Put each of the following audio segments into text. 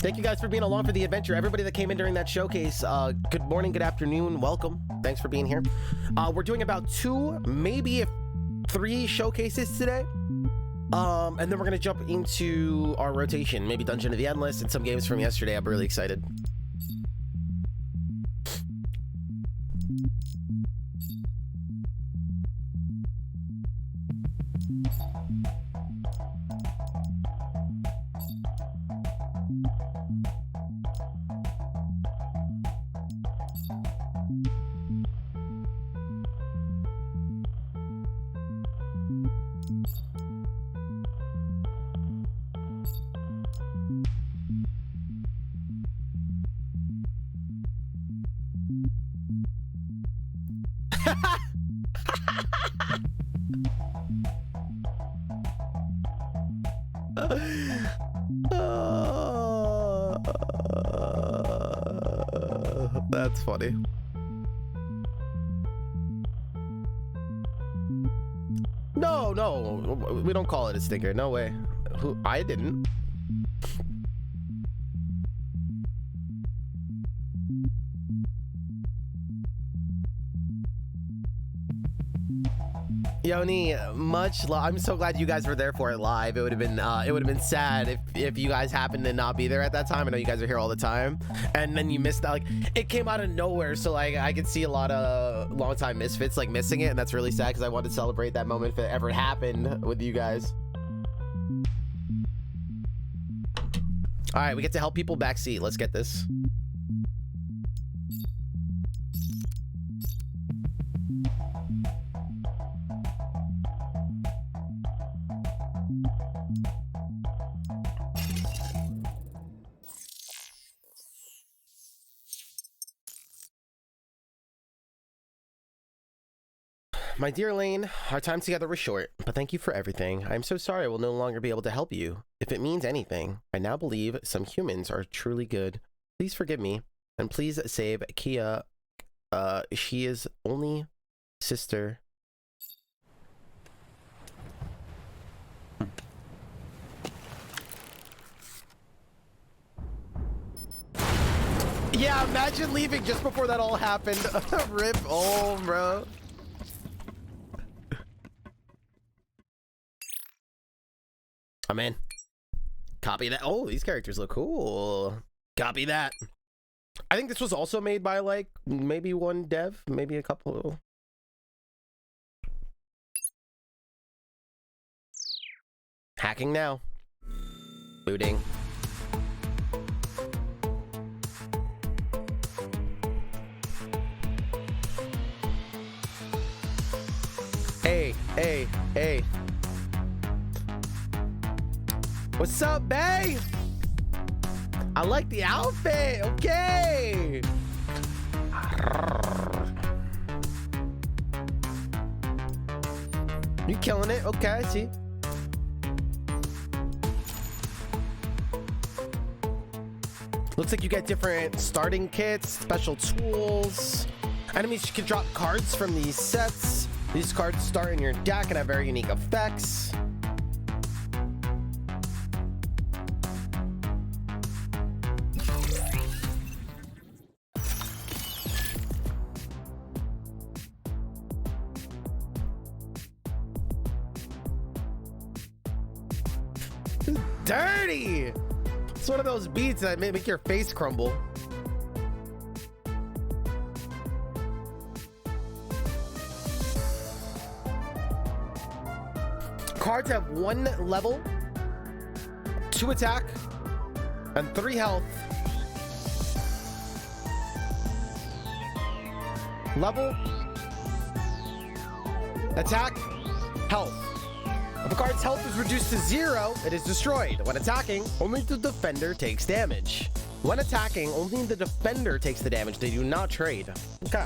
Thank you guys for being along for the adventure. Everybody that came in during that showcase, good morning, good afternoon, welcome. Thanks for being here. We're doing about 2, maybe 3 showcases today. And then we're gonna jump into our rotation, maybe Dungeon of the Endless and some games from yesterday. I'm really excited. That's funny. No, we don't call it a sticker. No way. Who? I didn't. Yoni, I'm so glad you guys were there for it live. It would have been sad if you guys happened to not be there at that time. I know you guys are here all the time, and then you missed out. Like, it came out of nowhere, so like I could see a lot of longtime misfits like missing it, and that's really sad because I wanted to celebrate that moment if it ever happened with you guys. All right, we get to help people backseat. Let's get this. My dear Lane, our time together was short, but thank you for everything. I am so sorry I will no longer be able to help you. If it means anything, I now believe some humans are truly good. Please forgive me, and please save Kia. She is only sister. Yeah, imagine leaving just before that all happened. Rip home, bro. I'm in. Copy that. Oh, these characters look cool. Copy that. I think this was also made by like maybe one dev, maybe a couple. Hacking now. Booting. Hey. What's up, bae? I like the outfit. Okay. You killing it? Okay, I see. Looks like you get different starting kits, special tools. Enemies can drop cards from these sets. These cards start in your deck and have very unique effects. Dirty! It's one of those beats that make your face crumble. Cards have 1 level, 2 attack, and 3 health. Level, attack, health. If a card's health is reduced to 0, it is destroyed. When attacking, only the defender takes damage. When attacking, only the defender takes the damage. They do not trade. Okay.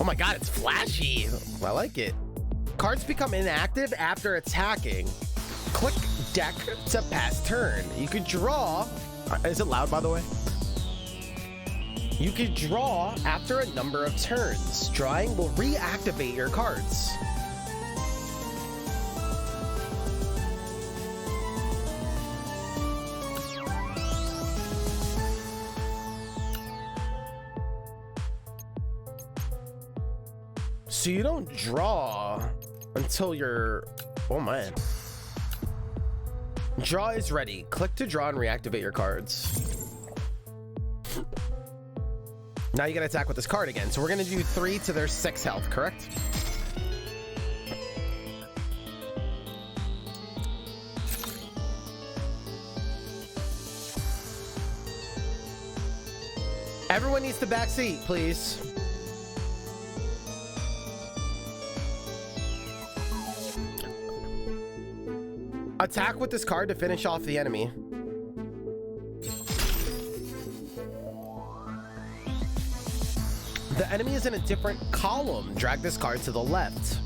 Oh my god, it's flashy. I like it. Cards become inactive after attacking. Click deck to pass turn. You could draw. Is it loud, by the way? You can draw after a number of turns. Drawing will reactivate your cards. So you don't draw until you're... Oh man. Draw is ready. Click to draw and reactivate your cards. Now you can attack with this card again. So we're going to do 3 to their 6 health, correct? Everyone needs the back seat, please. Attack with this card to finish off the enemy. The enemy is in a different column. Drag this card to the left.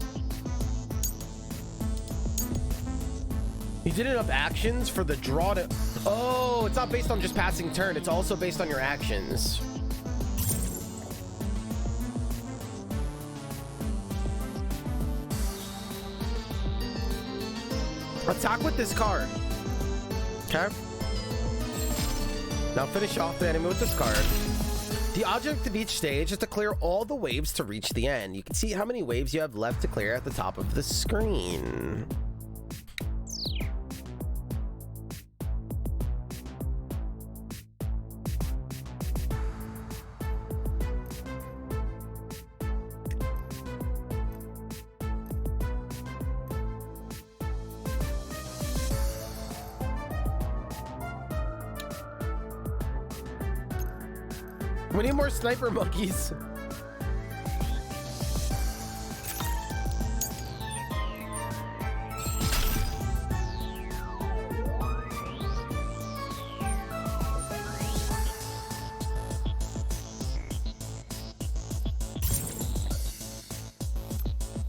You did enough actions for the draw to... Oh, it's not based on just passing turn. It's also based on your actions. Attack with this card. Okay. Now finish off the enemy with this card. The object of each stage is to clear all the waves to reach the end. You can see how many waves you have left to clear at the top of the screen. We need more sniper monkeys.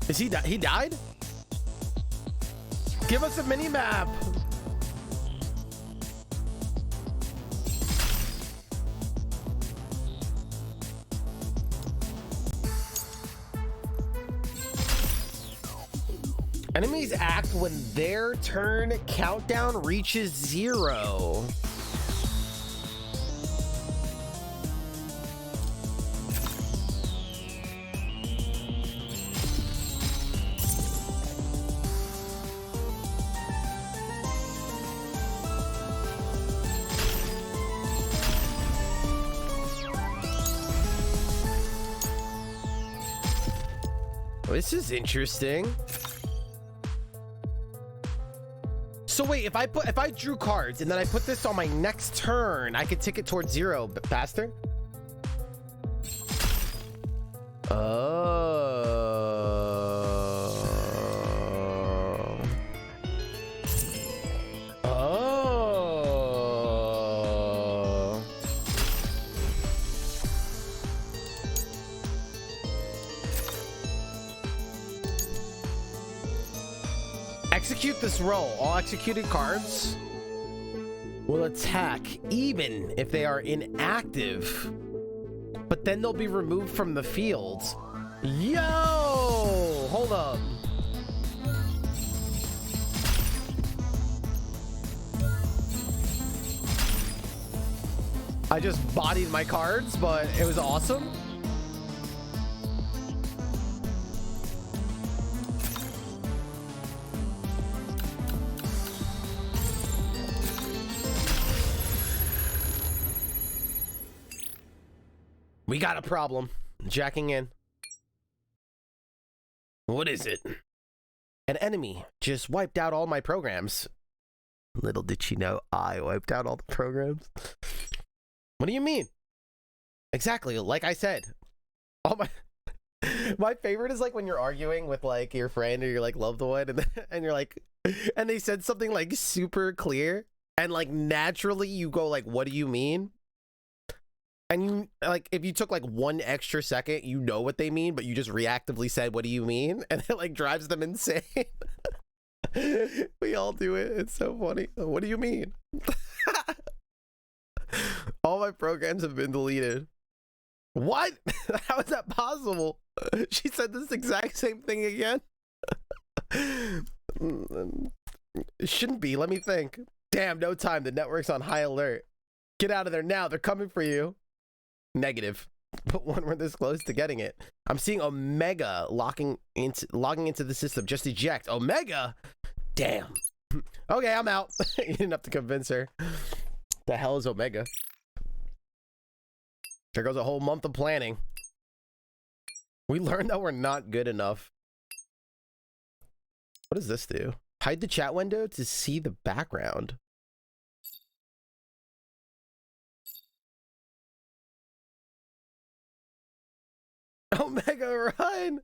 Is he he died? Give us a mini map. Enemies act when their turn countdown reaches 0. This is interesting. So wait, if I drew cards and then I put this on my next turn, I could tick it towards 0 faster? Oh. Oh. Execute this roll. All executed cards will attack even if they are inactive, but then they'll be removed from the field. Yo, hold up. I just bodied my cards, but it was awesome. We got a problem. Jacking in. What is it? An enemy just wiped out all my programs. Little did she know I wiped out all the programs. What do you mean? Exactly, like I said. Oh my favorite is like when you're arguing with like your friend or your like loved one and you're like, and they said something like super clear and like naturally you go like, what do you mean? And you like, if you took like 1 extra second, you know what they mean, but you just reactively said, what do you mean? And it like drives them insane. We all do it. It's so funny. What do you mean? All my programs have been deleted. What? How is that possible? She said this exact same thing again. It shouldn't be. Let me think. Damn, no time. The network's on high alert. Get out of there now. They're coming for you. Negative. But when we're this close to getting it, I'm seeing Omega logging into the system. Just eject. Omega? Damn. Okay, I'm out. You didn't have to convince her. The hell is Omega? There goes a whole month of planning. We learned that we're not good enough. What does this do? Hide the chat window to see the background. Omega, run!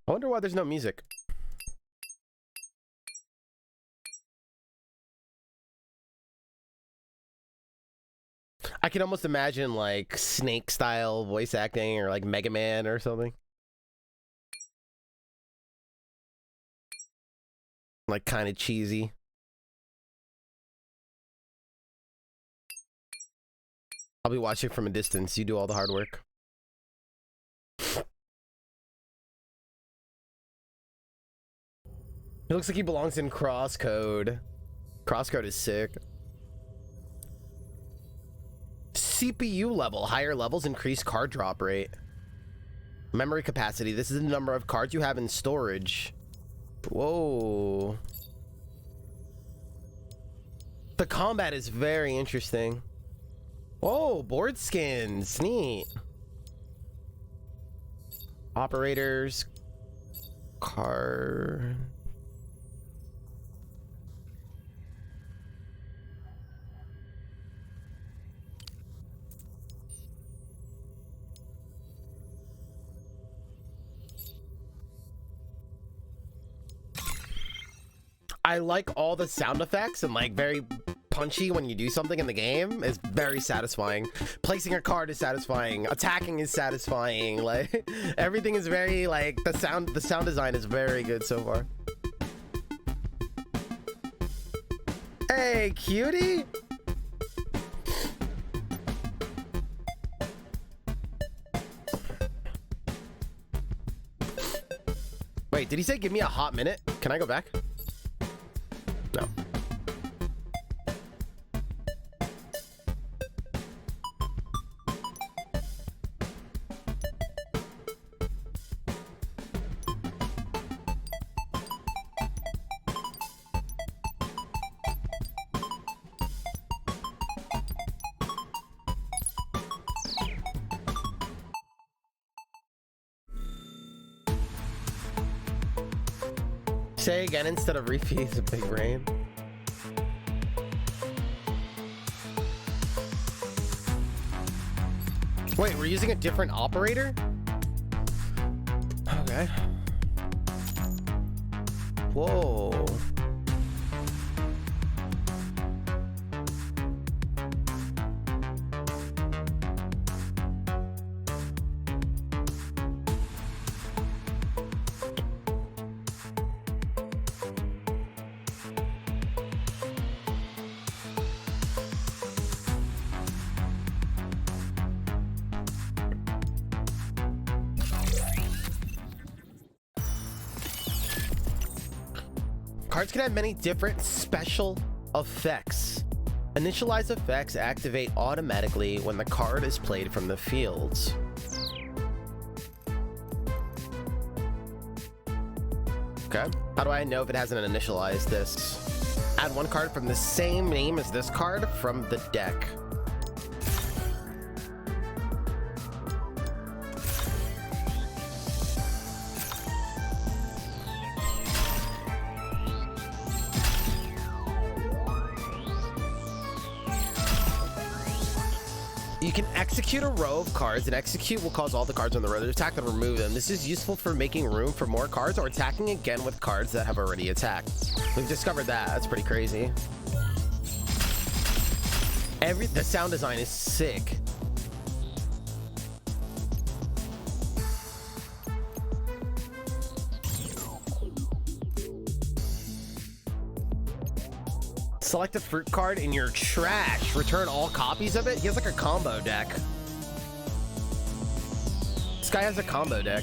I wonder why there's no music. I can almost imagine like Snake style voice acting or like Mega Man or something. Like kind of cheesy. I'll be watching from a distance. You do all the hard work. It looks like he belongs in Crosscode. Crosscode is sick. CPU level. Higher levels increase card drop rate. Memory capacity. This is the number of cards you have in storage. Whoa. The combat is very interesting. Whoa, board skins. Neat. Operators. Card. I like all the sound effects and like very punchy when you do something in the game is very satisfying. Placing a card is satisfying. Attacking is satisfying. Like everything is very like the sound design is very good so far. Hey, cutie. Wait, did he say give me a hot minute? Can I go back? No. Say again instead of repeat a big brain. Wait, we're using a different operator? Okay. Whoa. Cards can have many different special effects. Initialize effects activate automatically when the card is played from the fields. Okay. How do I know if it hasn't initialized this? Add one card from the same name as this card from the deck. You can execute a row of cards, and execute will cause all the cards on the row to attack and remove them. This is useful for making room for more cards or attacking again with cards that have already attacked. We've discovered that. That's pretty crazy. The sound design is sick. Select a fruit card in your trash. Return all copies of it. He has like a combo deck. This guy has a combo deck.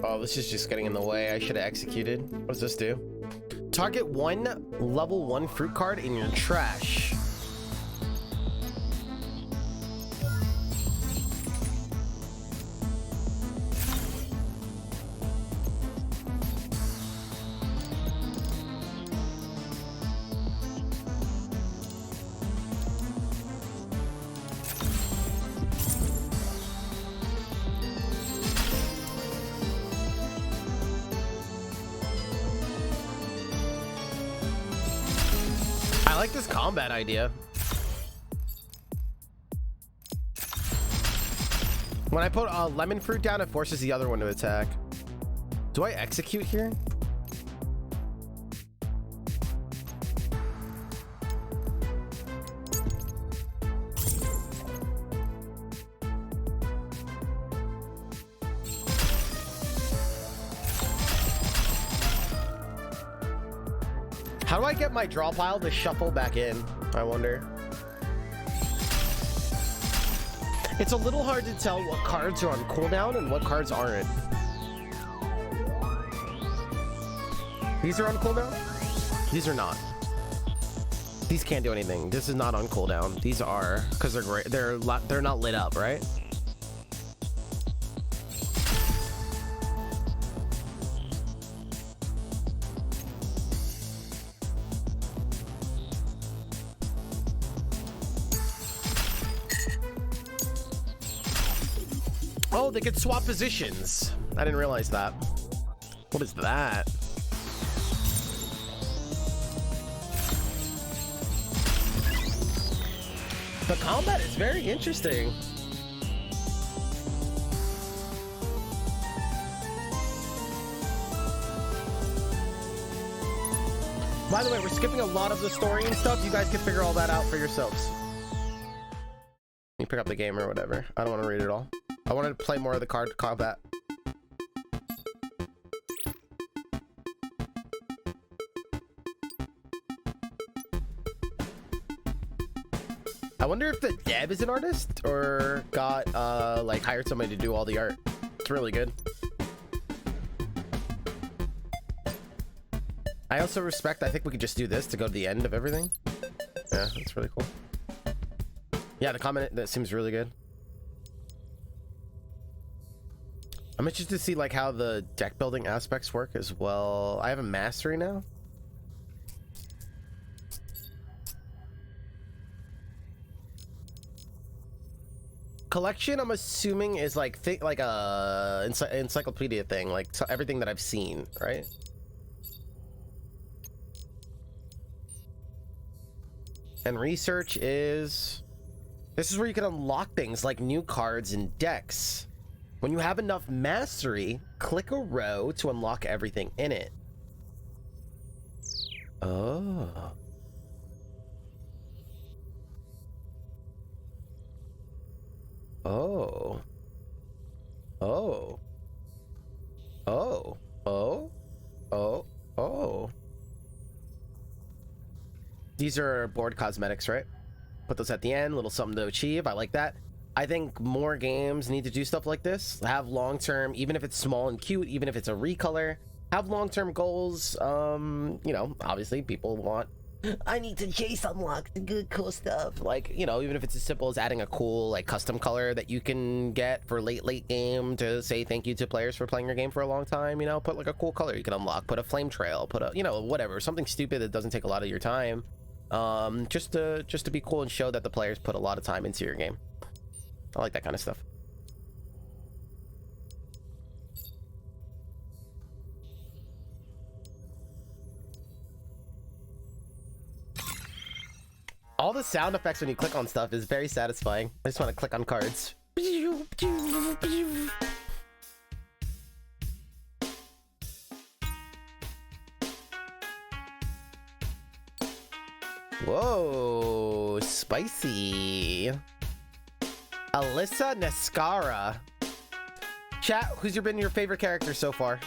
Oh, this is just getting in the way. I should have executed. What does this do? Target one level 1 fruit card in your trash. I like this combat idea. When I put a lemon fruit down, it forces the other one to attack. Do I execute here? How do I get my draw pile to shuffle back in? I wonder. It's a little hard to tell what cards are on cooldown and what cards aren't. These are on cooldown? These are not. These can't do anything. This is not on cooldown. These are, because they're great. They're not lit up, right? Oh, they could swap positions. I didn't realize that. What is that? The combat is very interesting. By the way, we're skipping a lot of the story and stuff. You guys can figure all that out for yourselves. You pick up the game or whatever. I don't want to read it all. I wanted to play more of the card combat. I wonder if the dev is an artist or got like hired somebody to do all the art. It's really good. I also respect, I think we could just do this to go to the end of everything. Yeah, that's really cool. Yeah, the comment, that seems really good. I'm interested to see like how the deck building aspects work as well. I have a mastery now. Collection, I'm assuming, is like like a encyclopedia thing, like everything that I've seen, right? And research is, this is where you can unlock things like new cards and decks. When you have enough mastery, click a row to unlock everything in it. Oh. Oh. Oh. Oh. Oh. Oh. Oh. These are board cosmetics, right? Put those at the end, little something to achieve. I like that. I think more games need to do stuff like this. Have long-term, even if it's small and cute, even if it's a recolor, have long-term goals. You know, obviously people want I need to chase unlock the good cool stuff. Like, you know, even if it's as simple as adding a cool like custom color that you can get for late game to say thank you to players for playing your game for a long time, you know, put like a cool color you can unlock, put a flame trail, put a, you know, whatever, something stupid that doesn't take a lot of your time. Just to be cool and show that the players put a lot of time into your game. I like that kind of stuff. All the sound effects when you click on stuff is very satisfying. I just want to click on cards. Whoa, spicy. Alyssa Nescara. Chat, who's been your favorite character so far?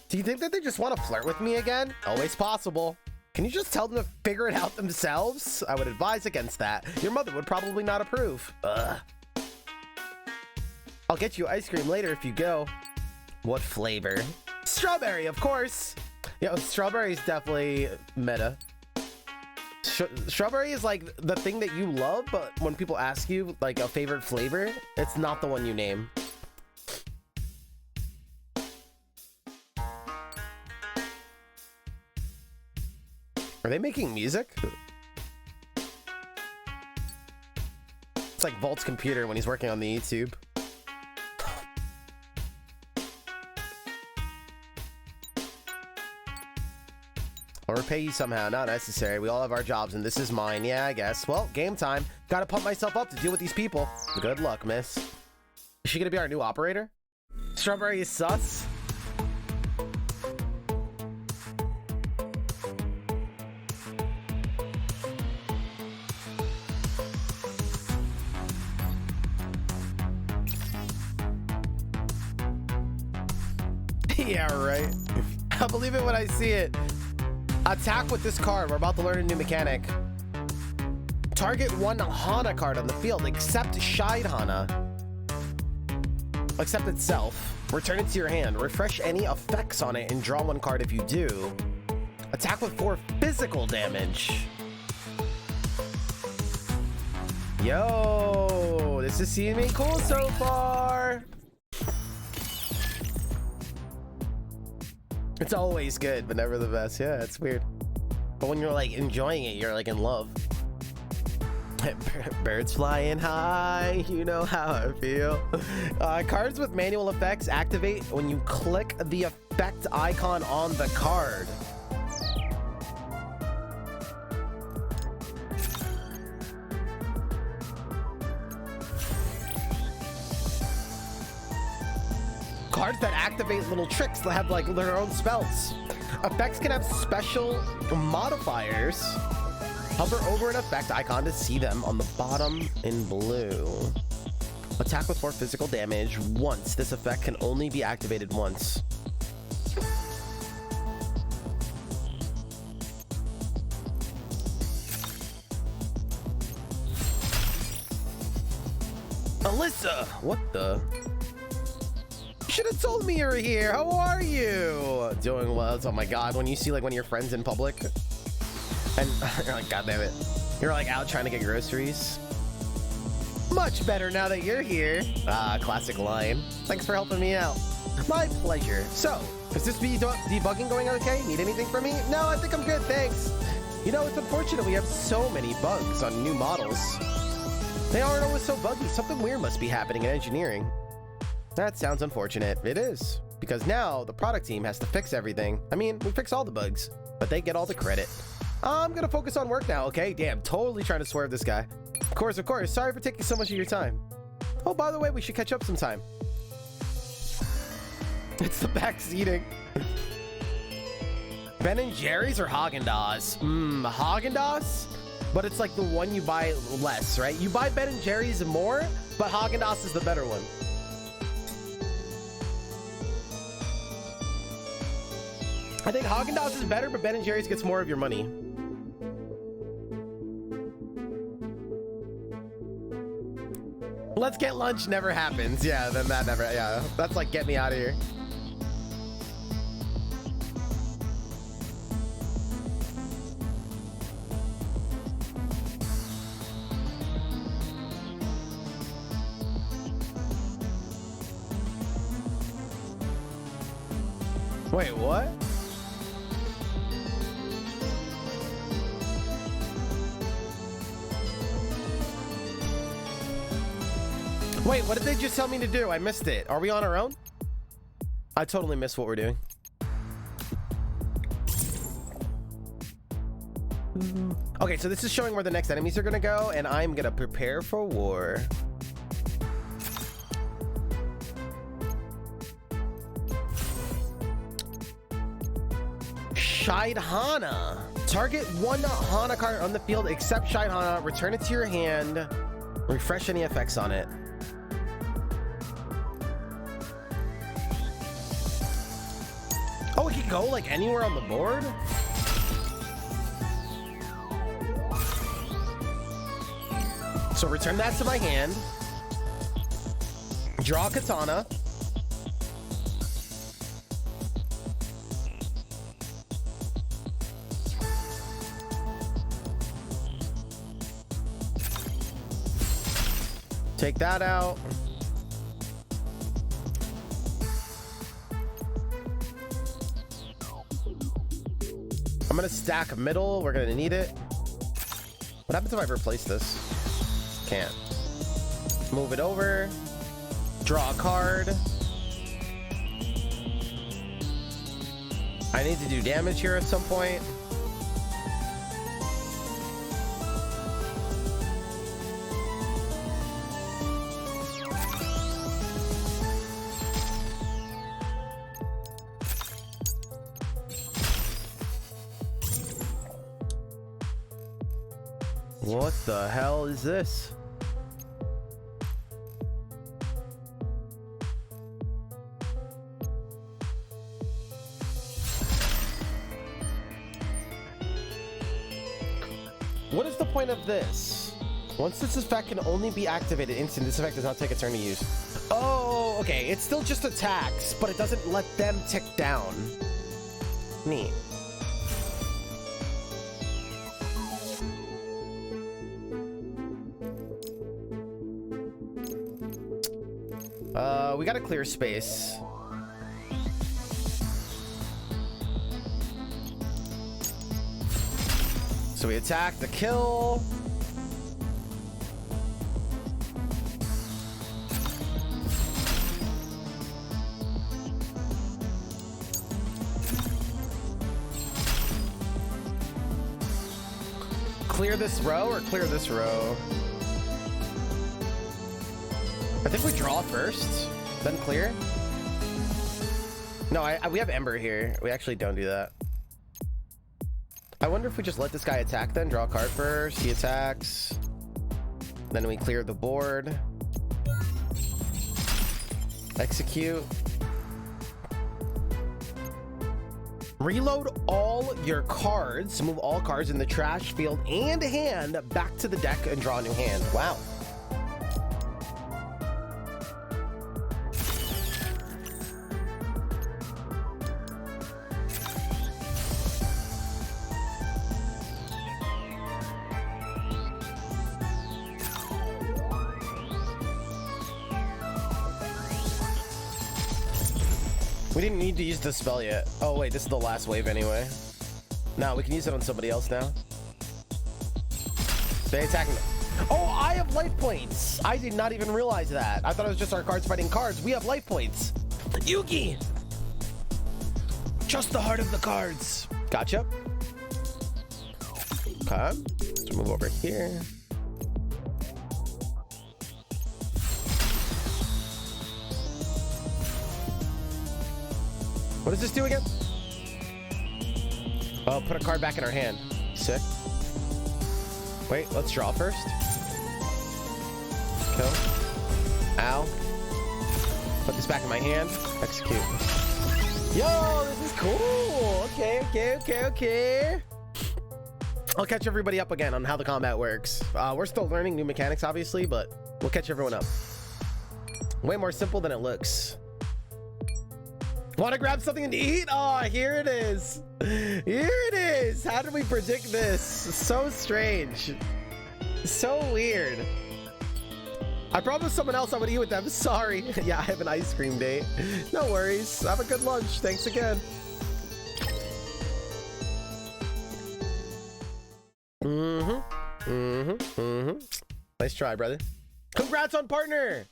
Do you think that they just want to flirt with me again? Always possible. Can you just tell them to figure it out themselves? I would advise against that. Your mother would probably not approve. Ugh. I'll get you ice cream later if you go. What flavor? Strawberry, of course. Yeah, strawberry is definitely meta. Strawberry is like the thing that you love, but when people ask you like a favorite flavor, it's not the one you name. Are they making music? It's like Volt's computer when he's working on the YouTube. I'll repay you somehow. Not necessary. We all have our jobs and this is mine. Yeah, I guess. Well, game time. Gotta pump myself up to deal with these people. Good luck, miss. Is she gonna be our new operator? Strawberry is sus. Yeah, right. I'll believe it when I see it. Attack with this card. We're about to learn a new mechanic. Target one Hana card on the field, except Shide Hana. Except itself. Return it to your hand. Refresh any effects on it and draw one card if you do. Attack with 4 physical damage. Yo, this is seeming cool so far. It's always good, but never the best. Yeah, it's weird. But when you're like enjoying it, you're like in love. Birds flying high, you know how I feel. Cards with manual effects activate when you click the effect icon on the card. Cards that activate little tricks that have like their own spells. Effects can have special modifiers. Hover over an effect icon to see them on the bottom in blue. Attack with 4 physical damage once. This effect can only be activated once. Alyssa! What the? Should have told me you were here. How are you? Doing well. Oh my god, when you see like one of your friends in public and you're like, god damn it, you're like out trying to get groceries. Much better now that you're here. Ah, classic line. Thanks for helping me out. My pleasure. So, is this debugging going okay? Need anything from me? No, I think I'm good, thanks. You know, it's unfortunate we have so many bugs on new models. They aren't always so buggy. Something weird must be happening in engineering. That sounds unfortunate. It is. Because now the product team has to fix everything. I mean, we fix all the bugs, but they get all the credit. I'm gonna focus on work now, okay? Damn, totally trying to swerve this guy. Of course. Sorry for taking so much of your time. Oh, by the way, we should catch up sometime. It's the back seating. Ben & Jerry's or Haagen-Dazs? Haagen-Dazs? But it's like the one you buy less, right? You buy Ben & Jerry's more, but Haagen-Dazs is the better one. I think Haagen-Dazs is better, but Ben & Jerry's gets more of your money. let's get lunch never happens. Yeah, then that never, yeah. That's like, get me out of here. Wait, what? Wait, what did they just tell me to do? I missed it. Are we on our own? I totally missed what we're doing. Okay, so this is showing where the next enemies are gonna go, and I'm gonna prepare for war. Shide Hana. Target one Hana card on the field except Shide Hana. Return it to your hand. Refresh any effects on it. Oh, it can go like anywhere on the board? So return that to my hand. Draw a katana. Take that out. I'm gonna stack middle. We're gonna need it. What happens if I replace this? Can't. Move it over. Draw a card. I need to do damage here at some point. What the hell is this? What is the point of this? Once this effect can only be activated instant, this effect does not take a turn to use. Oh, okay. It's still just attacks, but it doesn't let them tick down. Neat. We gotta clear space. So we attack the kill. Clear this row or clear this row? I think we draw first, then clear. No, we have Ember here. We actually don't do that. I wonder if we just let this guy attack then, draw a card first, he attacks. Then we clear the board. Execute. Reload all your cards. Move all cards in the trash, field, and hand back to the deck and draw a new hand. Wow. We didn't need to use the spell yet. Oh wait, this is the last wave anyway. No, we can use it on somebody else now. They attacking me. Oh, I have life points. I did not even realize that. I thought it was just our cards fighting cards. We have life points. Yugi! Just the heart of the cards. Gotcha. Okay. Let's move over here. What does this do again? Oh, put a card back in our hand. Sick. Wait, let's draw first. Kill. Ow. Put this back in my hand. Execute. Yo, this is cool. Okay. I'll catch everybody up again on how the combat works. We're still learning new mechanics, obviously, but we'll catch everyone up. Way more simple than it looks. Want to grab something to eat? Oh, here it is. Here it is. How did we predict this? So strange. So weird. I promised someone else I would eat with them. Sorry. Yeah, I have an ice cream date. No worries. Have a good lunch. Thanks again. Nice try, brother. Congrats on partner.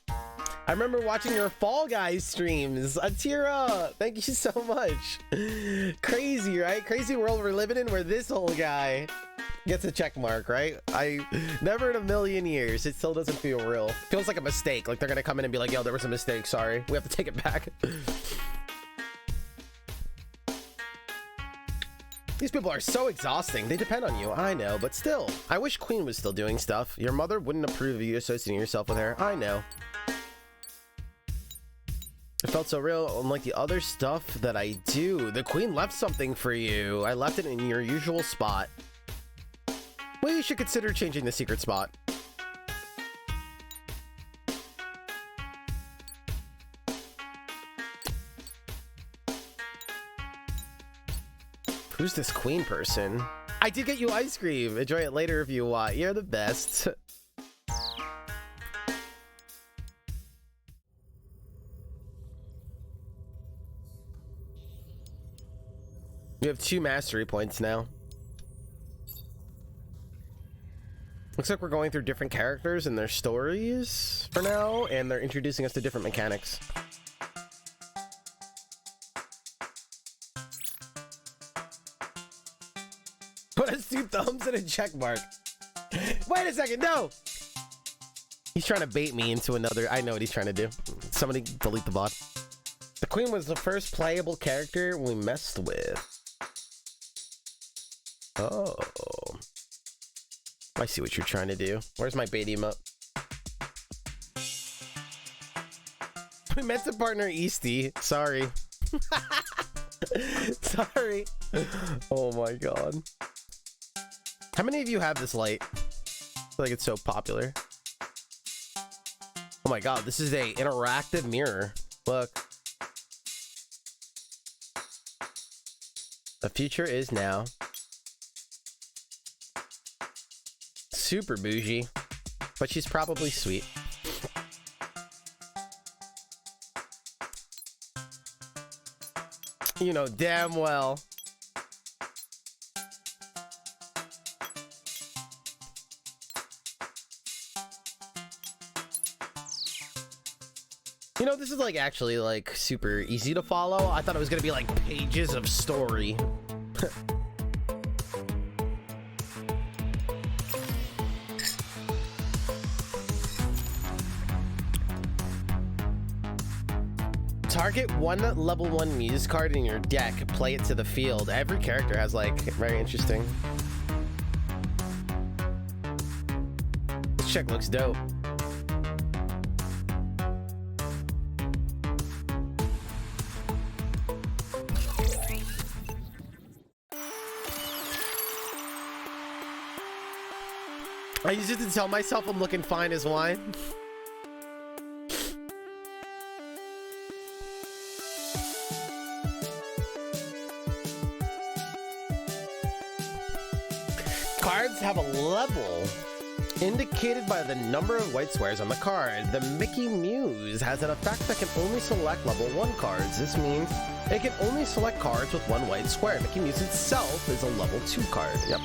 I remember watching your Fall Guys streams. Atira, thank you so much. Crazy, right? Crazy world we're living in where this old guy gets a check mark, right? I never in a million years. It still doesn't feel real. Feels like a mistake. Like they're gonna come in and be like, yo, there was a mistake. Sorry. We have to take it back. These people are so exhausting. They depend on you. I know, but still. I wish Queen was still doing stuff. Your mother wouldn't approve of you associating yourself with her. I know. It felt so real, unlike the other stuff that I do. The Queen left something for you. I left it in your usual spot. Well, you should consider changing the secret spot. Who's this Queen person? I did get you ice cream. Enjoy it later if you want. You're the best. We have 2 mastery points now. Looks like we're going through different characters and their stories for now, and they're introducing us to different mechanics. What is 2 thumbs and a check mark? Wait a second, no! He's trying to bait me into another. I know what he's trying to do. Somebody delete the bot. The Queen was the first playable character we messed with. Oh, I see what you're trying to do. Where's my bait emote? We meant to partner Esty. Sorry. Sorry. Oh my god. How many of you have this light? I feel like it's so popular. Oh my god, this is a interactive mirror. Look. The future is now. Super bougie, but she's probably sweet. You know damn well. You know, this is like actually like super easy to follow. I thought it was gonna be like pages of story. Target one level 1 muse card in your deck, play it to the field. Every character has like, very interesting. This chick looks dope. I use it to tell myself I'm looking fine as wine. Cards have a level indicated by the number of white squares on the card. The Mickey Muse has an effect that can only select level 1 cards. This means it can only select cards with 1 white square. Mickey Muse itself is a level 2 card. Yep.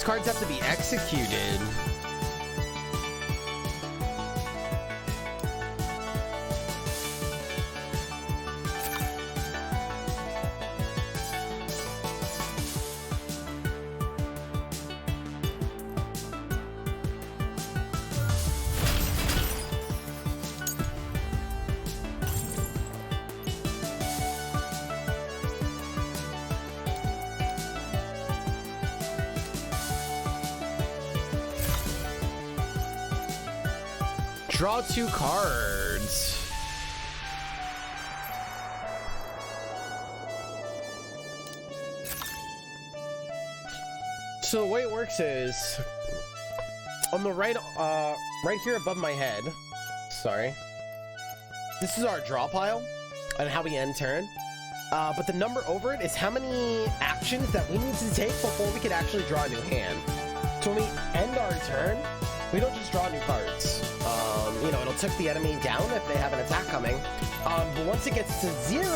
Cards have to be executed. Draw 2 cards. So the way it works is on the right here above my head. Sorry. This is our draw pile and how we end turn. But the number over it is how many actions that we need to take before we could actually draw a new hand. So when we end our turn, we don't just draw new cards. You know, it'll take the enemy down if they have an attack coming. But once it gets to 0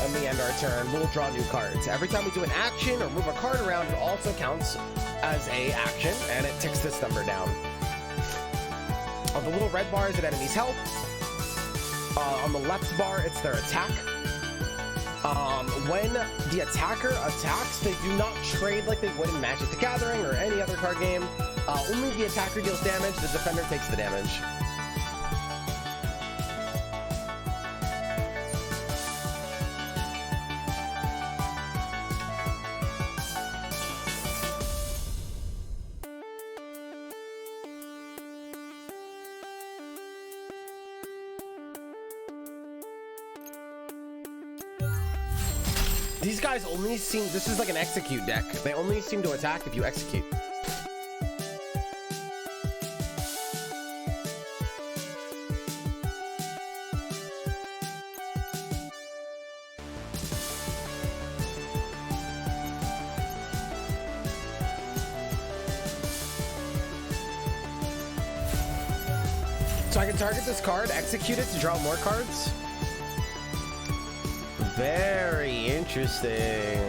and we end our turn, we'll draw new cards. Every time we do an action or move a card around, it also counts as a action, and it ticks this number down. The little red bar is an enemy's health. On the left bar, it's their attack. When the attacker attacks, they do not trade like they would in Magic the Gathering or any other card game. Only the attacker deals damage, the defender takes the damage. These guys only seem, this is like an execute deck. They only seem to attack if you execute. So I can target this card, execute it to draw more cards. Very interesting.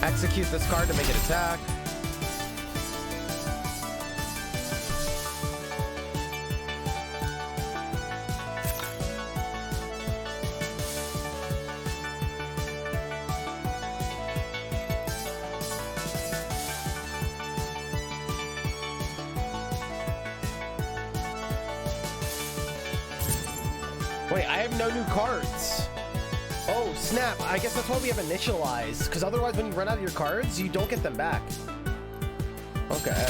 Execute this card to make it attack. Wait, I have no new cards. Oh, snap. I guess that's why we have initialized, because otherwise when you run out of your cards, you don't get them back. Okay.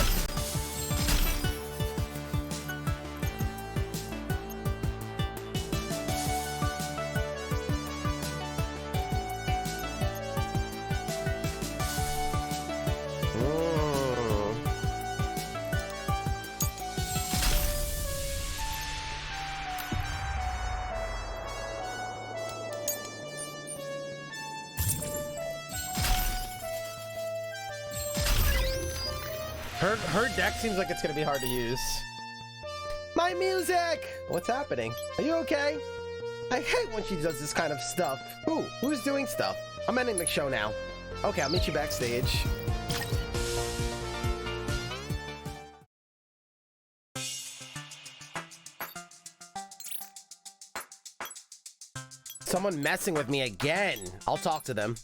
Her deck seems like it's gonna be hard to use. My music! What's happening? Are you okay? I hate when she does this kind of stuff. Ooh, who's doing stuff? I'm ending the show now. Okay, I'll meet you backstage. Someone messing with me again. I'll talk to them.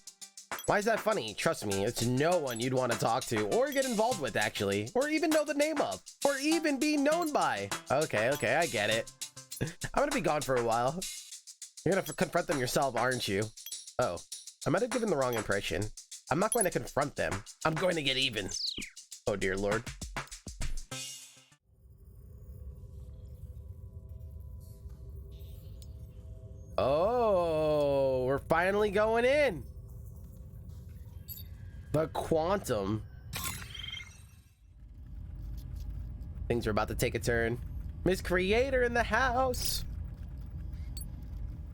Why is that funny? Trust me, it's no one you'd want to talk to or get involved with, actually, or even know the name of, or even be known by. Okay, I get it. I'm gonna be gone for a while. You're gonna confront them yourself, aren't you? Oh, I might have given the wrong impression. I'm not going to confront them. I'm going to get even. Oh, dear Lord. Oh, we're finally going in. The Quantum. Things are about to take a turn. Miss Creator in the house.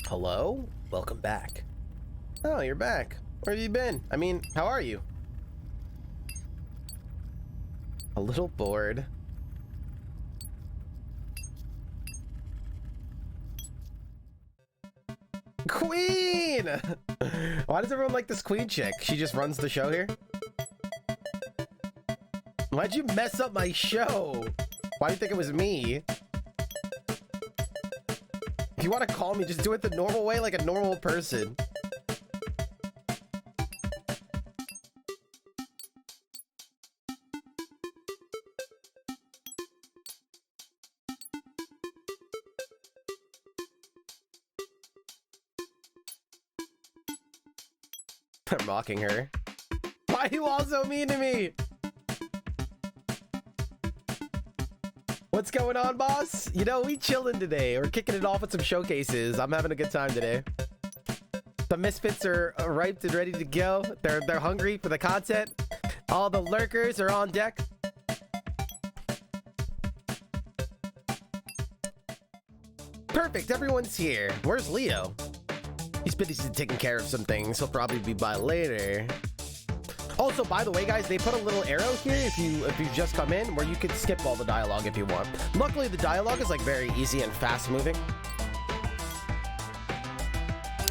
Hello? Welcome back. Oh, you're back. Where have you been? I mean, how are you? A little bored. Queen! Why does everyone like this queen chick? She just runs the show here? Why'd you mess up my show? Why do you think it was me? If you want to call me, just do it the normal way, like a normal person. I'm mocking her. Why are you all so mean to me? What's going on, boss? You know, we chilling today. We're kicking it off with some showcases. I'm having a good time today. The misfits are ripe and ready to go. They're hungry for the content. All the lurkers are on deck. Perfect, everyone's here. Where's Leo? He's busy taking care of some things. He'll probably be by later. Also, by the way, guys, they put a little arrow here if you just come in where you can skip all the dialogue if you want. Luckily, the dialogue is like very easy and fast moving.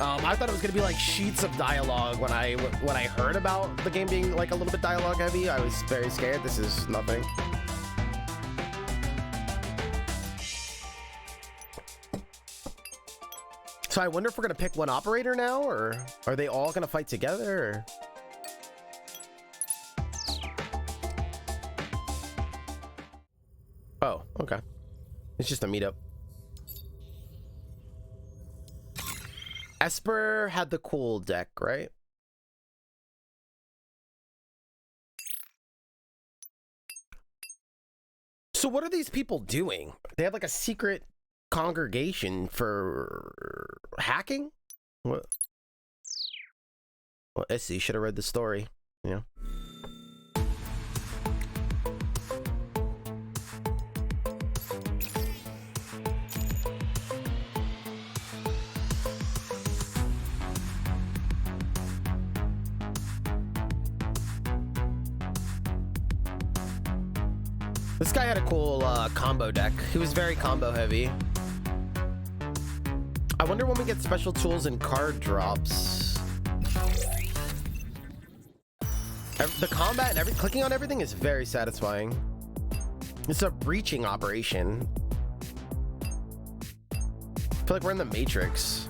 I thought it was gonna be like sheets of dialogue when I heard about the game being like a little bit dialogue heavy. I was very scared. This is nothing. So I wonder if we're gonna pick one operator now, or are they all gonna fight together? Or... Oh, okay. It's just a meetup. Esper had the cool deck, right? So what are these people doing? They have like a secret congregation for hacking? What? Well, Esty should have read the story, you know? This guy had a cool combo deck. He was very combo heavy. I wonder when we get special tools and card drops. The combat and clicking on everything is very satisfying. It's a breaching operation. I feel like we're in the Matrix.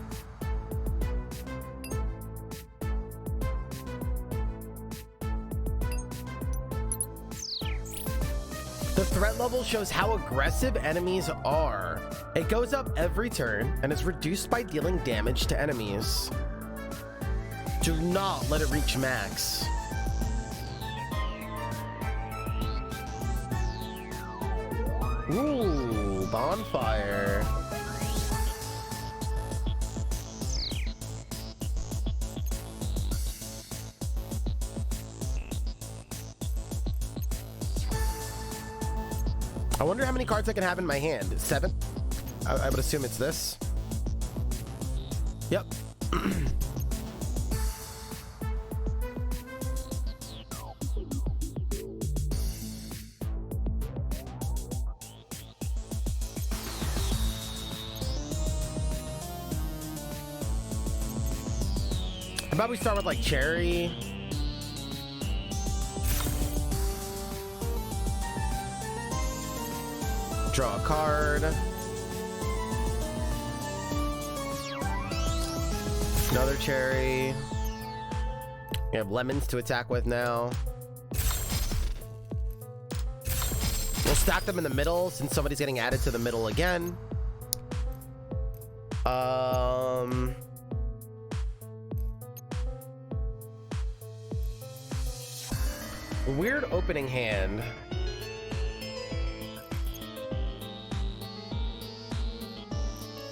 The threat level shows how aggressive enemies are. It goes up every turn and is reduced by dealing damage to enemies. Do not let it reach max. Ooh, bonfire. I wonder how many cards I can have in my hand. 7? I would assume it's this. Yep. How about we start with like cherry? Draw a card. Another cherry. We have lemons to attack with now. We'll stack them in the middle since somebody's getting added to the middle again. Weird opening hand.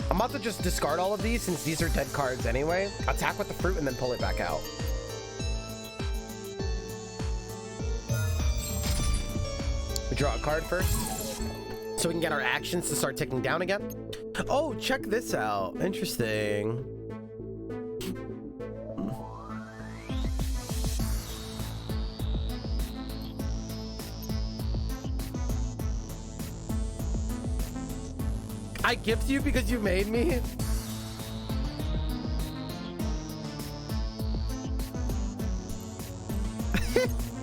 I'm about to just discard all of these since these are dead cards anyway. Attack with the fruit and then pull it back out. We draw a card first so we can get our actions to start ticking down again. Oh, check this out. Interesting. I gift you because you made me?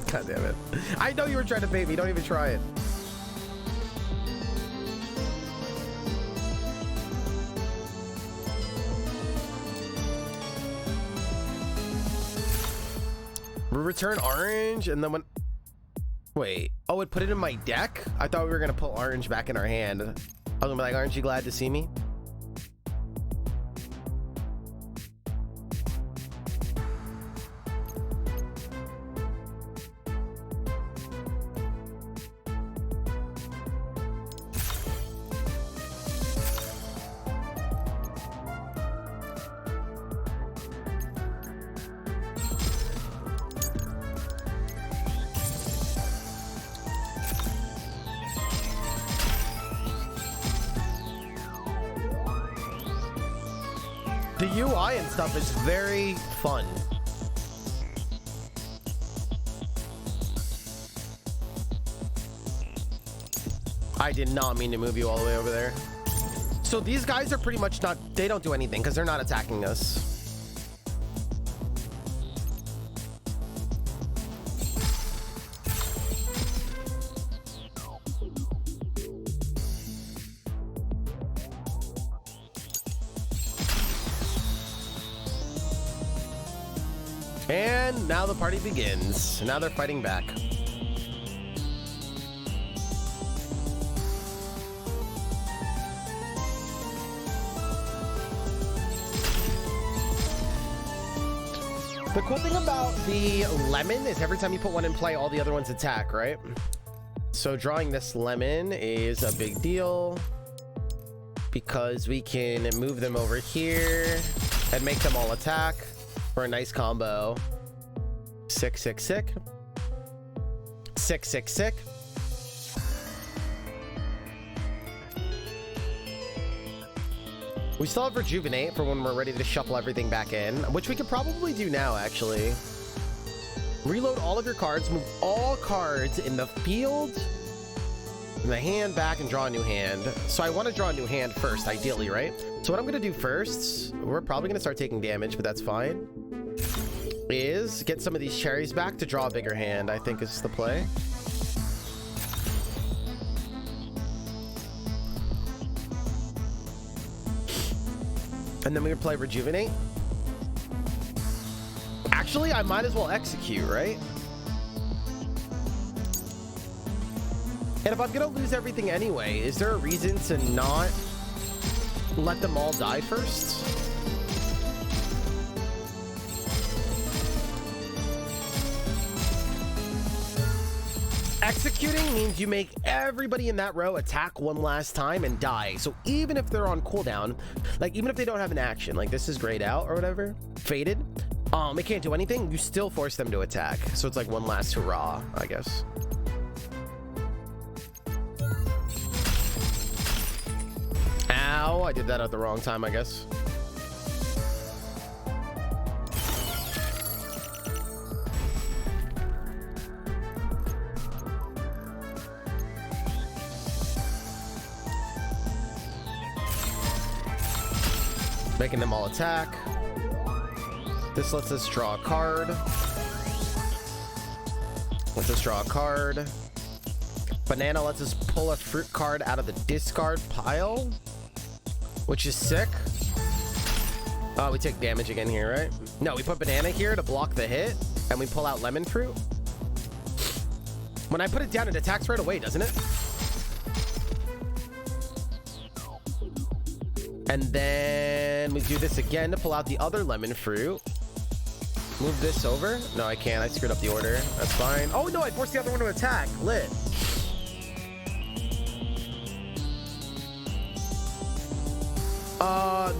God damn it. I know you were trying to bait me. Don't even try it. We return orange and then when... Wait. Oh, it put it in my deck? I thought we were going to pull orange back in our hand. I was gonna be like, aren't you glad to see me? UI and stuff is very fun. I did not mean to move you all the way over there. So these guys are pretty much not, they don't do anything because they're not attacking us. And now the party begins. Now they're fighting back. The cool thing about the lemon is every time you put one in play, all the other ones attack, right? So drawing this lemon is a big deal because we can move them over here and make them all attack for a nice combo. Sick, sick, sick. Sick, sick, sick. We still have Rejuvenate for when we're ready to shuffle everything back in, which we could probably do now, actually. Reload all of your cards, move all cards in the field, in the hand back, and draw a new hand. So I want to draw a new hand first, ideally, right? So what I'm going to do first, we're probably going to start taking damage, but that's fine, is get some of these cherries back to draw a bigger hand, I think is the play. And then we can play Rejuvenate. Actually, I might as well execute, right? And if I'm gonna lose everything anyway, is there a reason to not let them all die first? Executing means you make everybody in that row attack one last time and die. So even if they're on cooldown, like even if they don't have an action, like this is grayed out or whatever, faded, it can't do anything, you still force them to attack. So it's like one last hurrah, I guess. Ow, I did that at the wrong time, I guess. Making them all attack. This lets us draw a card. Lets us draw a card. Banana lets us pull a fruit card out of the discard pile, which is sick. Oh, we take damage again here, right? No, we put banana here to block the hit, and we pull out lemon fruit. When I put it down, it attacks right away, doesn't it? And then we do this again to pull out the other lemon fruit. Move this over. No, I can't. I screwed up the order. That's fine. Oh, no, I forced the other one to attack. Lit.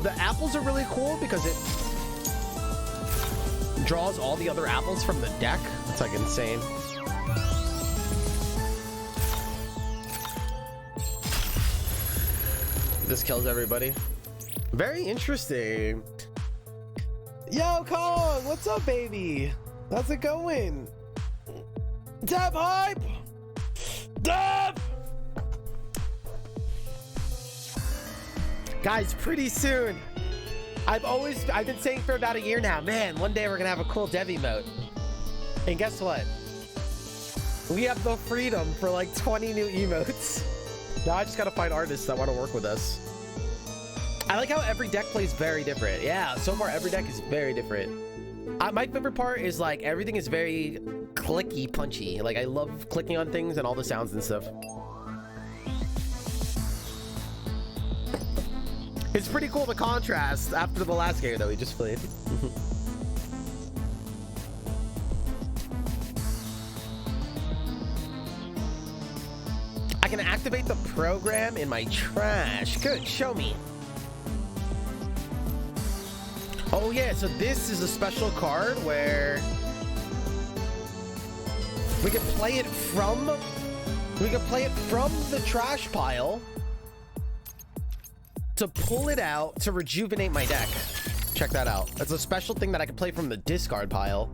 The apples are really cool because it draws all the other apples from the deck. It's like insane. This kills everybody. Very interesting. Yo, Kong, what's up, baby? How's it going? Dab hype! Dab! Guys, pretty soon. I've been saying for about a year now, man, one day we're gonna have a cool dev emote. And guess what? We have the freedom for like 20 new emotes. Now I just gotta find artists that want to work with us. I like how every deck plays very different. Yeah, so far every deck is very different. My favorite part is like everything is very clicky, punchy. Like I love clicking on things and all the sounds and stuff. It's pretty cool the contrast after the last game that we just played. I can activate the program in my trash. Good, show me. Oh yeah, so this is a special card where we can play it from the trash pile to pull it out to rejuvenate my deck. Check that out. That's a special thing that I can play from the discard pile.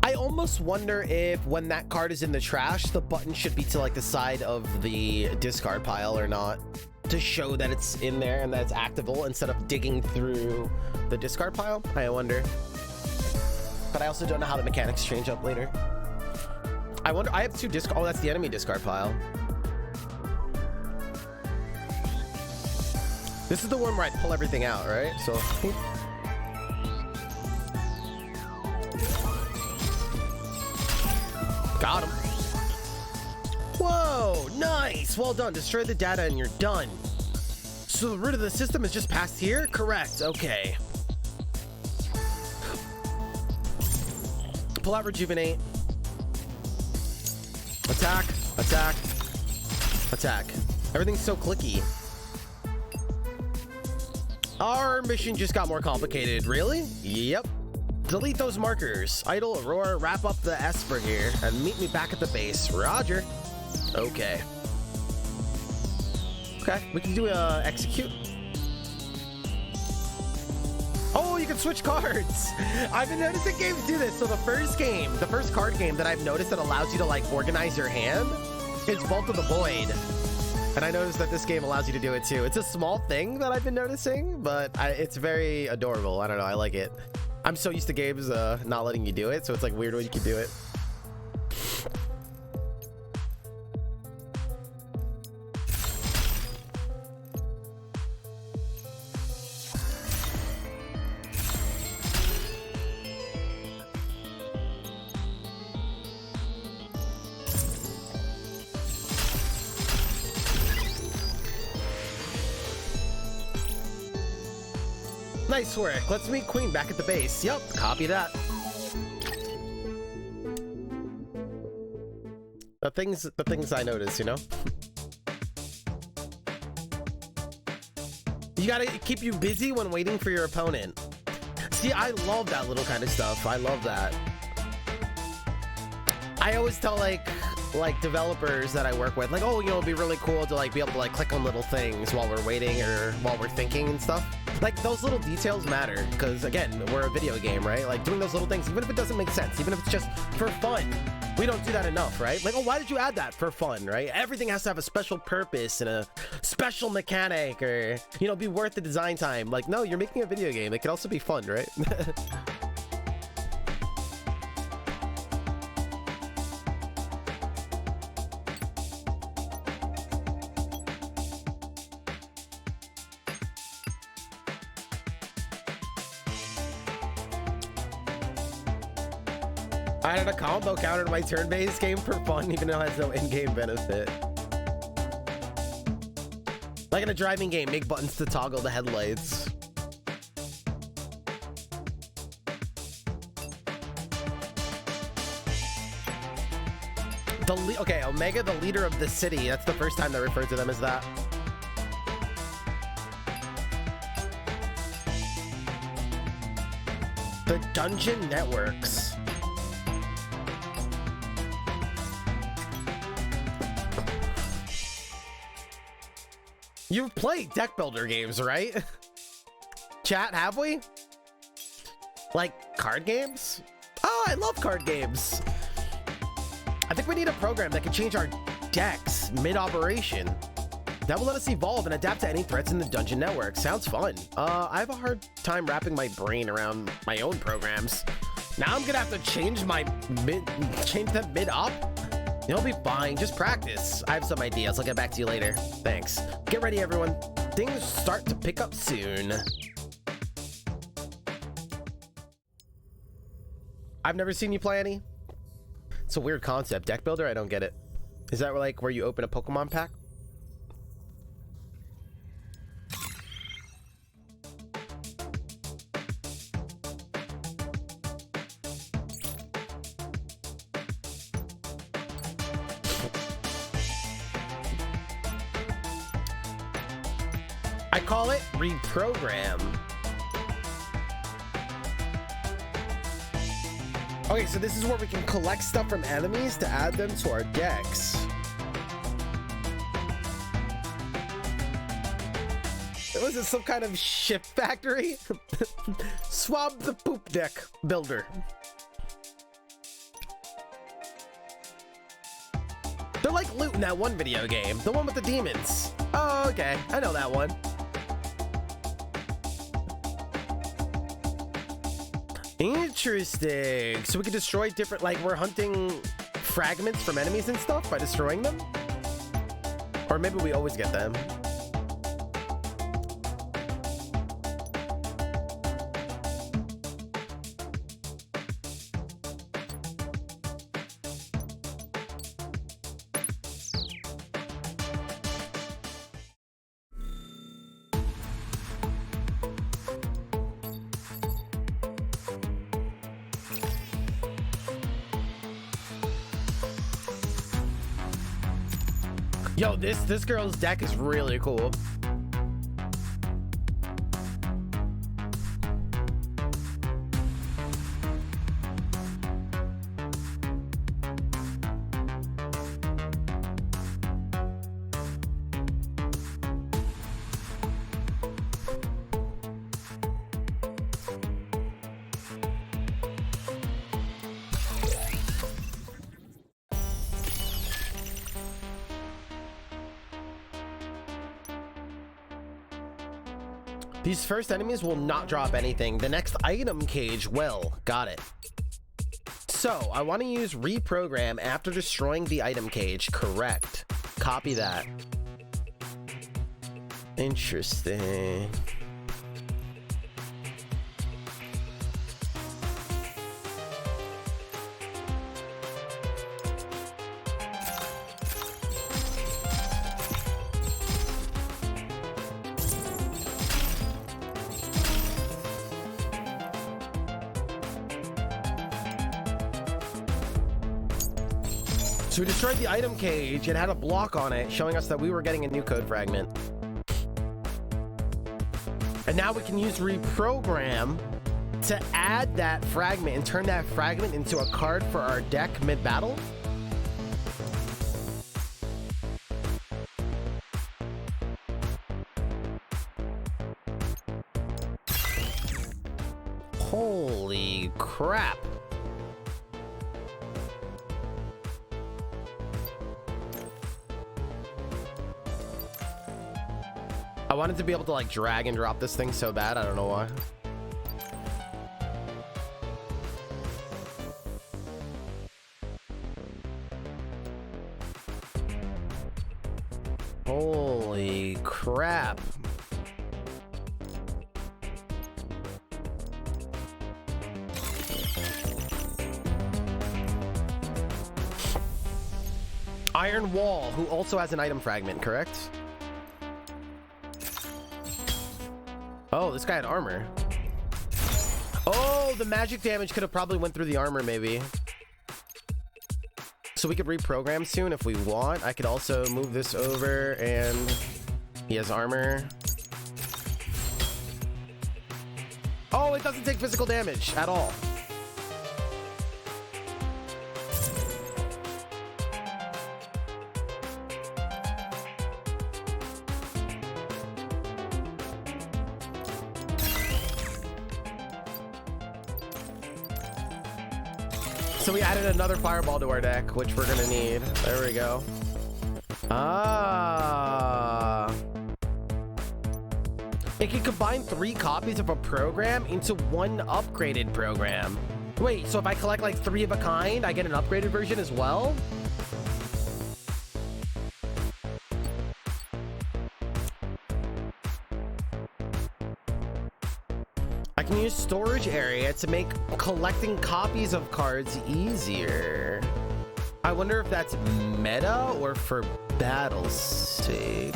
I almost wonder if when that card is in the trash, the button should be to like the side of the discard pile or not, to show that it's in there and that it's actable instead of digging through the discard pile. I wonder. But I also don't know how the mechanics change up later. I wonder, I have 2 discard. Oh, that's the enemy discard pile. This is the one where I pull everything out, right? So. Got him. Whoa, nice. Well done. Destroy the data and you're done. So the root of the system is just past here? Correct. Okay. Pull out rejuvenate. Attack, attack, attack. Everything's so clicky. Our mission just got more complicated. Really? Yep. Delete those markers. Idle, Aurora, wrap up the Esper here and meet me back at the base. Roger. Okay. Okay, we can do execute. Oh, you can switch cards. I've been noticing games do this. So the first card game that I've noticed that allows you to like organize your hand is Vault of the Void. And I noticed that this game allows you to do it too. It's a small thing that I've been noticing, but it's very adorable. I don't know, I like it. I'm so used to games not letting you do it, so it's like weird when you can do it. Nice work. Let's meet Queen back at the base. Yep, copy that. The things I notice, you know? You gotta keep you busy when waiting for your opponent. See, I love that little kind of stuff. I love that. I always tell like developers that I work with, like, oh, you know, it'd be really cool to like be able to like click on little things while we're waiting or while we're thinking and stuff. Like those little details matter because again, we're a video game, right? Like doing those little things, even if it doesn't make sense, even if it's just for fun, we don't do that enough, right? Like, oh, why did you add that? For fun, right? Everything has to have a special purpose and a special mechanic or, you know, be worth the design time. Like, no, you're making a video game. It can also be fun, right? I added a combo counter to my turn-based game for fun, even though it has no in-game benefit. Like in a driving game, make buttons to toggle the headlights. Okay, Omega, the leader of the city. That's the first time they referred to them as that. The dungeon networks. You've played deck builder games, right? Chat, have we? Like card games? Oh, I love card games. I think we need a program that can change our decks mid-operation. That will let us evolve and adapt to any threats in the dungeon network. Sounds fun. I have a hard time wrapping my brain around my own programs. Now I'm gonna have to change them mid-op? You'll be fine, just practice. I have some ideas, I'll get back to you later. Thanks. Get ready, everyone. Things start to pick up soon. I've never seen you play any. It's a weird concept. Deck builder, I don't get it. Is that like where you open a Pokemon pack? I call it reprogram. Okay, so this is where we can collect stuff from enemies to add them to our decks. was it some kind of ship factory? Swab the poop deck builder. They're like Loot in that one video game, the one with the demons. Oh, okay, I know that one. Interesting. So we can destroy different, like we're hunting fragments from enemies and stuff by destroying them? Or maybe we always get them. Yo, this girl's deck is really cool. These first enemies will not drop anything. The next item cage will. Got it. So I want to use reprogram after destroying the item cage. Correct. Copy that. Interesting. So we destroyed the item cage. It had a block on it showing us that we were getting a new code fragment. And now we can use reprogram to add that fragment and turn that fragment into a card for our deck mid-battle. Holy crap. I wanted to be able to like drag and drop this thing so bad. I don't know why. Holy crap. Iron Wall, who also has an item fragment, correct? Oh, this guy had armor. Oh, the magic damage could have probably went through the armor, maybe. So we could reprogram soon if we want. I could also move this over and he has armor. Oh, it doesn't take physical damage at all. So we added another fireball to our deck, which we're gonna need. There we go. Ah. It can combine 3 copies of a program into one upgraded program. Wait, so if I collect like 3 of a kind, I get an upgraded version as well? I can use storage area to make collecting copies of cards easier. I wonder if that's meta or for battle's sake.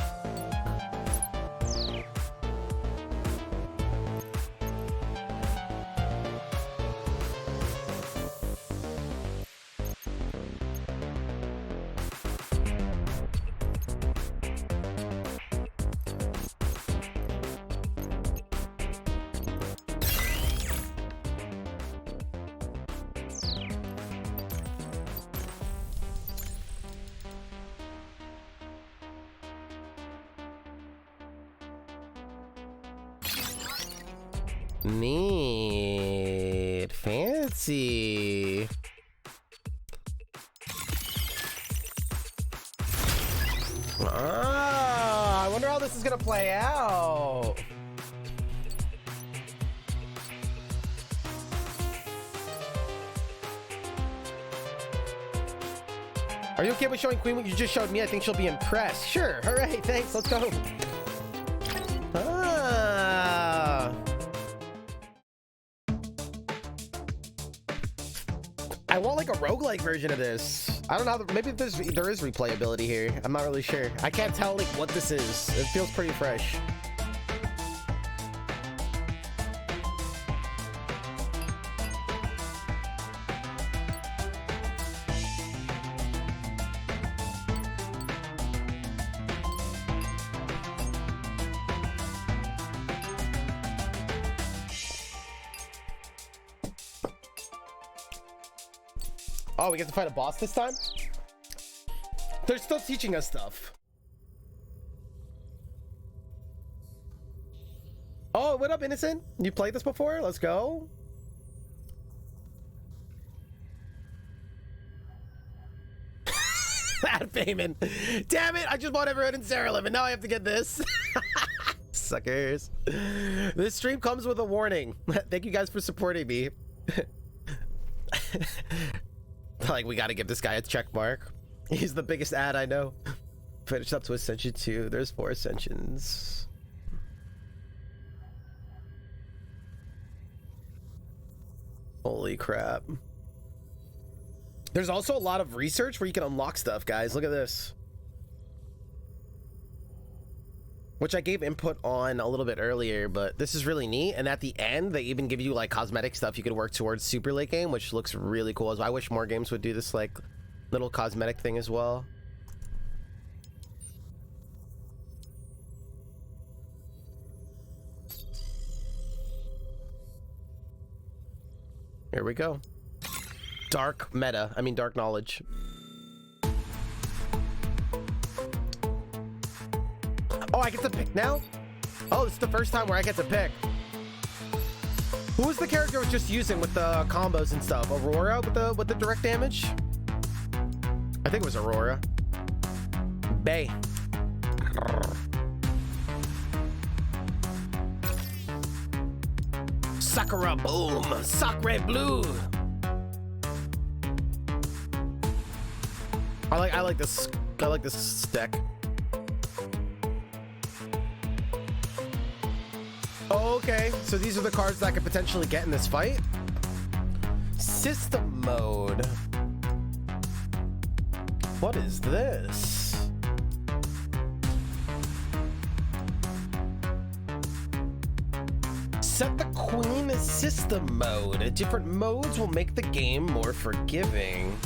Neat. Fancy. Ah, I wonder how this is gonna play out. Are you okay with showing Queen what you just showed me? I think she'll be impressed. Sure. All right. Thanks. Let's go. Ah. I want like a roguelike version of this. I don't know how maybe there is replayability here. I'm not really sure. I can't tell like what this is. It feels pretty fresh. Oh, we get to fight a boss this time? They're still teaching us stuff. Oh, what up, Innocent? You played this before? Let's go. Bad payment. Damn it, I just bought Everett and Sarah Live, and now I have to get this. Suckers. This stream comes with a warning. Thank you guys for supporting me. Like, we gotta give this guy a check mark. He's the biggest ad I know. Finished up to Ascension 2. There's 4 Ascensions. Holy crap. There's also a lot of research where you can unlock stuff, guys. Look at this. Which I gave input on a little bit earlier, but this is really neat. And at the end, they even give you like cosmetic stuff you could work towards super late game, which looks really cool. I wish more games would do this like little cosmetic thing as well. Here we go. Dark meta. I mean, dark knowledge. Oh, I get to pick now? Oh, this is the first time where I get to pick. Who was the character I was just using with the combos and stuff? Aurora with the direct damage? I think it was Aurora. Bay. Sakura boom. Sacre blue. I like this deck. Okay, so these are the cards that I could potentially get in this fight. System mode. What is this? Set the Queen system mode. Different modes will make the game more forgiving.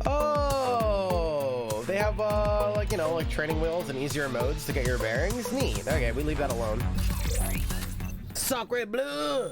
Oh, they have like, you know, like training wheels and easier modes to get your bearings. Neat. Okay, we leave that alone. Sacre bleu.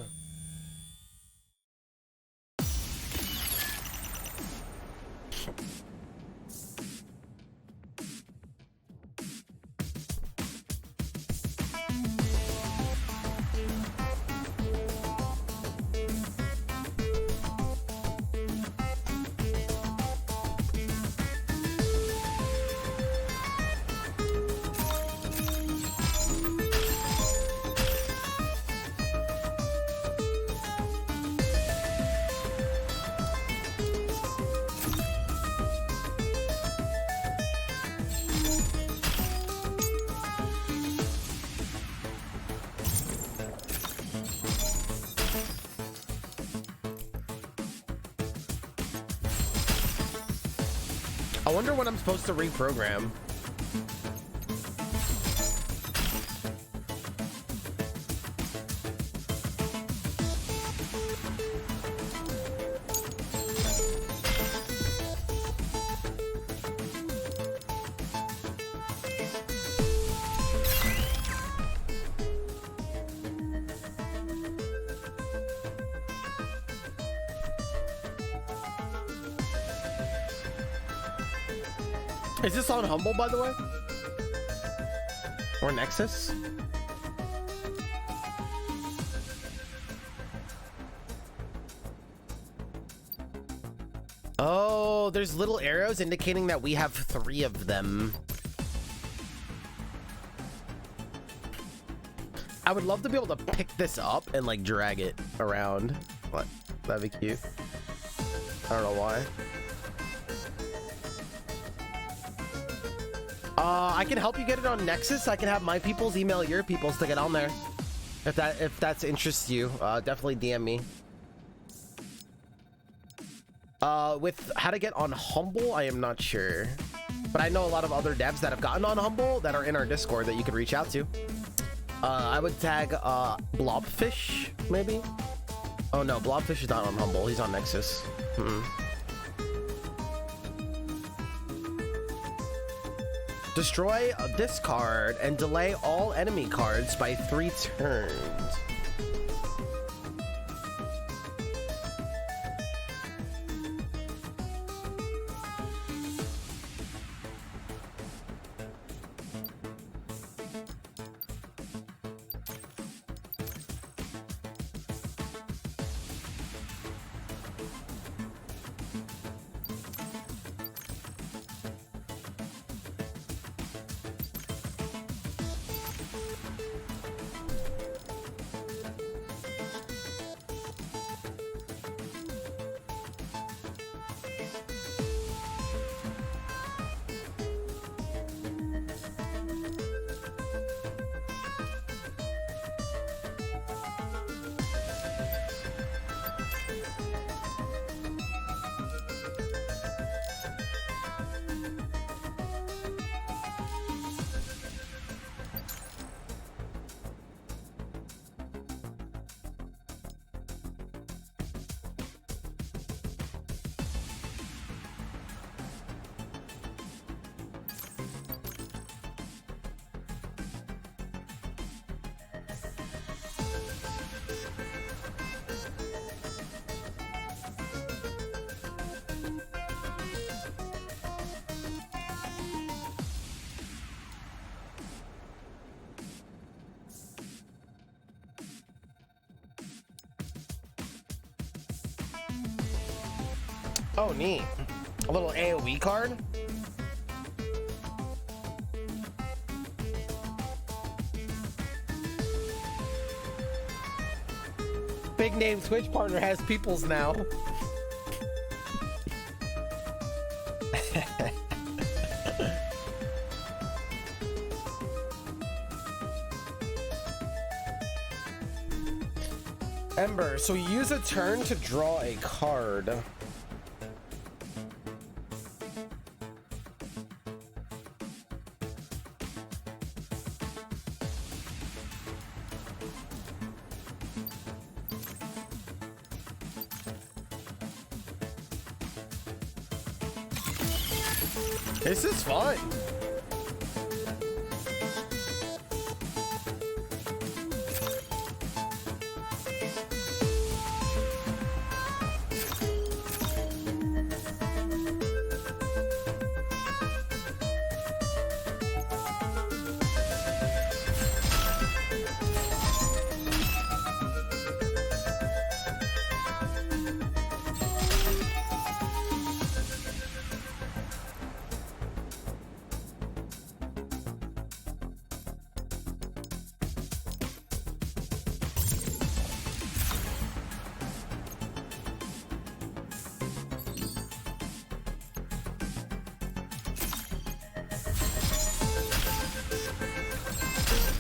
I wonder what I'm supposed to reprogram. Is this on Humble, by the way? Or Nexus? Oh, there's little arrows indicating that we have 3 of them. I would love to be able to pick this up and like drag it around. What? That'd be cute. I don't know why. I can help you get it on Nexus. I can have my peoples email your peoples to get on there. If that interests you, definitely DM me. With how to get on Humble, I am not sure. But I know a lot of other devs that have gotten on Humble that are in our Discord that you could reach out to. I would tag Blobfish, maybe? Oh no, Blobfish is not on Humble. He's on Nexus. Destroy this card and delay all enemy cards by 3 turns. Oh, neat. A little AoE card. Big name Twitch partner has peoples now. Ember, so you use a turn to draw a card. This is fun.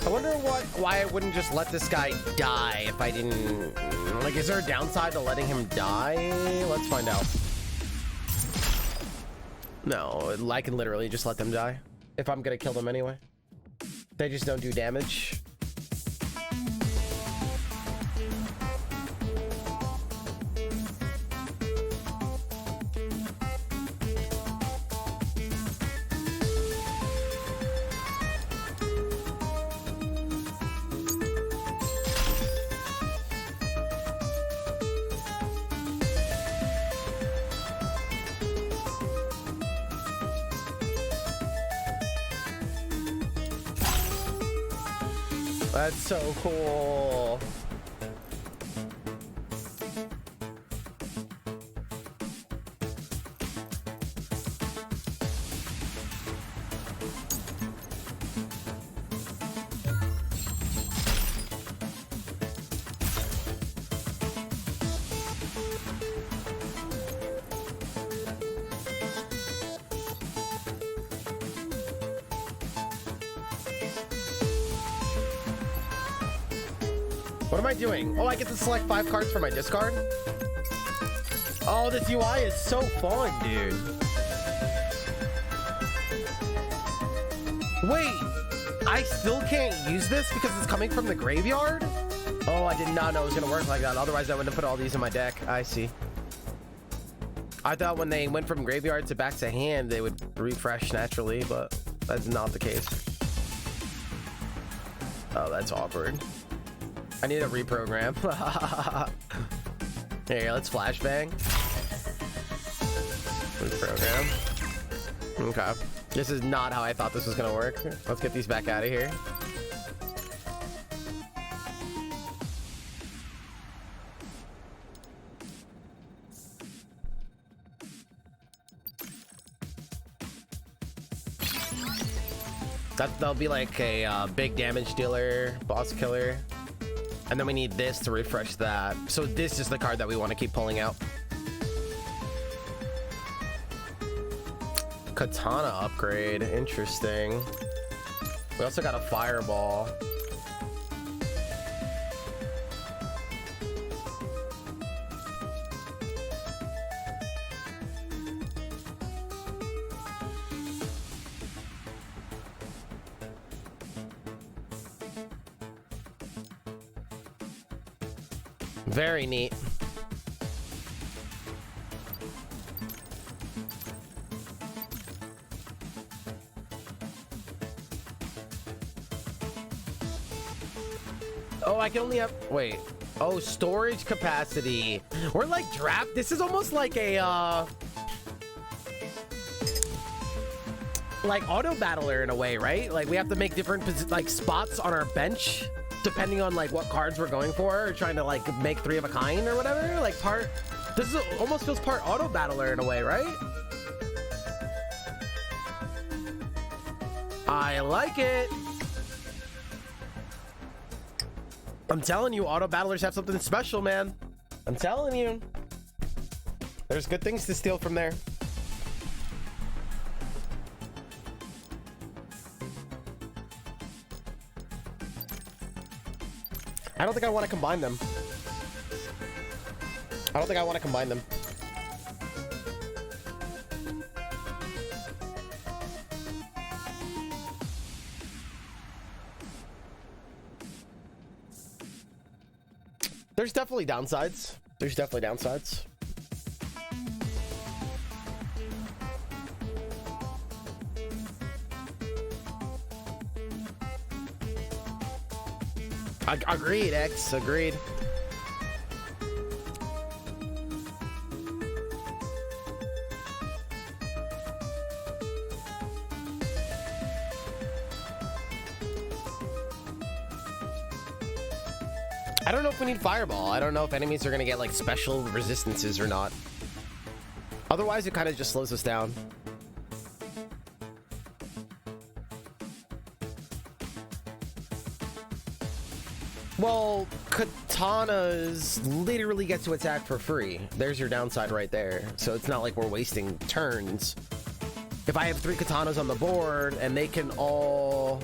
I wonder why I wouldn't just let this guy die if I didn't... Like, is there a downside to letting him die? Let's find out. No, I can literally just let them die if I'm gonna kill them anyway. They just don't do damage. That's so cool. What am I doing? Oh, I get to select 5 cards for my discard? Oh, this UI is so fun, dude. Wait, I still can't use this because it's coming from the graveyard? Oh, I did not know it was gonna work like that. Otherwise, I wouldn't have put all these in my deck. I see. I thought when they went from graveyard to back to hand, they would refresh naturally, but that's not the case. Oh, that's awkward. I need a reprogram. Here, let's flashbang. Reprogram. Okay. This is not how I thought this was gonna work. Let's get these back out of here. That'll be like a big damage dealer, boss killer. And then we need this to refresh that. So this is the card that we want to keep pulling out. Katana upgrade, interesting. We also got a fireball. Very neat. Oh, I can only have, wait. Oh, storage capacity. We're like draft. This is almost like a like auto battler in a way, right? Like we have to make different like spots on our bench depending on like what cards we're going for, or trying to like make 3 of a kind or whatever. Like this is almost feels part auto battler in a way, right? I like it. I'm telling you, auto battlers have something special, man. I'm telling you. There's good things to steal from there. I don't think I want to combine them. I don't think I want to combine them. There's definitely downsides. There's definitely downsides. Agreed, X. Agreed. I don't know if we need fireball. I don't know if enemies are going to get like special resistances or not. Otherwise, it kind of just slows us down. Well, katanas literally get to attack for free. There's your downside right there. So it's not like we're wasting turns. If I have 3 katanas on the board and they can all...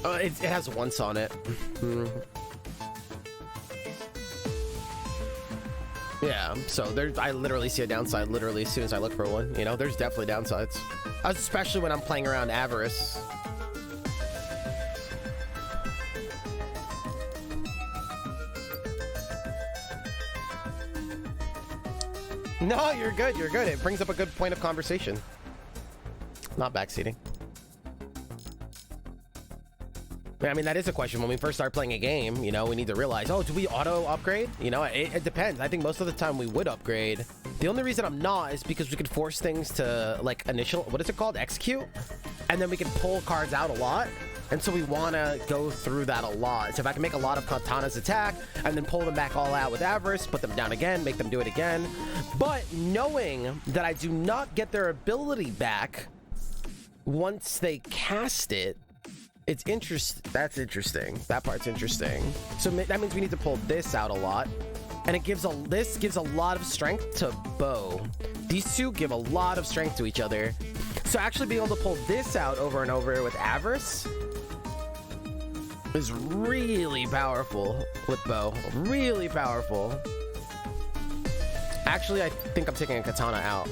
it has once on it. Yeah, so I literally see a downside literally as soon as I look for one. You know, there's definitely downsides. Especially when I'm playing around Avarice. No, you're good. You're good. It brings up a good point of conversation. Not backseating. I mean, that is a question. When we first start playing a game, you know, we need to realize, oh, do we auto upgrade? You know, it depends. I think most of the time we would upgrade. The only reason I'm not is because we could force things to like what is it called? Execute. And then we can pull cards out a lot. And so we want to go through that a lot. So if I can make a lot of katanas attack and then pull them back all out with Avarice, put them down again, make them do it again. But knowing that I do not get their ability back once they cast it, it's interesting. That's interesting. That part's interesting. So that means we need to pull this out a lot. And this gives a lot of strength to Bow. These two give a lot of strength to each other. So actually being able to pull this out over and over with Avarice is really powerful with bow. Really powerful. Actually, I think I'm taking a katana out.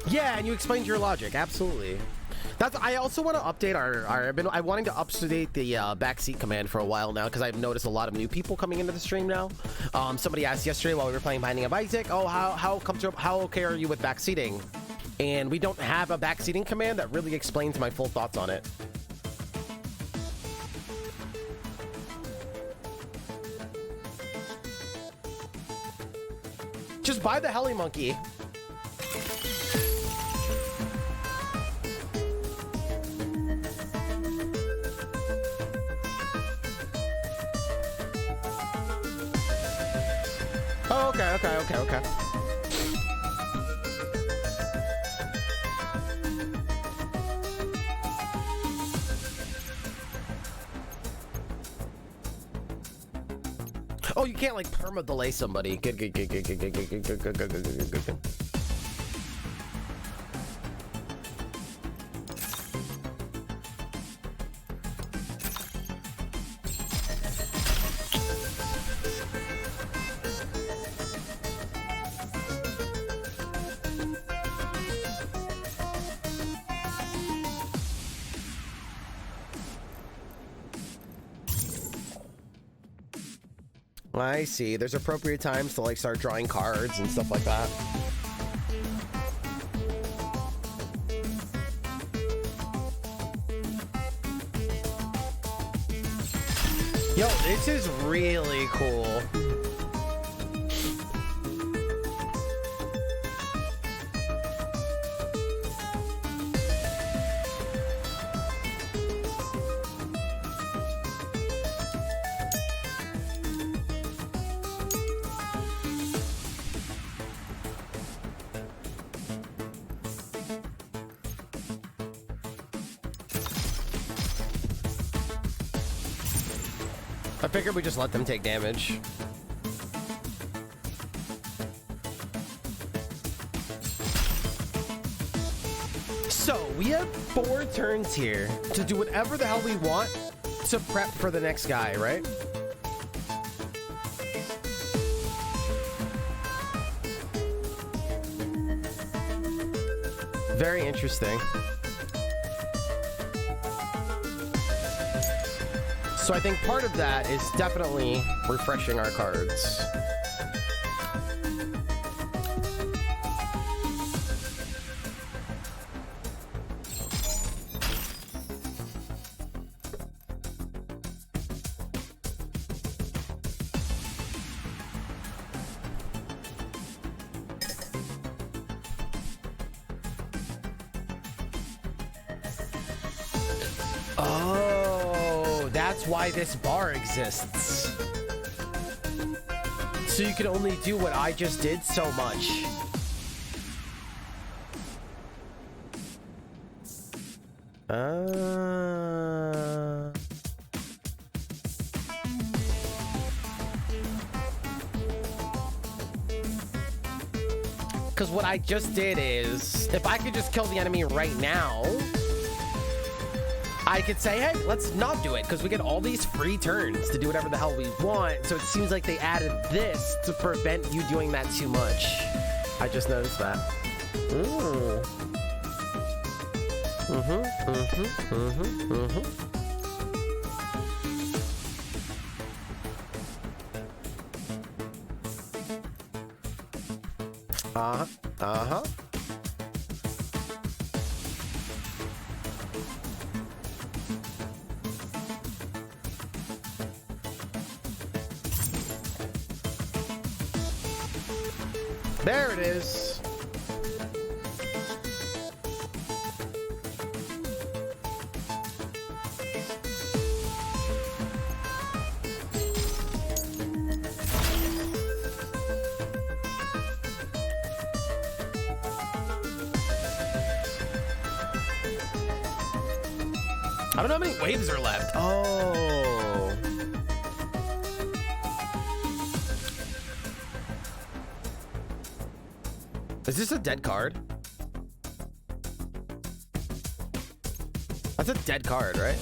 Yeah, and you explained your logic. Absolutely. That's. I also want to update I'm wanting to update the backseat command for a while now because I've noticed a lot of new people coming into the stream now. Somebody asked yesterday while we were playing Binding of Isaac, oh, how okay are you with backseating? And we don't have a backseating command that really explains my full thoughts on it. Just buy the heli monkey. Oh, okay. Oh, you can't like perma delay somebody. Good. I see. There's appropriate times to like start drawing cards and stuff like that. Yo, this is really cool. I figured we just let them take damage. So, we have 4 turns here to do whatever the hell we want to prep for the next guy, right? Very interesting. So I think part of that is definitely refreshing our cards. Why this bar exists. So you can only do what I just did so much. Because what I just did is, if I could just kill the enemy right now, I could say, hey, let's not do it because we get all these free turns to do whatever the hell we want. So it seems like they added this to prevent you doing that too much. I just noticed that. There it is. I don't know how many waves are left. Oh. Is this a dead card? That's a dead card, right?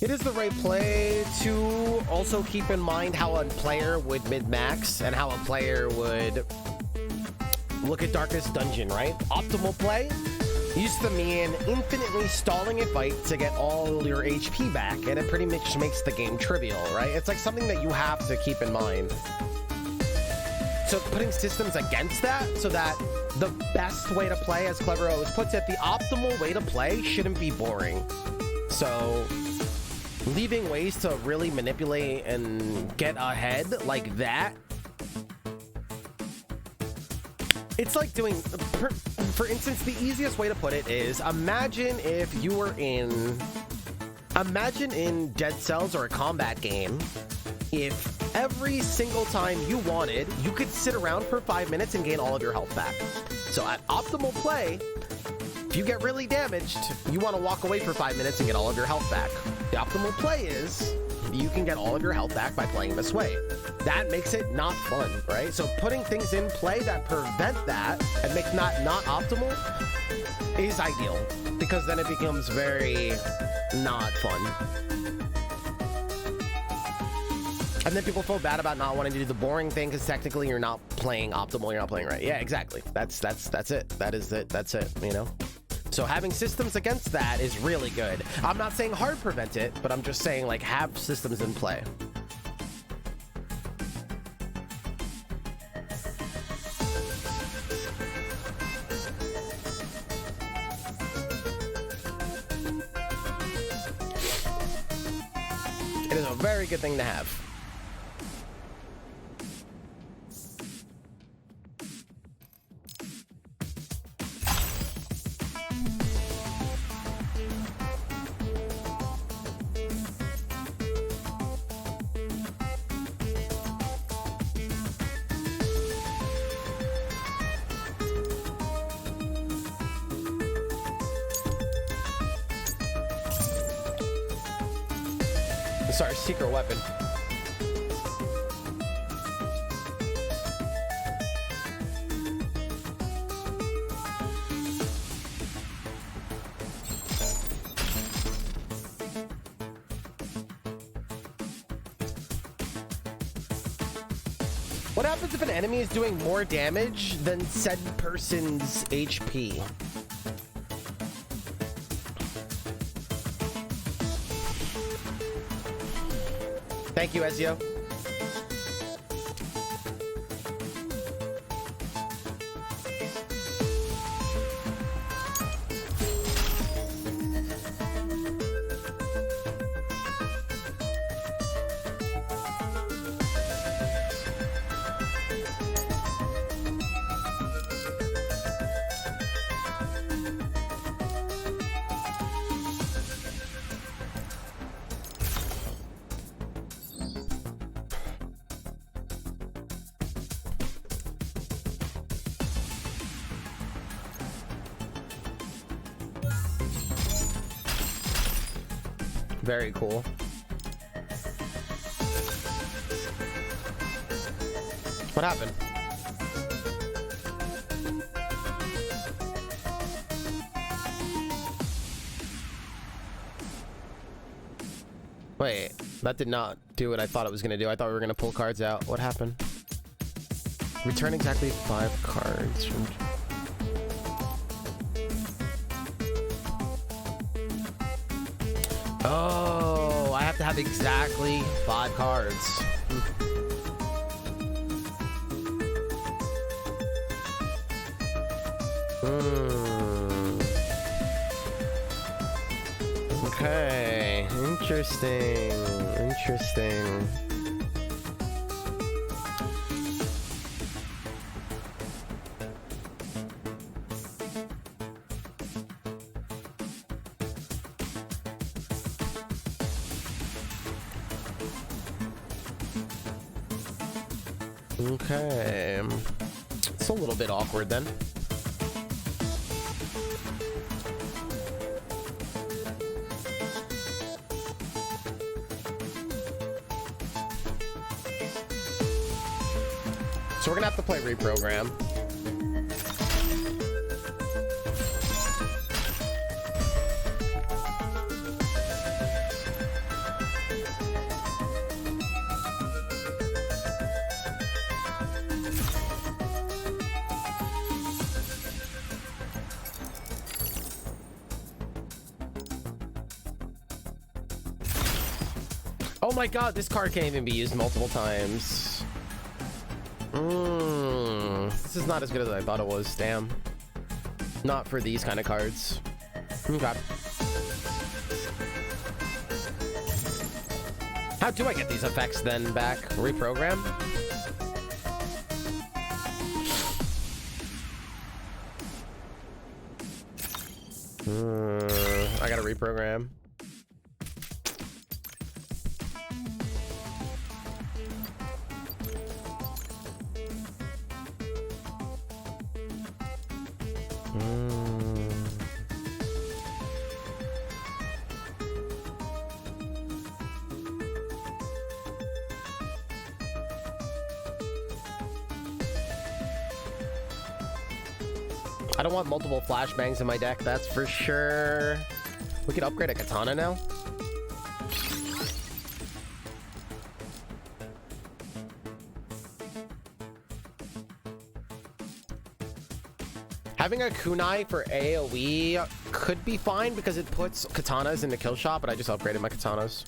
It is the right play to also keep in mind how a player would mid-max and how a player would look at Darkest Dungeon, right? Optimal play used to mean infinitely stalling a fight to get all your HP back, and it pretty much makes the game trivial, right? It's like something that you have to keep in mind. So putting systems against that so that the best way to play, as Clever always puts it, the optimal way to play shouldn't be boring. So leaving ways to really manipulate and get ahead like that, it's like doing, for instance, the easiest way to put it is, imagine in Dead Cells or a combat game, if every single time you wanted, you could sit around for 5 minutes and gain all of your health back. So at optimal play, if you get really damaged, you want to walk away for 5 minutes and get all of your health back. The optimal play is you can get all of your health back by playing this way. That makes it not fun, right? So putting things in play that prevent that and make not optimal is ideal, because then it becomes very not fun. And then people feel bad about not wanting to do the boring thing because technically you're not playing optimal, you're not playing right. Yeah, exactly. That's it. That is it. That's it, you know? So having systems against that is really good. I'm not saying hard prevent it, but I'm just saying, like, have systems in play. It is a very good thing to have. Sorry, secret weapon. What happens if an enemy is doing more damage than said person's HP? Thank you, Ezio. Very cool. What happened? Wait, that did not do what I thought it was going to do. I thought we were going to pull cards out. What happened? Return exactly 5 cards from... Oh, I have to have exactly 5 cards. Okay, interesting. Interesting. Okay. It's a little bit awkward then. So we're gonna have to play reprogram. Oh my god, this card can't even be used multiple times. This is not as good as I thought it was. Damn. Not for these kind of cards. Okay. How do I get these effects then back? Reprogram? I gotta reprogram. I don't want multiple flashbangs in my deck, that's for sure. We could upgrade a katana now. Having a kunai for AoE could be fine because it puts katanas in the kill shot, but I just upgraded my katanas.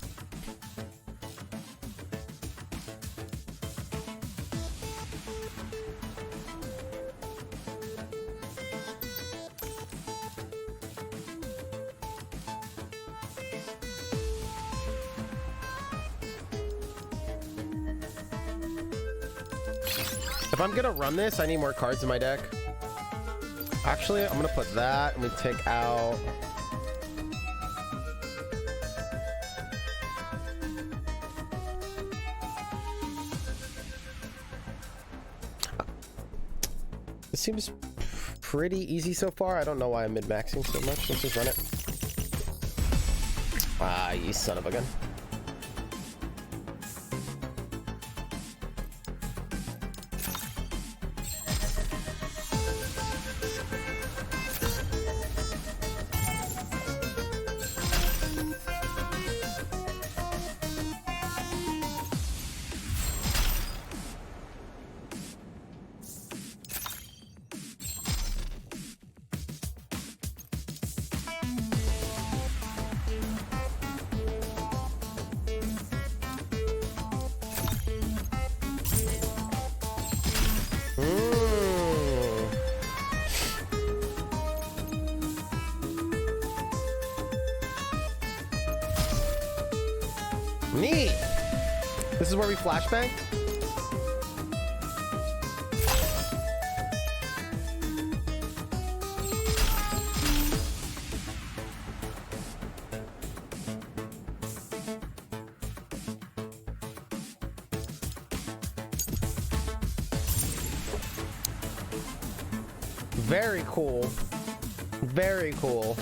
If I'm gonna run this, I need more cards in my deck. Actually, I'm gonna put that and we take out... This seems pretty easy so far. I don't know why I'm mid-maxing so much. Let's just run it. Ah, you son of a gun. Neat. This is where we flashbang. Very cool. Very cool.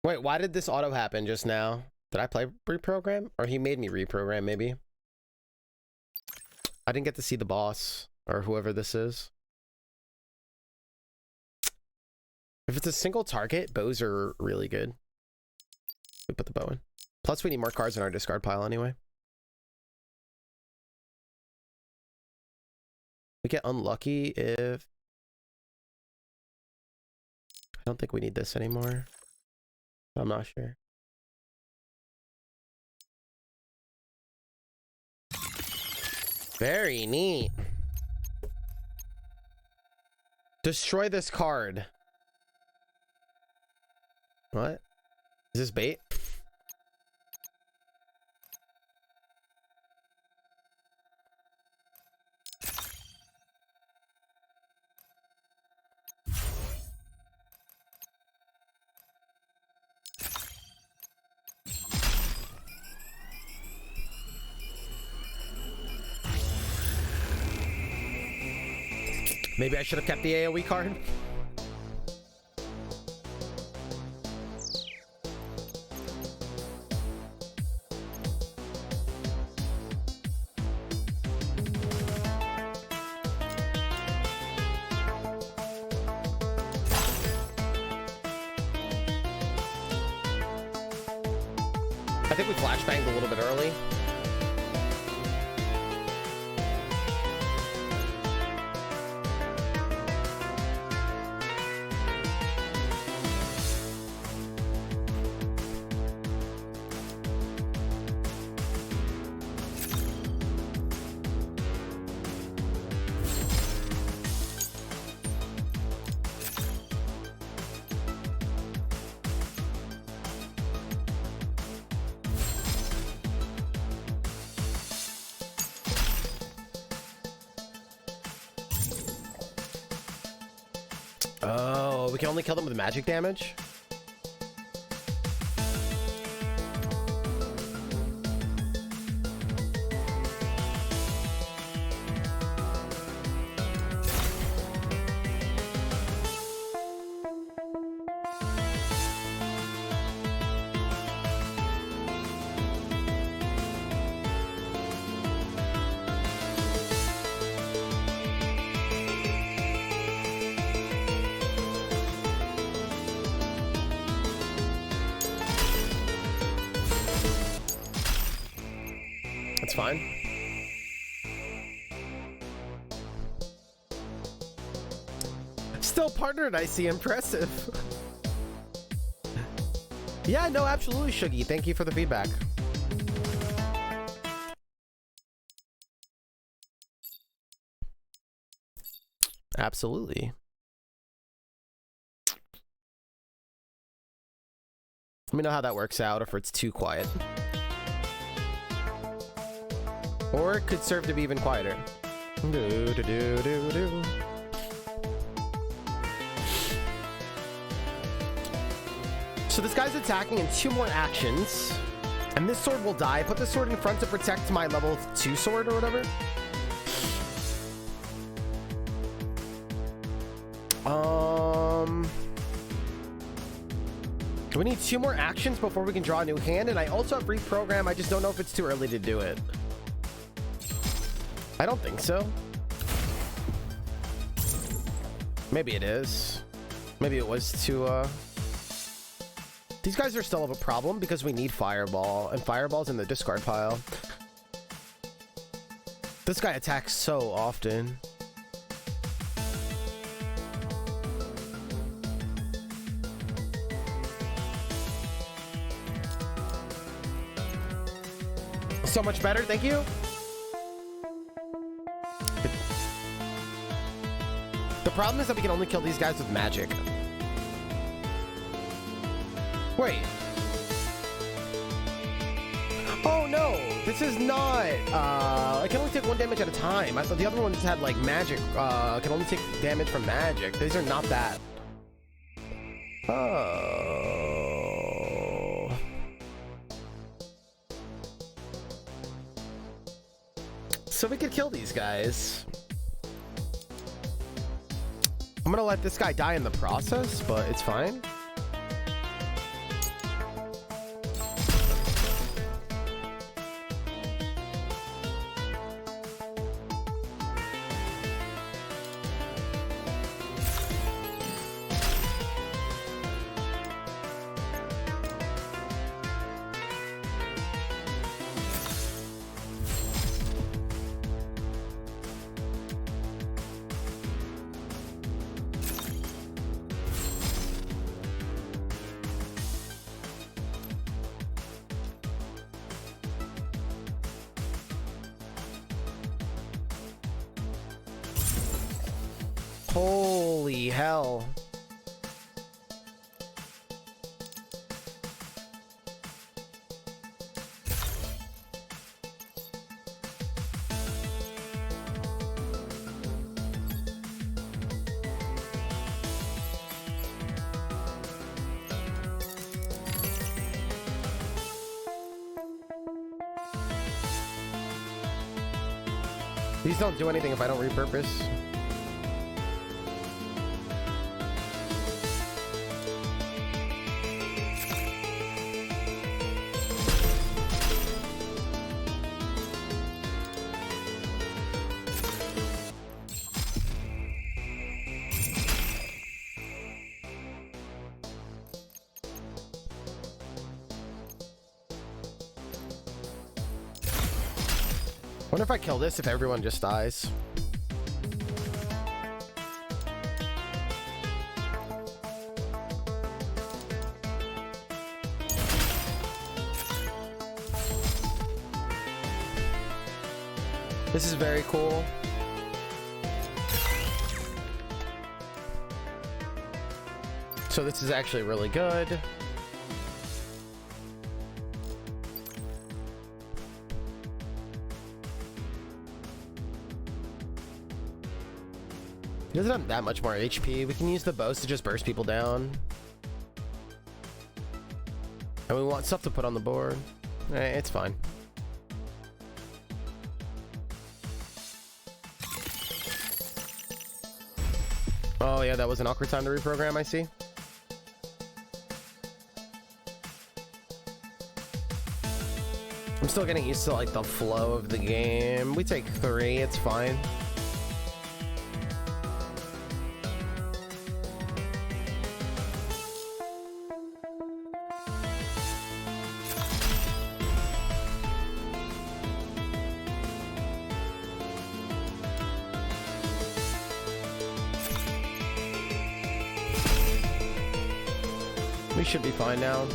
Wait, why did this auto happen just now? Did I play reprogram? Or he made me reprogram, maybe? I didn't get to see the boss, or whoever this is. If it's a single target, bows are really good. We put the bow in. Plus, we need more cards in our discard pile anyway. We get unlucky if... I don't think we need this anymore. I'm not sure. Very neat. Destroy this card. What? Is this bait? Maybe I should have kept the AoE card. I think we flashbanged a little bit early. Oh, we can only kill them with magic damage? That's fine. Still partnered, I see. Impressive. Yeah, no, absolutely, Shuggy. Thank you for the feedback. Absolutely. Let me know how that works out, if it's too quiet. Or it could serve to be even quieter. Do, do, do, do, do. So this guy's attacking in 2 more actions. And this sword will die. Put the sword in front to protect my level 2 sword or whatever. We need 2 more actions before we can draw a new hand. And I also have reprogram. I just don't know if it's too early to do it. I don't think so. Maybe it is. Maybe it was too, These guys are still have a problem because we need Fireball, and Fireball's in the discard pile. This guy attacks so often. So much better, thank you. The problem is that we can only kill these guys with magic. Wait. Oh no, this is not, I can only take 1 damage at a time. I thought the other ones had like magic, can only take damage from magic. These are not that. Oh. So we could kill these guys. I'm gonna let this guy die in the process, but it's fine. Holy hell. These don't do anything if I don't repurpose. Wonder if I kill this if everyone just dies. This is very cool. So this is actually really good. He doesn't have that much more HP. We can use the bows to just burst people down. And we want stuff to put on the board. It's fine. Oh yeah, that was an awkward time to reprogram, I see. I'm still getting used to like the flow of the game. We take 3, it's fine. We should be fine now.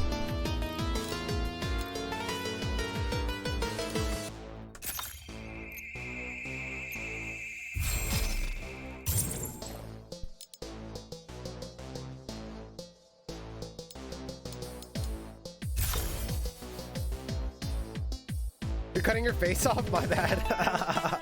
You're cutting your face off? My bad.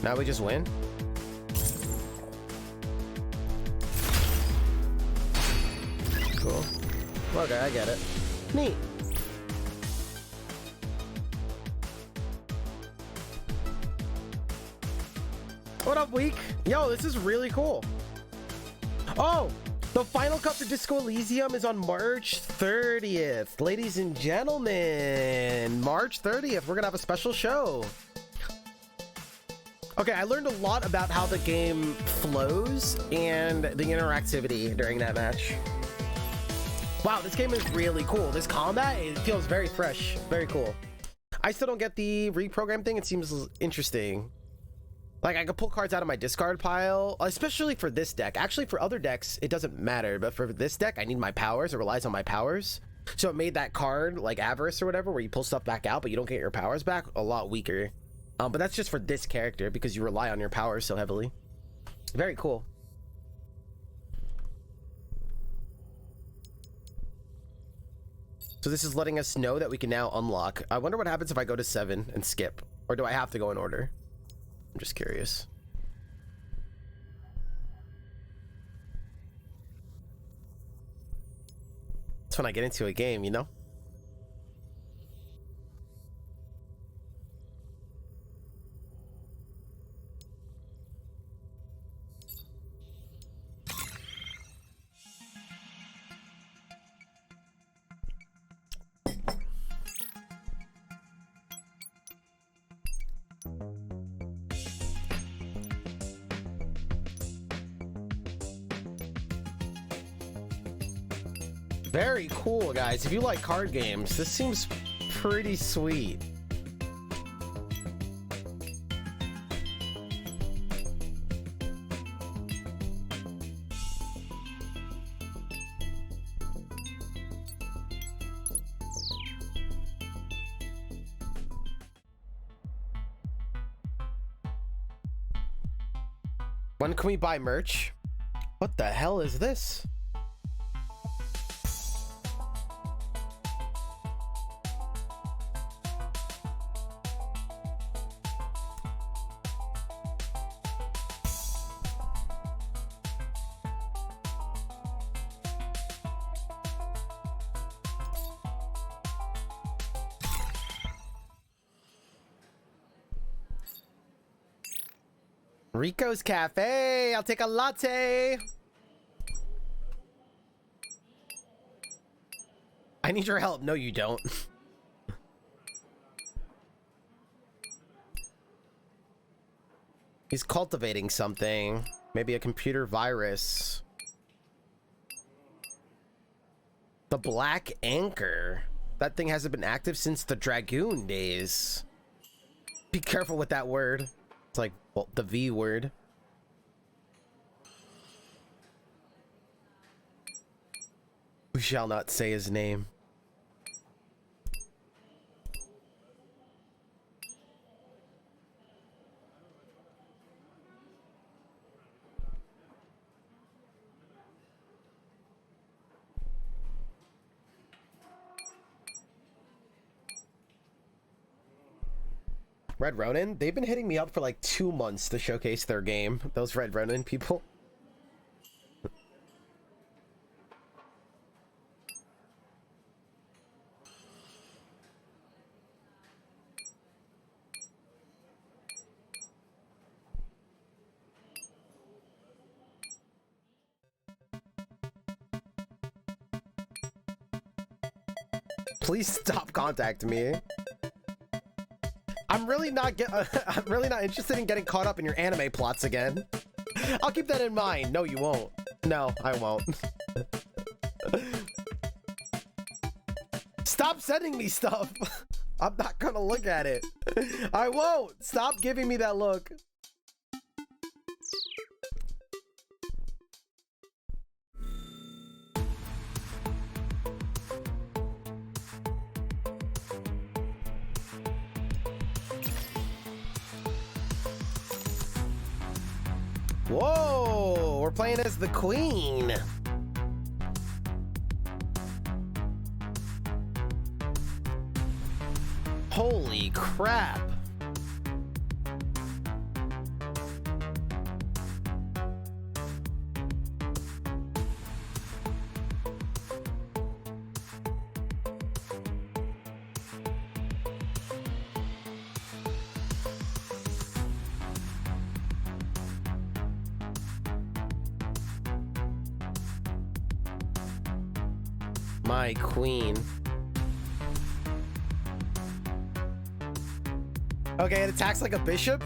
Now we just win? Cool. Okay, I get it. Neat. What up, Week? Yo, this is really cool. Oh, the final cup to Disco Elysium is on March 30th. Ladies and gentlemen, March 30th, we're gonna have a special show. Okay, I learned a lot about how the game flows and the interactivity during that match. Wow, this game is really cool. This combat, it feels very fresh, very cool. I still don't get the reprogram thing. It seems interesting. Like, I could pull cards out of my discard pile, especially for this deck. Actually, for other decks, it doesn't matter. But for this deck, I need my powers. It relies on my powers. So it made that card, like Avarice or whatever, where you pull stuff back out, but you don't get your powers back, a lot weaker. But that's just for this character because you rely on your powers so heavily. Very cool. So this is letting us know that we can now unlock. I wonder what happens if I go to 7 and skip, or do I have to go in order? I'm just curious. It's when I get into a game, you know? Very cool, guys. If you like card games, this seems pretty sweet. When can we buy merch? What the hell is this? Rico's Cafe. I'll take a latte. I need your help. No, you don't. He's cultivating something. Maybe a computer virus. The Black Anchor. That thing hasn't been active since the Dragoon days. Be careful with that word. It's like, well, the V word. We shall not say his name. Red Ronin? They've been hitting me up for like 2 months to showcase their game. Those Red Ronin people. Please stop contacting me. I'm really not interested in getting caught up in your anime plots again. I'll keep that in mind. No, you won't. No, I won't. Stop sending me stuff. I'm not gonna look at it. I won't. Stop giving me that look. Whoa, we're playing as the queen. Holy crap. My queen. Okay, it attacks like a bishop.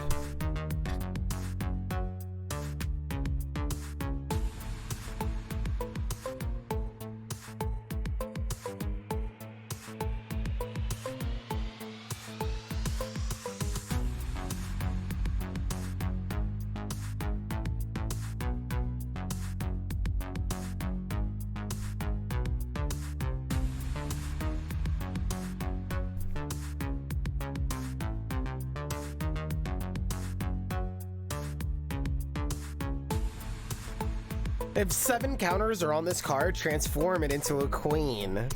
If 7 counters are on this card, transform it into a queen.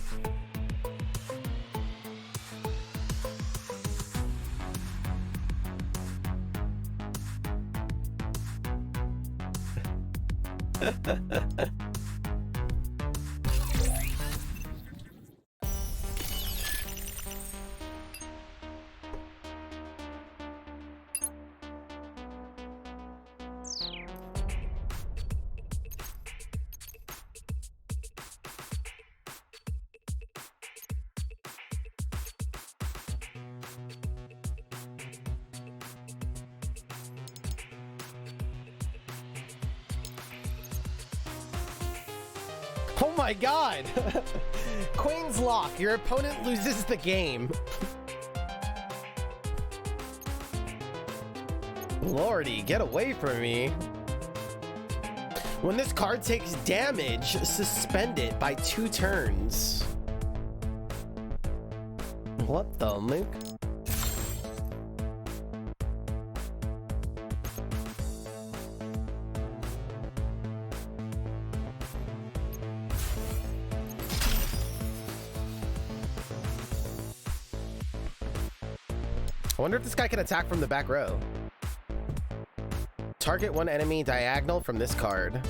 Oh my god! Queen's lock. Your opponent loses the game. Lordy, get away from me. When this card takes damage, suspend it by 2 turns. What the link? I wonder if this guy can attack from the back row. Target 1 enemy diagonal from this card.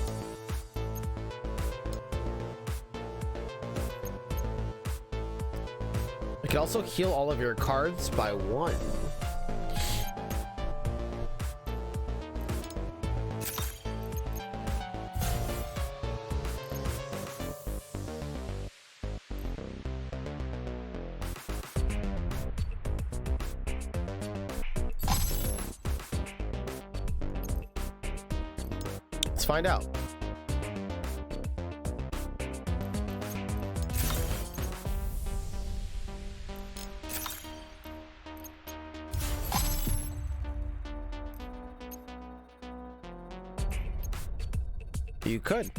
You can also heal all of your cards by 1. Let's find out. You could.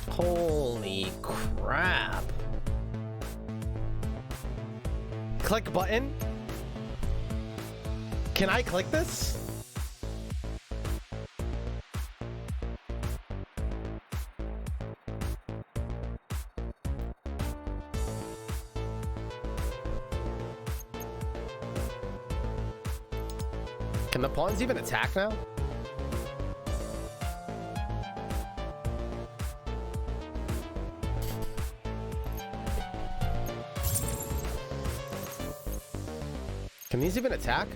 Holy crap. Click button? Can I click this? Can the pawns even attack now? Can these even attack?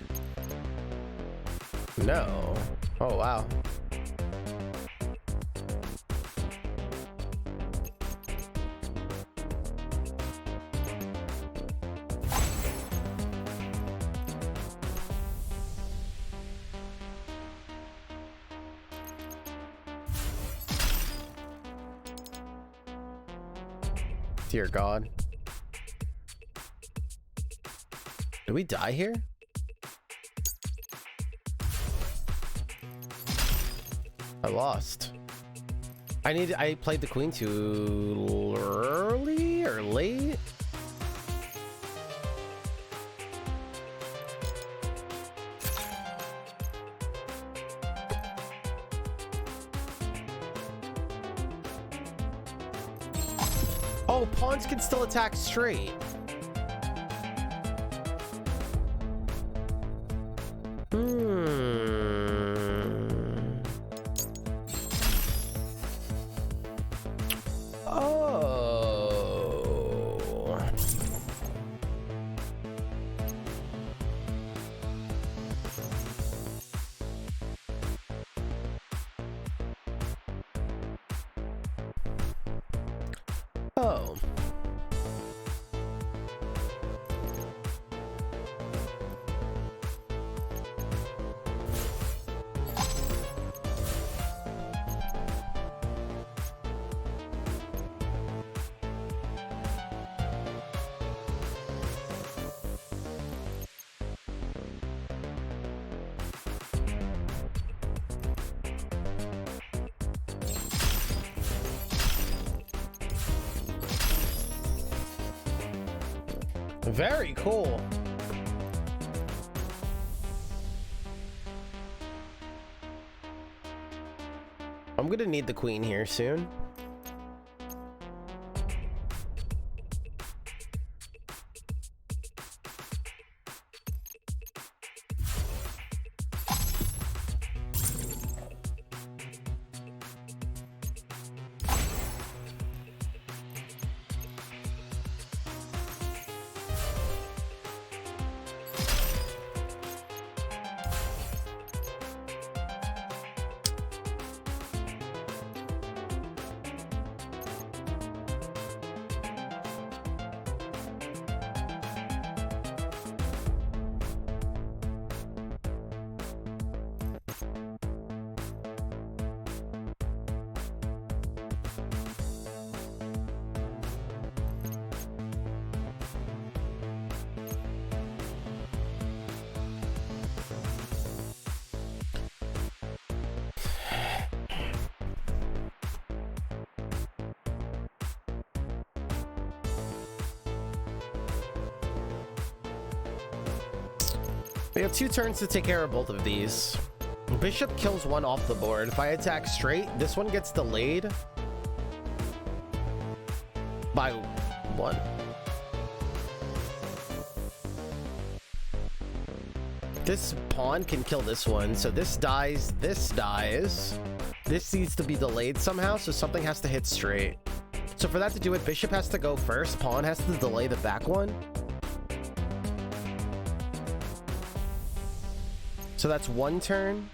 No. Oh, wow. Dear God. Did we die here? I lost. I played the queen too early or late? Oh, pawns can still attack straight. Oh. Very cool. I'm gonna need the queen here soon. We have 2 turns to take care of both of these. Bishop kills one off the board. If I attack straight, this one gets delayed by 1. This pawn can kill this one, so this dies, this dies. This needs to be delayed somehow, so something has to hit straight. So for that to do it, bishop has to go first, pawn has to delay the back one. So that's 1 turn,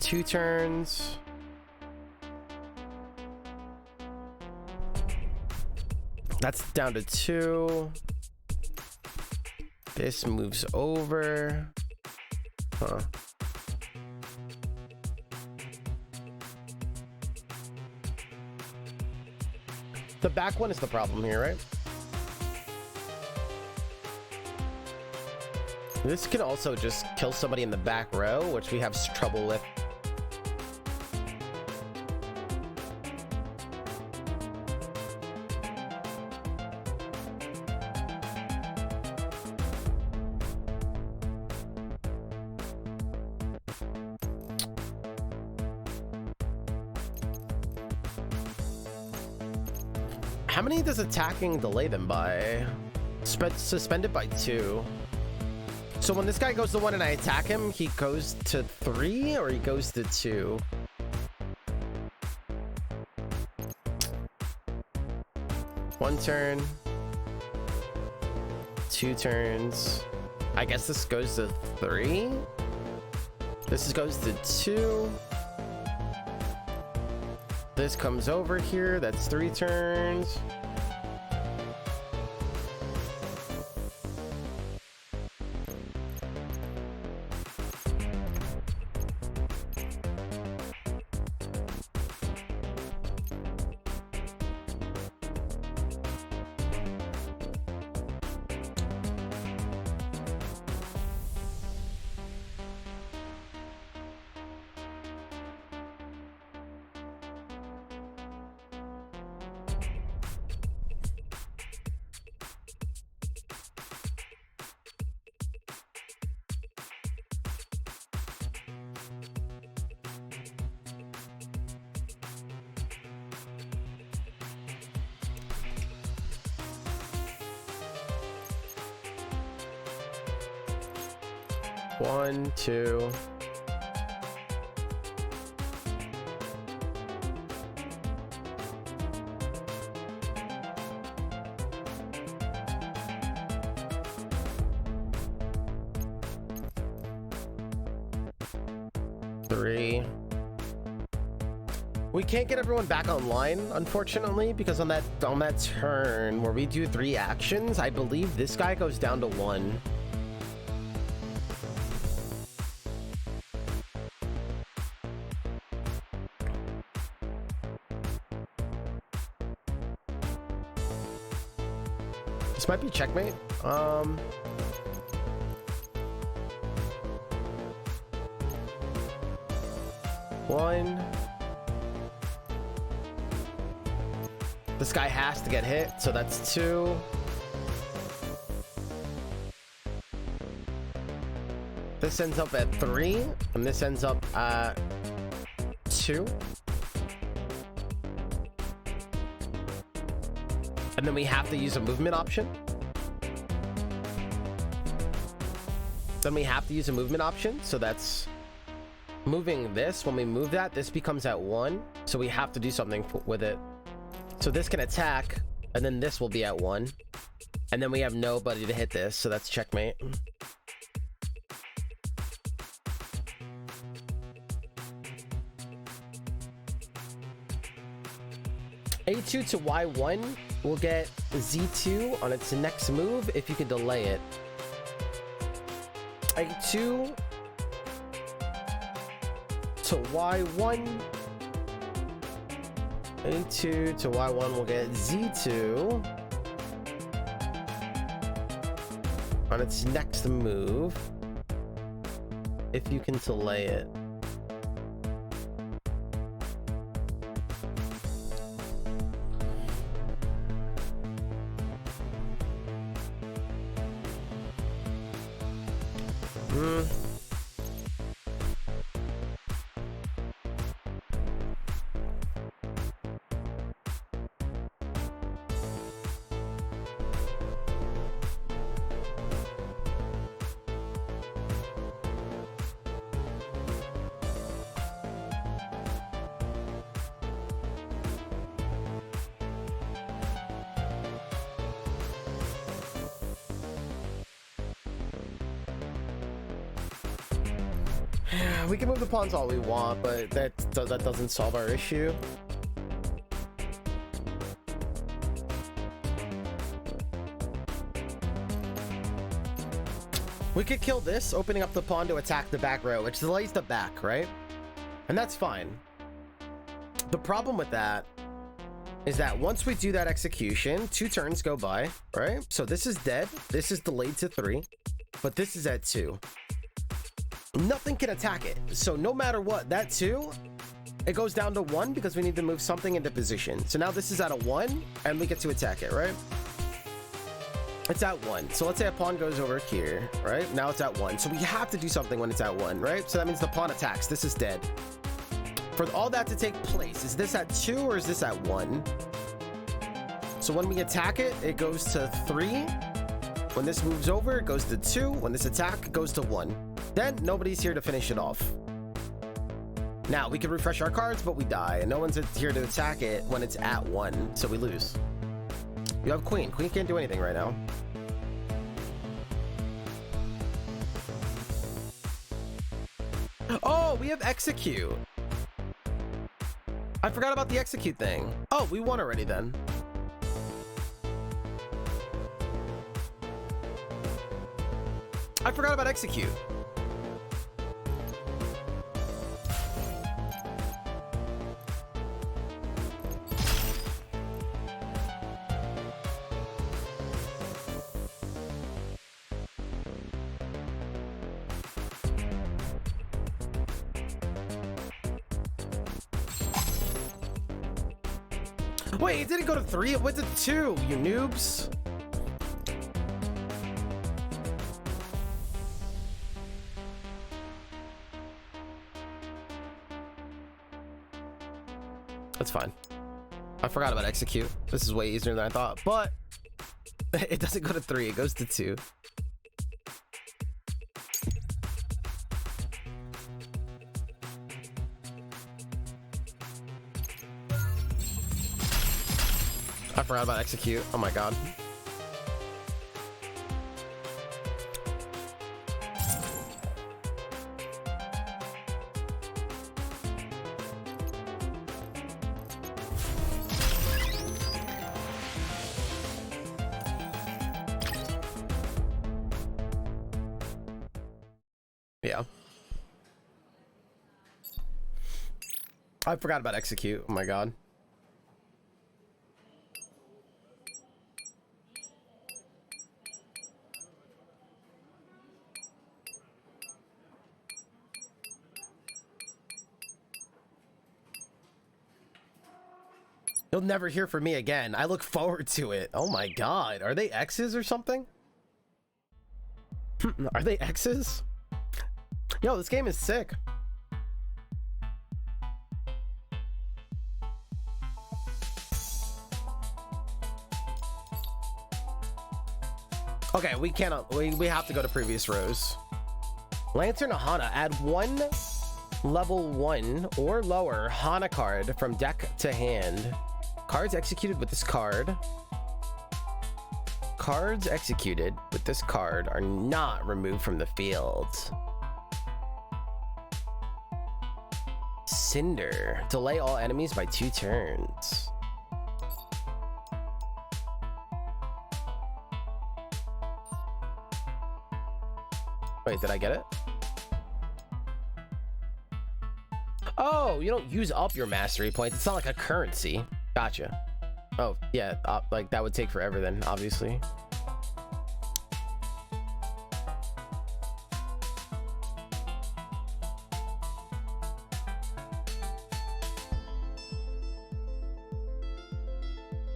2 turns. That's down to 2. This moves over. Huh. The back one is the problem here, right? This can also just kill somebody in the back row, which we have trouble with. How many does attacking delay them by? Suspended by 2. So when this guy goes to 1 and I attack him, he goes to 3 or he goes to 2? One turn. 2 turns. I guess this goes to 3. This goes to 2. This comes over here. That's 3 turns. One, 2. Three. We can't get everyone back online, unfortunately, because on that turn where we do 3 actions, I believe this guy goes down to 1. This might be checkmate. One. This guy has to get hit, so that's 2. This ends up at 3, and this ends up at 2. And then we have to use a movement option. So that's moving this. When we move that, this becomes at 1. So we have to do something with it. So this can attack, and then this will be at 1. And then we have nobody to hit this, so that's checkmate. A2 to Y1 will get Z2 on its next move if you could delay it. A2 to Y1. A2 to Y1 will get Z2 on its next move if you can delay it. We can move the pawns all we want, but that doesn't solve our issue. We could kill this, opening up the pawn to attack the back row, which delays the back, right? And that's fine. The problem with that is that once we do that execution, 2 turns go by, right? So this is dead. This is delayed to 3, but this is at 2. Nothing can attack it. So no matter what, that 2, it goes down to 1 because we need to move something into position. So now this is at a 1 and we get to attack it, right? It's at 1. So let's say a pawn goes over here, right? Now it's at 1. So we have to do something when it's at 1, right? So that means the pawn attacks. This is dead. For all that to take place, is this at 2 or is this at 1? So when we attack it, it goes to 3. When this moves over, it goes to 2. When this attack, it goes to 1. Then nobody's here to finish it off. Now we can refresh our cards, but we die, and no one's here to attack it when it's at 1, so we lose. You have queen. Queen can't do anything right now. Oh, we have execute. I forgot about the execute thing. Oh, we won already then. I forgot about execute. Wait, it didn't go to 3, it went to 2, you noobs. That's fine. I forgot about execute. This is way easier than I thought, but it doesn't go to 3, it goes to 2. I forgot about execute. Oh my god. Yeah. I forgot about execute. Oh my god. You'll never hear from me again. I look forward to it. Oh my god. Are they X's or something? Are they X's? Yo, this game is sick. Okay, we cannot. We have to go to previous rows. Lantern Hana. Add 1 level 1 or lower Hana card from deck to hand. Cards executed with this card. Cards executed with this card are not removed from the field. Cinder. Delay all enemies by 2 turns. Wait, did I get it? Oh, you don't use up your mastery points. It's not like a currency. Gotcha. Oh, yeah, like that would take forever then, obviously.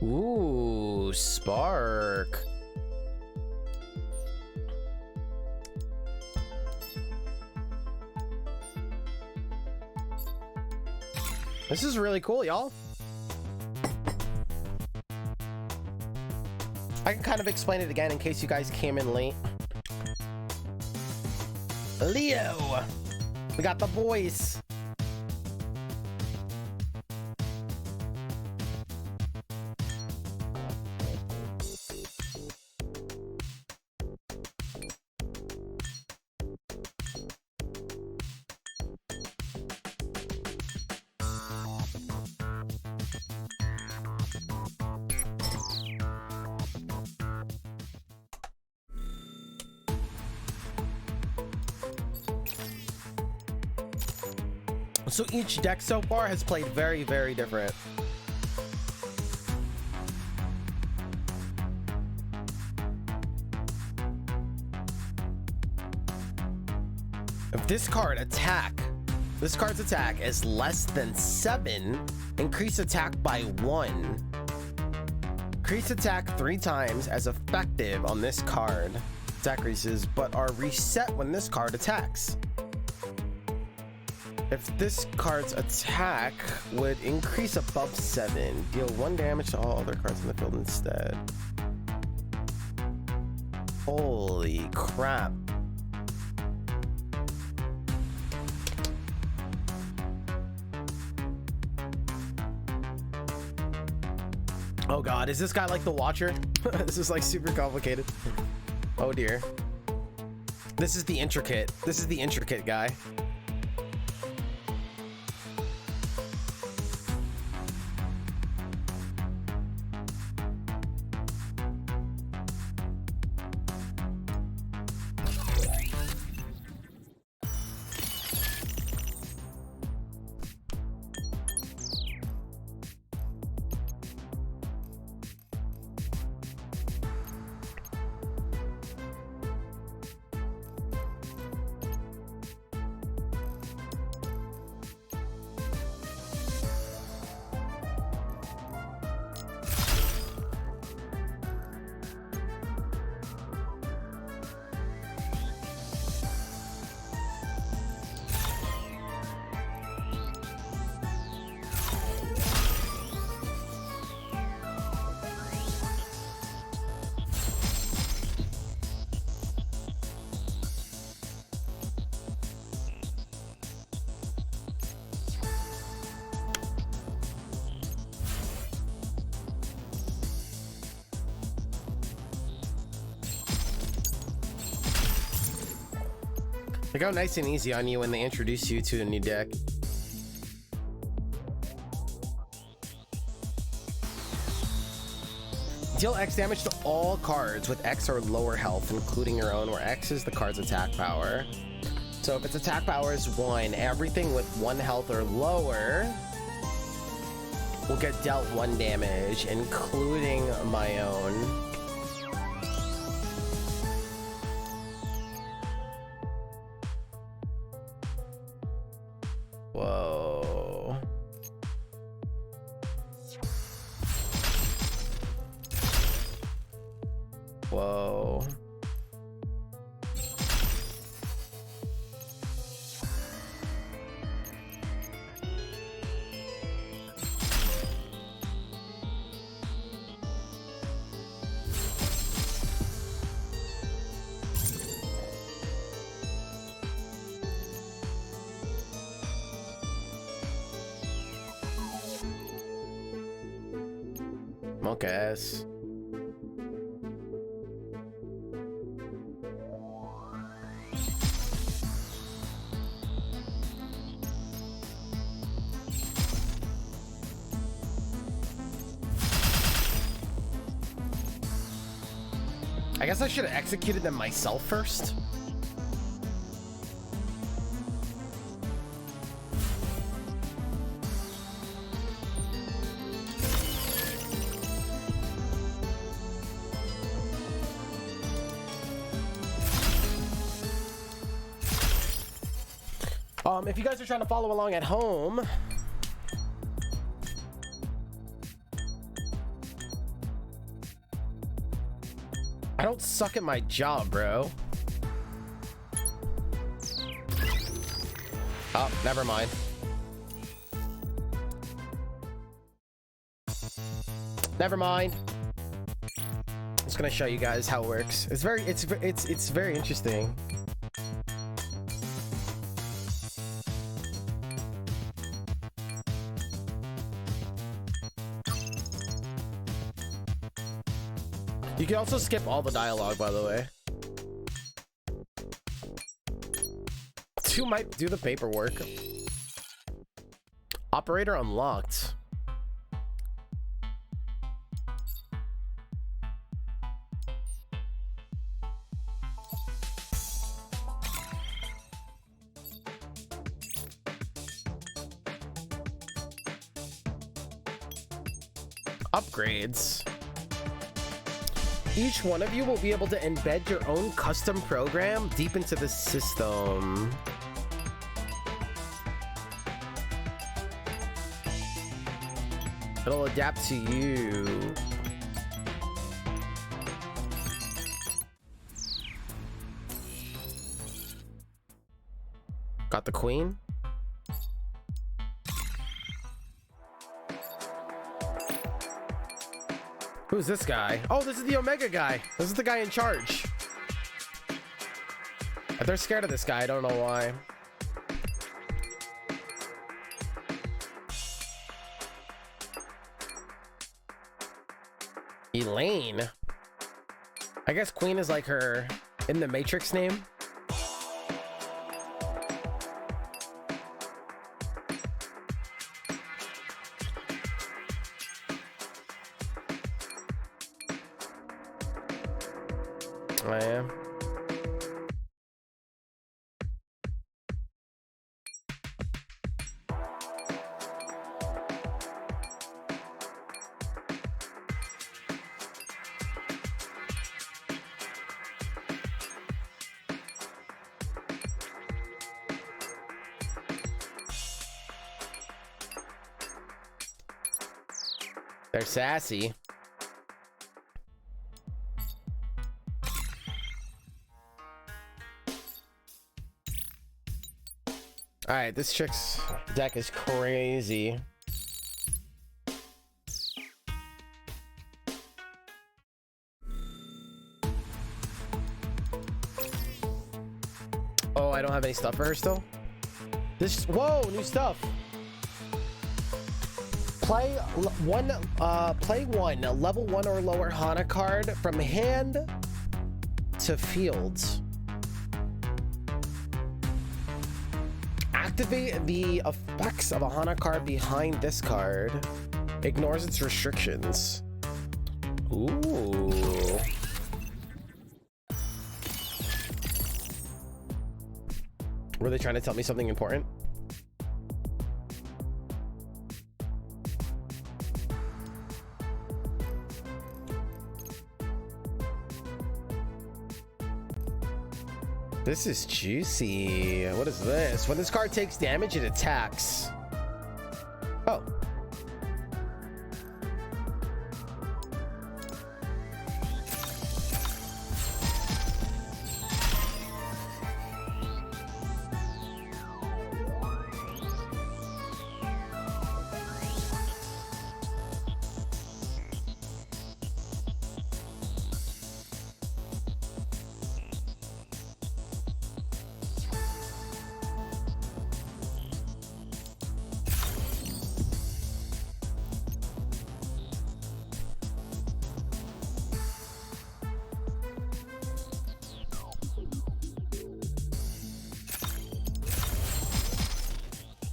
Ooh, Spark. This is really cool, y'all. I can kind of explain it again in case you guys came in late. Leo, we got the boys. So each deck so far has played very, very different. If this card's attack is less than 7, increase attack by 1. Increase attack 3 times as effective on this card. Attack increases, but are reset when this card attacks. If this card's attack would increase above 7, deal 1 damage to all other cards in the field instead. Holy crap. Oh god, is this guy like the Watcher? This is like super complicated. Oh dear. This is the intricate guy. They go nice and easy on you when they introduce you to a new deck. Deal X damage to all cards with X or lower health, including your own, where X is the card's attack power. So if its attack power is 1, everything with 1 health or lower will get dealt 1 damage, including my own. Whoa. Whoa. Monk-ass. I guess I should have executed them myself first. If you guys are trying to follow along at home, I don't suck at my job, bro. Oh, never mind. Never mind. I'm just gonna show you guys how it works. It's very interesting. You can also skip all the dialogue, by the way. 2 might do the paperwork. Operator unlocked. Upgrades. Each one of you will be able to embed your own custom program deep into the system. It'll adapt to you. Got the queen. Who's this guy? Oh, this is the Omega guy. This is the guy in charge. They're scared of this guy. I don't know why. Elaine. I guess Queen is like her in the Matrix name. I am. They're sassy. All right, this chick's deck is crazy. Oh, I don't have any stuff for her still. This, whoa, new stuff. Play one level 1 or lower Hana card from hand to fields. Activate the effects of a Hana card behind this card. Ignores its restrictions. Ooh. Were they trying to tell me something important? This is juicy. What is this? When this card takes damage, it attacks. Oh.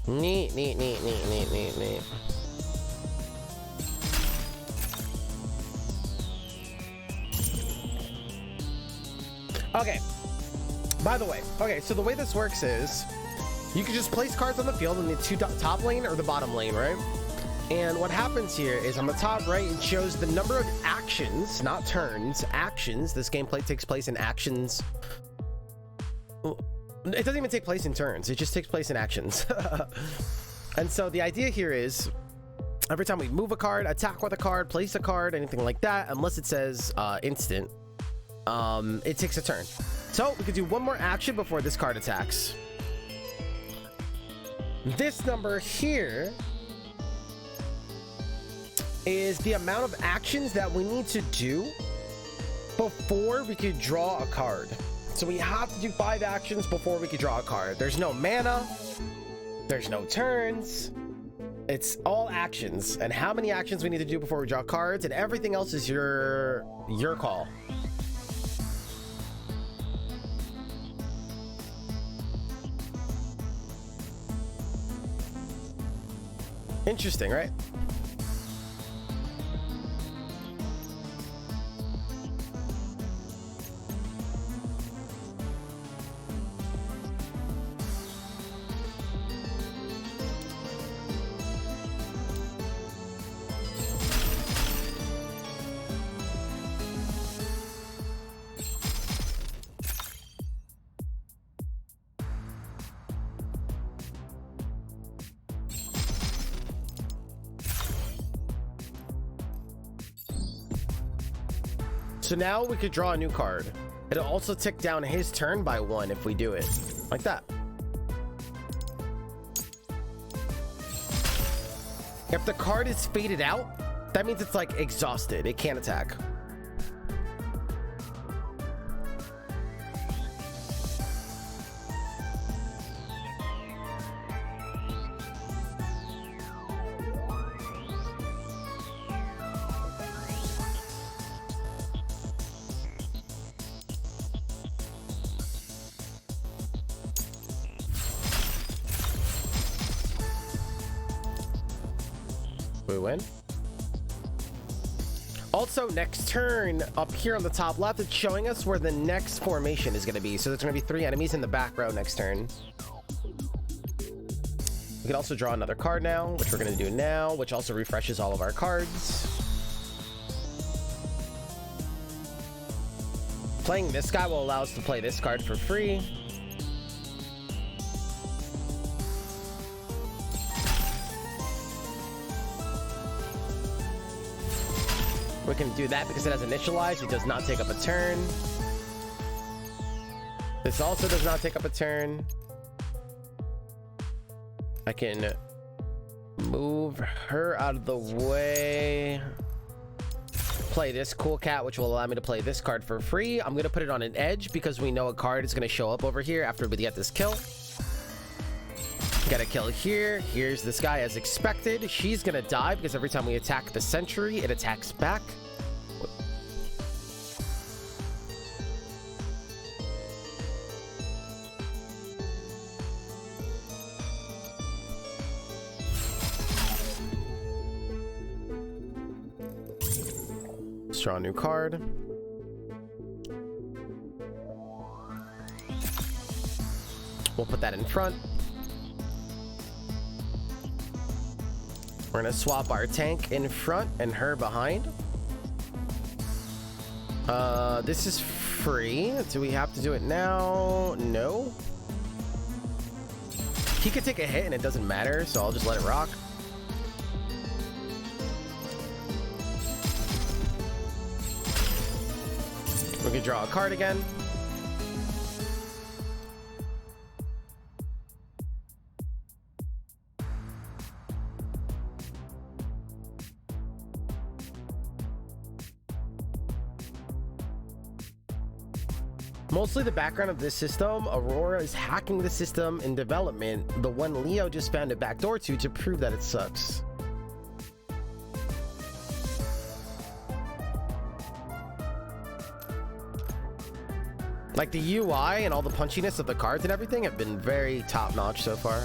Neat, neat, neat, neat, neat, neat, neat. Okay. By the way, okay, so the way this works is you can just place cards on the field in the top lane or the bottom lane, right? And what happens here is on the top right, it shows the number of actions, not turns, actions. This gameplay takes place in actions. It doesn't even take place in turns. It just takes place in actions. And so the idea here is every time we move a card, attack with a card, place a card, anything like that, unless it says instant, it takes a turn. So we could do one more action before this card attacks. This number here is the amount of actions that we need to do before we could draw a card. So we have to do 5 actions before we can draw a card. There's no mana. There's no turns. It's all actions. And how many actions we need to do before we draw cards, and everything else is your call. Interesting, right? So now we could draw a new card. It'll also tick down his turn by 1 if we do it. Like that. If the card is faded out, that means it's like exhausted. It can't attack. We win. Also, next turn, up here on the top left, it's showing us where the next formation is going to be. So there's going to be 3 enemies in the back row next turn. We can also draw another card now, which we're going to do now, which also refreshes all of our cards. Playing this guy will allow us to play this card for free. We can do that because it has initialized. It does not take up a turn. This also does not take up a turn. I can move her out of the way. Play this cool cat, which will allow me to play this card for free. I'm going to put it on an edge because we know a card is going to show up over here after we get this kill. Get a kill here. Here's this guy as expected. She's gonna die because every time we attack the sentry, it attacks back. Let's draw a new card. We'll put that in front. We're gonna swap our tank in front and her behind. This is free. Do we have to do it now? No. He could take a hit and it doesn't matter, so I'll just let it rock. We can draw a card again. Mostly the background of this system, Aurora is hacking the system in development, the one Leo just found a backdoor to prove that it sucks. Like the UI and all the punchiness of the cards and everything have been very top-notch so far.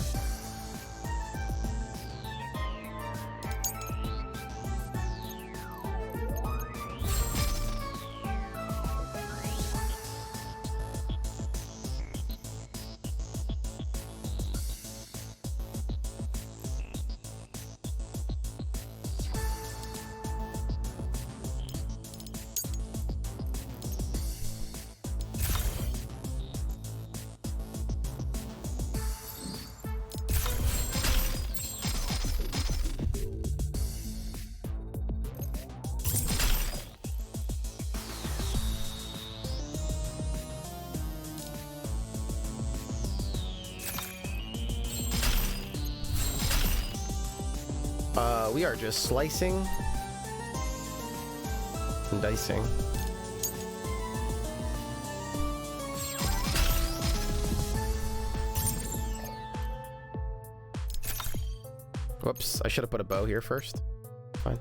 We are just slicing and dicing. Whoops, I should have put a bow here first. Fine.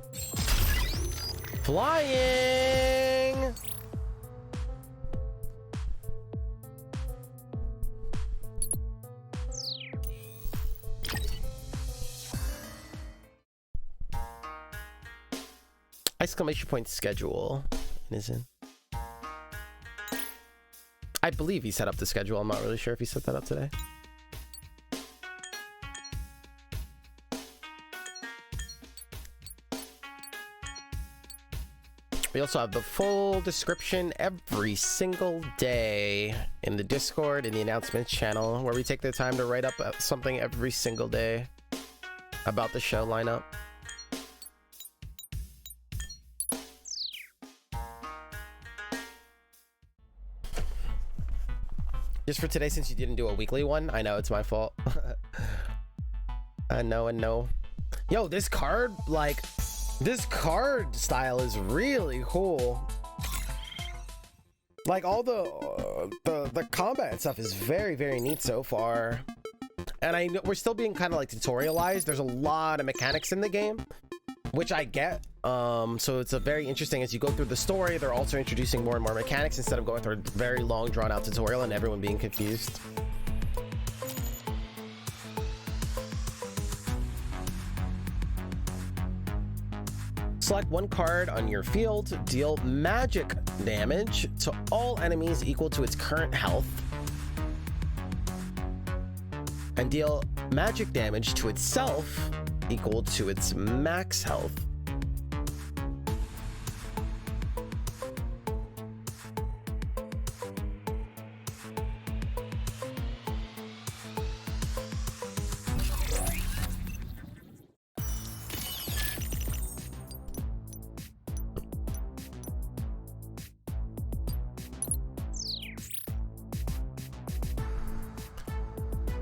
Flying! Exclamation point schedule. Isn't? I believe he set up the schedule. I'm not really sure if he set that up today. We also have the full description every single day in the Discord, in the announcements channel, where we take the time to write up something every single day about the show lineup. Just for today, since you didn't do a weekly one. I know it's my fault. I know. Yo, this card, like, this card style is really cool. Like, all the combat and stuff is very, very neat so far. And I know we're still being kind of like tutorialized. There's a lot of mechanics in the game, which I get. So it's a very interesting, as you go through the story, they're also introducing more and more mechanics instead of going through a very long drawn out tutorial and everyone being confused. Select one card on your field, deal magic damage to all enemies equal to its current health, and deal magic damage to itself equal to its max health.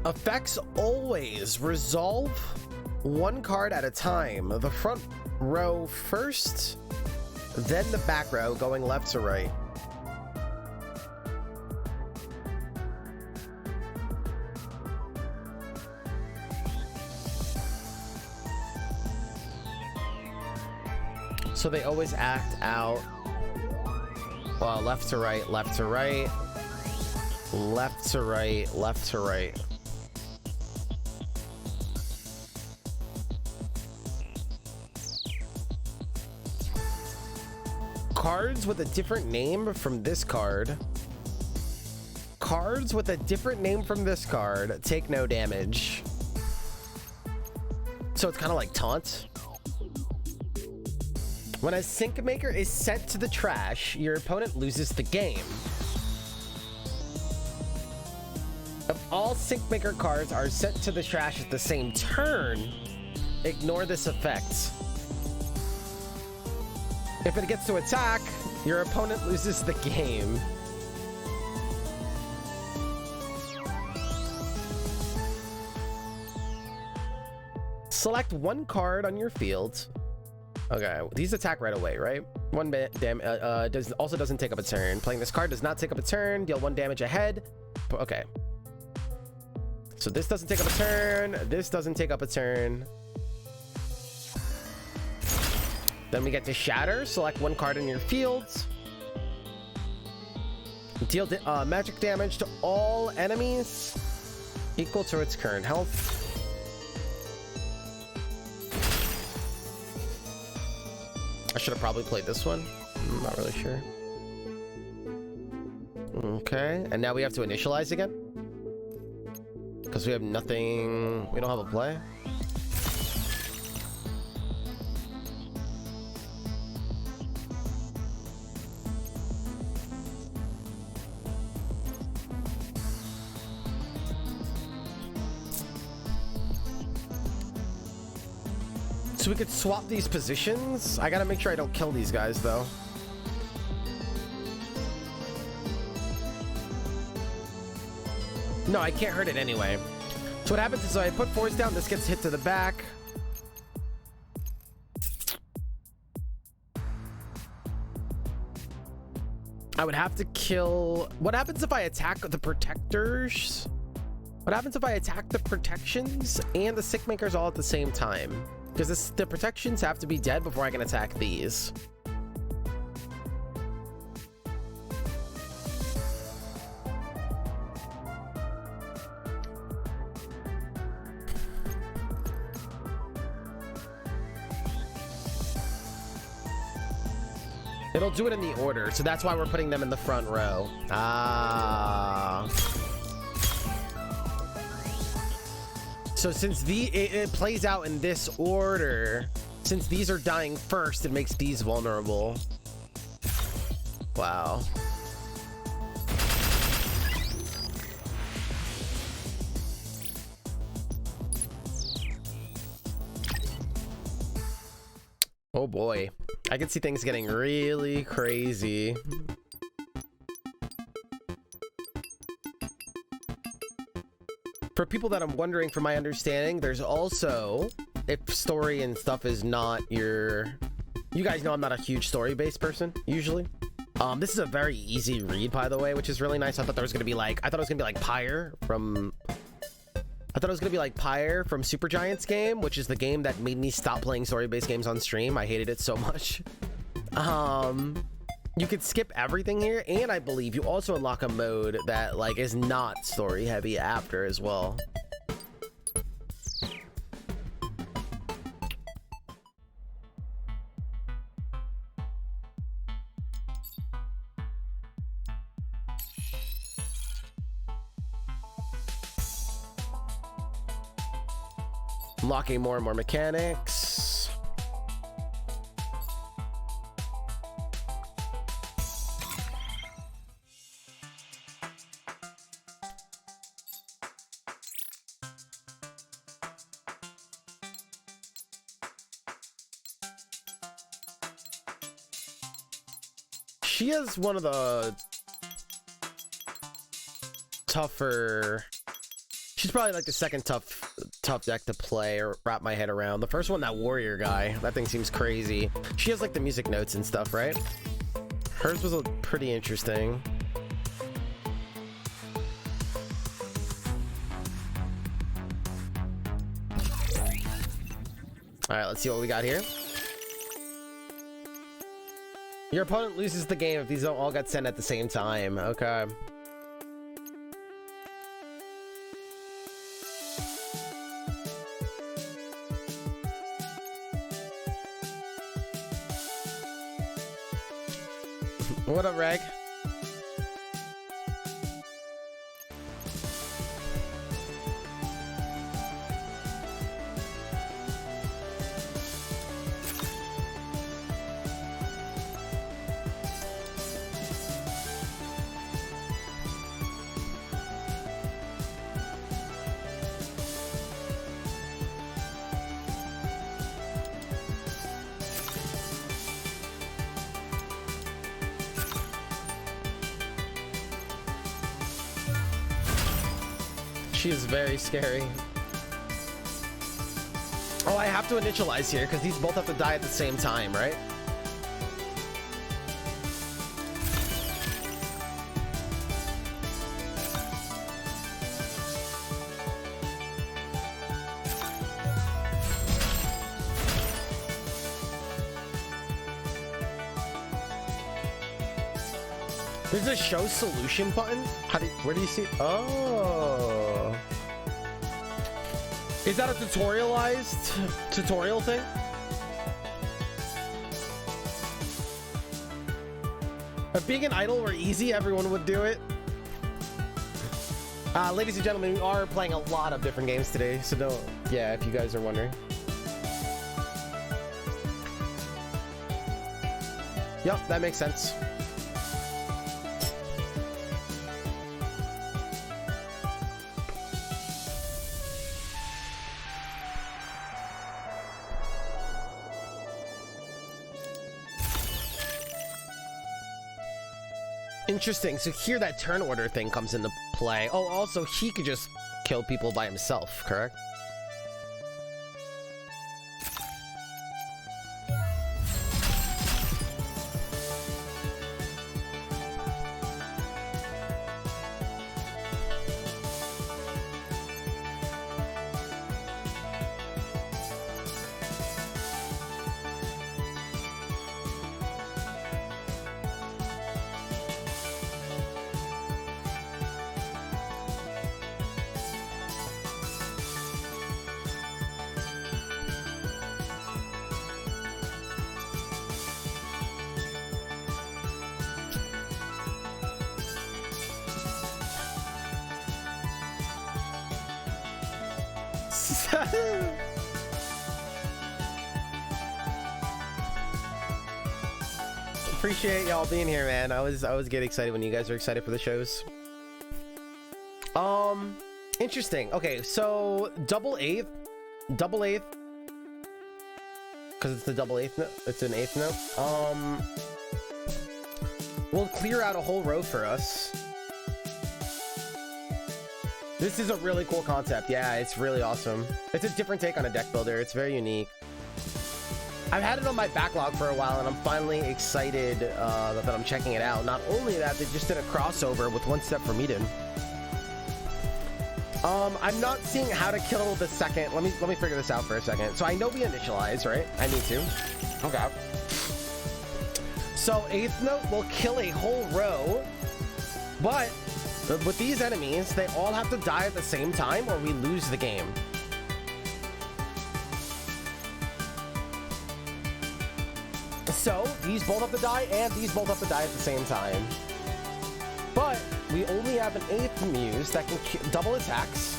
Effects always resolve one card at a time. The front row first, then the back row going left to right. So they always act out left to right, left to right, left to right, left to right. Cards with a different name from this card. Cards with a different name from this card take no damage. So it's kind of like taunt. When a sync maker is sent to the trash, your opponent loses the game. If all sync maker cards are sent to the trash at the same turn, ignore this effect. If it gets to attack, your opponent loses the game. Select one card on your field. Okay, these attack right away, right? One also doesn't take up a turn. Playing this card does not take up a turn. Deal 1 damage ahead. Okay. So this doesn't take up a turn. This doesn't take up a turn. Then we get to Shatter. Select one card in your field. Deal magic damage to all enemies equal to its current health. I should have probably played this one. I'm not really sure. Okay, and now we have to initialize again because we have nothing. We don't have a play. So we could swap these positions. I gotta make sure I don't kill these guys though. No, I can't hurt it anyway. So what happens is I put force down, this gets hit to the back. I would have to kill. What happens if I attack the protectors? What happens if I attack the protections and the sick makers all at the same time? Because the protections have to be dead before I can attack these. It'll do it in the order, so that's why we're putting them in the front row. Ah. So since it plays out in this order, since these are dying first, it makes these vulnerable. Wow. Oh boy. I can see things getting really crazy. For people that I'm wondering, from my understanding, there's also, if story and stuff is not your... You guys know I'm not a huge story-based person, usually. This is a very easy read, by the way, which is really nice. I thought there was gonna be like... I thought it was gonna be like Pyre from... I thought it was gonna be like Pyre from Supergiant's game, which is the game that made me stop playing story-based games on stream. I hated it so much. You could skip everything here, and I believe you also unlock a mode that like is not story heavy after as well. Unlocking more and more mechanics. She is one of the tougher... She's probably like the second tough deck to play or wrap my head around. The first one, that warrior guy, that thing seems crazy. She has like the music notes and stuff, right? Hers was pretty interesting. All right, let's see what we got here. Your opponent loses the game if these don't all get sent at the same time. Okay. What up, Reg? She is very scary. Oh, I have to initialize here because these both have to die at the same time, right? There's a show solution button? Where do you see? Oh. Is that a tutorial thing? If being an idol were easy, everyone would do it. Ladies and gentlemen, we are playing a lot of different games today, so don't, yeah, if you guys are wondering. Yep, that makes sense. Interesting. So here that turn order thing comes into play. Oh, also he could just kill people by himself, correct? Appreciate y'all being here, man. I was getting excited when you guys are excited for the shows. Interesting. Okay, so double eighth, because it's the double eighth note. It's an eighth note. We'll clear out a whole row for us. This is a really cool concept. Yeah, it's really awesome. It's a different take on a deck builder. It's very unique. I've had it on my backlog for a while, and I'm finally excited that I'm checking it out. Not only that, they just did a crossover with One Step from Eden. I'm not seeing how to kill the second. Let me figure this out for a second. So I know we initialize, right? I need to. Okay. So 8th note will kill a whole row, but with these enemies, they all have to die at the same time or we lose the game. So these both have to die and these both have to die at the same time. But we only have an 8th muse that can double attacks.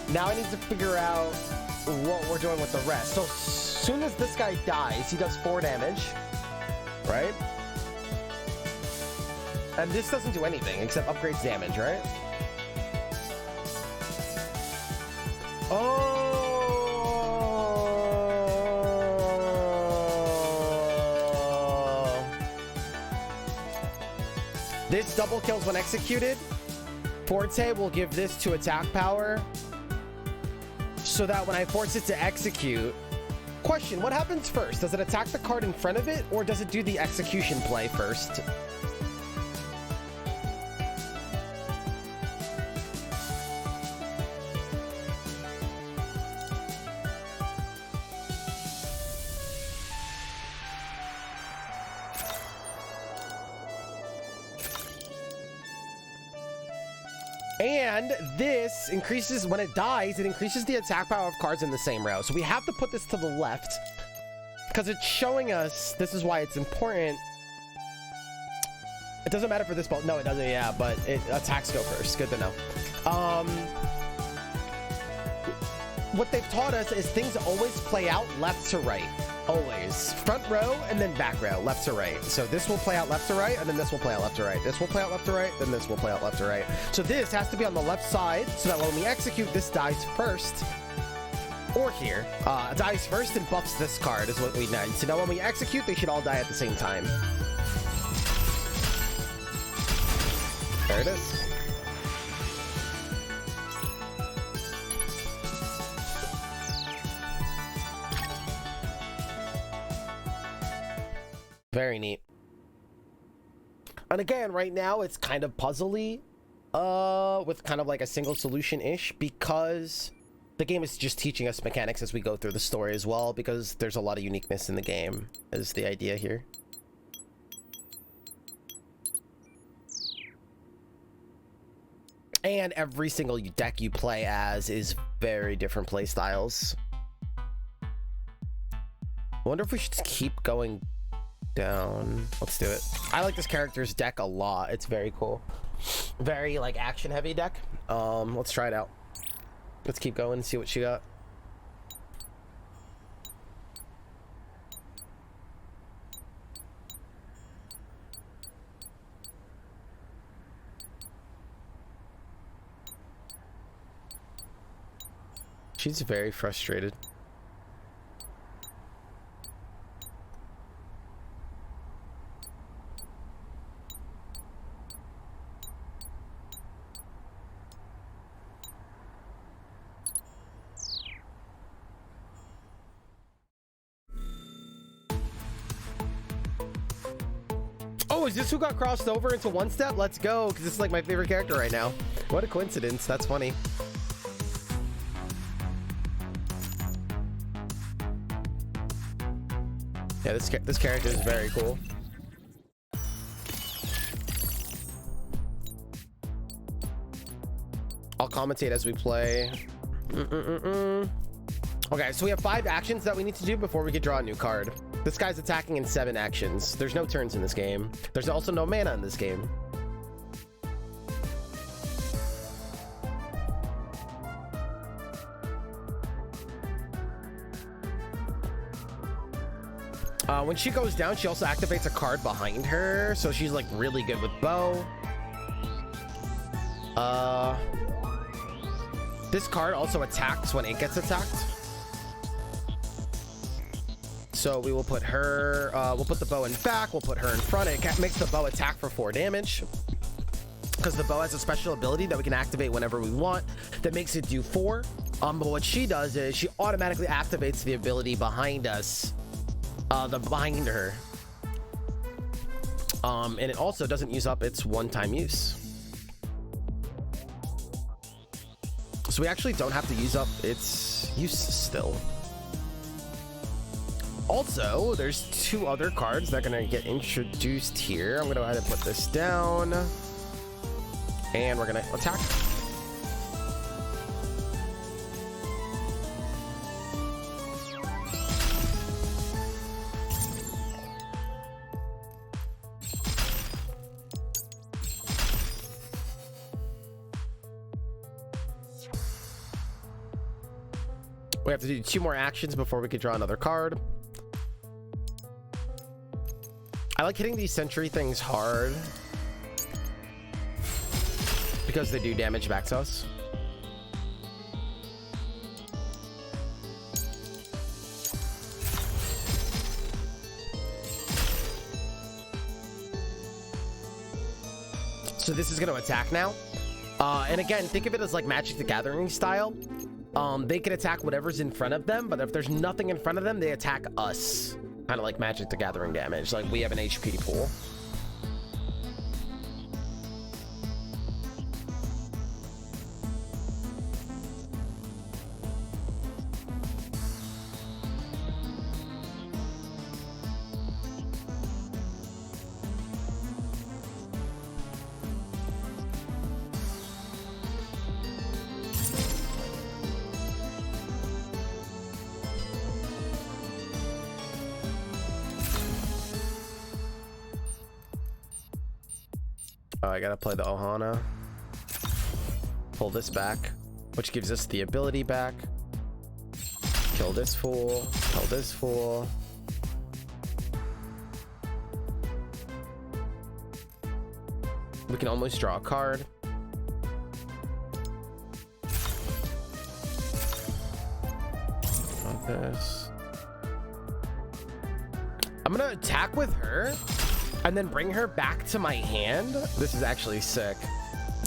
Now I need to figure out what we're doing with the rest. So as soon as this guy dies, he does 4 damage, right? And this doesn't do anything except upgrades damage, right? Oh! This double kills when executed. Forte will give this to attack power, so that when I force it to execute... Question, what happens first? Does it attack the card in front of it, or does it do the execution play first? And this increases, when it dies, it increases the attack power of cards in the same row. So we have to put this to the left because it's showing us, this is why it's important. It doesn't matter for this ball. No, it doesn't. Yeah, but attacks go first. Good to know. What they've taught us is things always play out left to right. Always. Front row and then back row, left to right. So this will play out left to right, and then this will play out left to right. This will play out left to right, then this will play out left to right. So this has to be on the left side, so that when we execute, this dies first. Or here. Dies first and buffs this card is what we need. So now when we execute, they should all die at the same time. There it is. Very neat. And again, right now it's kind of puzzly, with kind of like a single solution-ish, because the game is just teaching us mechanics as we go through the story as well, because there's a lot of uniqueness in the game, is the idea here. And every single deck you play as is very different play styles. I wonder if we should just keep going down. Let's do it. I like this character's deck a lot. It's very cool. Very like action heavy deck. Let's try it out. Let's keep going and see what she got. She's very frustrated. Oh, is this who got crossed over into One Step? Let's go, because this is like my favorite character right now. What a coincidence. That's funny. Yeah, this character is very cool. I'll commentate as we play. Okay, so we have 5 actions that we need to do before we can draw a new card. This guy's attacking in 7 actions. There's no turns in this game. There's also no mana in this game. When she goes down, she also activates a card behind her, so she's like really good with bow. This card also attacks when it gets attacked. So we will put her, we'll put the bow in back, we'll put her in front. It makes the bow attack for 4 damage. because the bow has a special ability that we can activate whenever we want that makes it do 4. But what she does is she automatically activates the ability behind us, behind her. And it also doesn't use up its one-time use. So we actually don't have to use up its use still. Also, there's 2 other cards that are going to get introduced here. I'm going to go ahead and put this down. And we're going to attack. We have to do 2 more actions before we could draw another card. I like hitting these sentry things hard because they do damage back to us. So this is going to attack now. And again, think of it as like Magic the Gathering style. They can attack whatever's in front of them, but if there's nothing in front of them, they attack us. Kind of like Magic the Gathering damage. Like we have an HP pool. I gotta play the Ohana. Pull this back, which gives us the ability back. Kill this fool. Kill this fool. We can almost draw a card. Want this. I'm gonna attack with her and then bring her back to my hand. This is actually sick.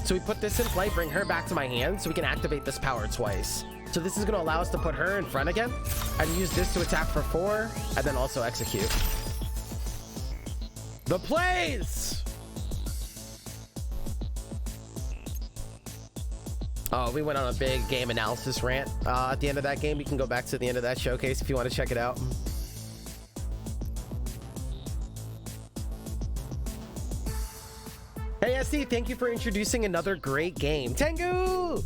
So we put this in play, bring her back to my hand so we can activate this power twice. So this is going to allow us to put her in front again and use this to attack for 4 and then also execute. The plays! Oh, we went on a big game analysis rant at the end of that game. You can go back to the end of that showcase if you want to check it out. Hey, Esty, thank you for introducing another great game. Tengu!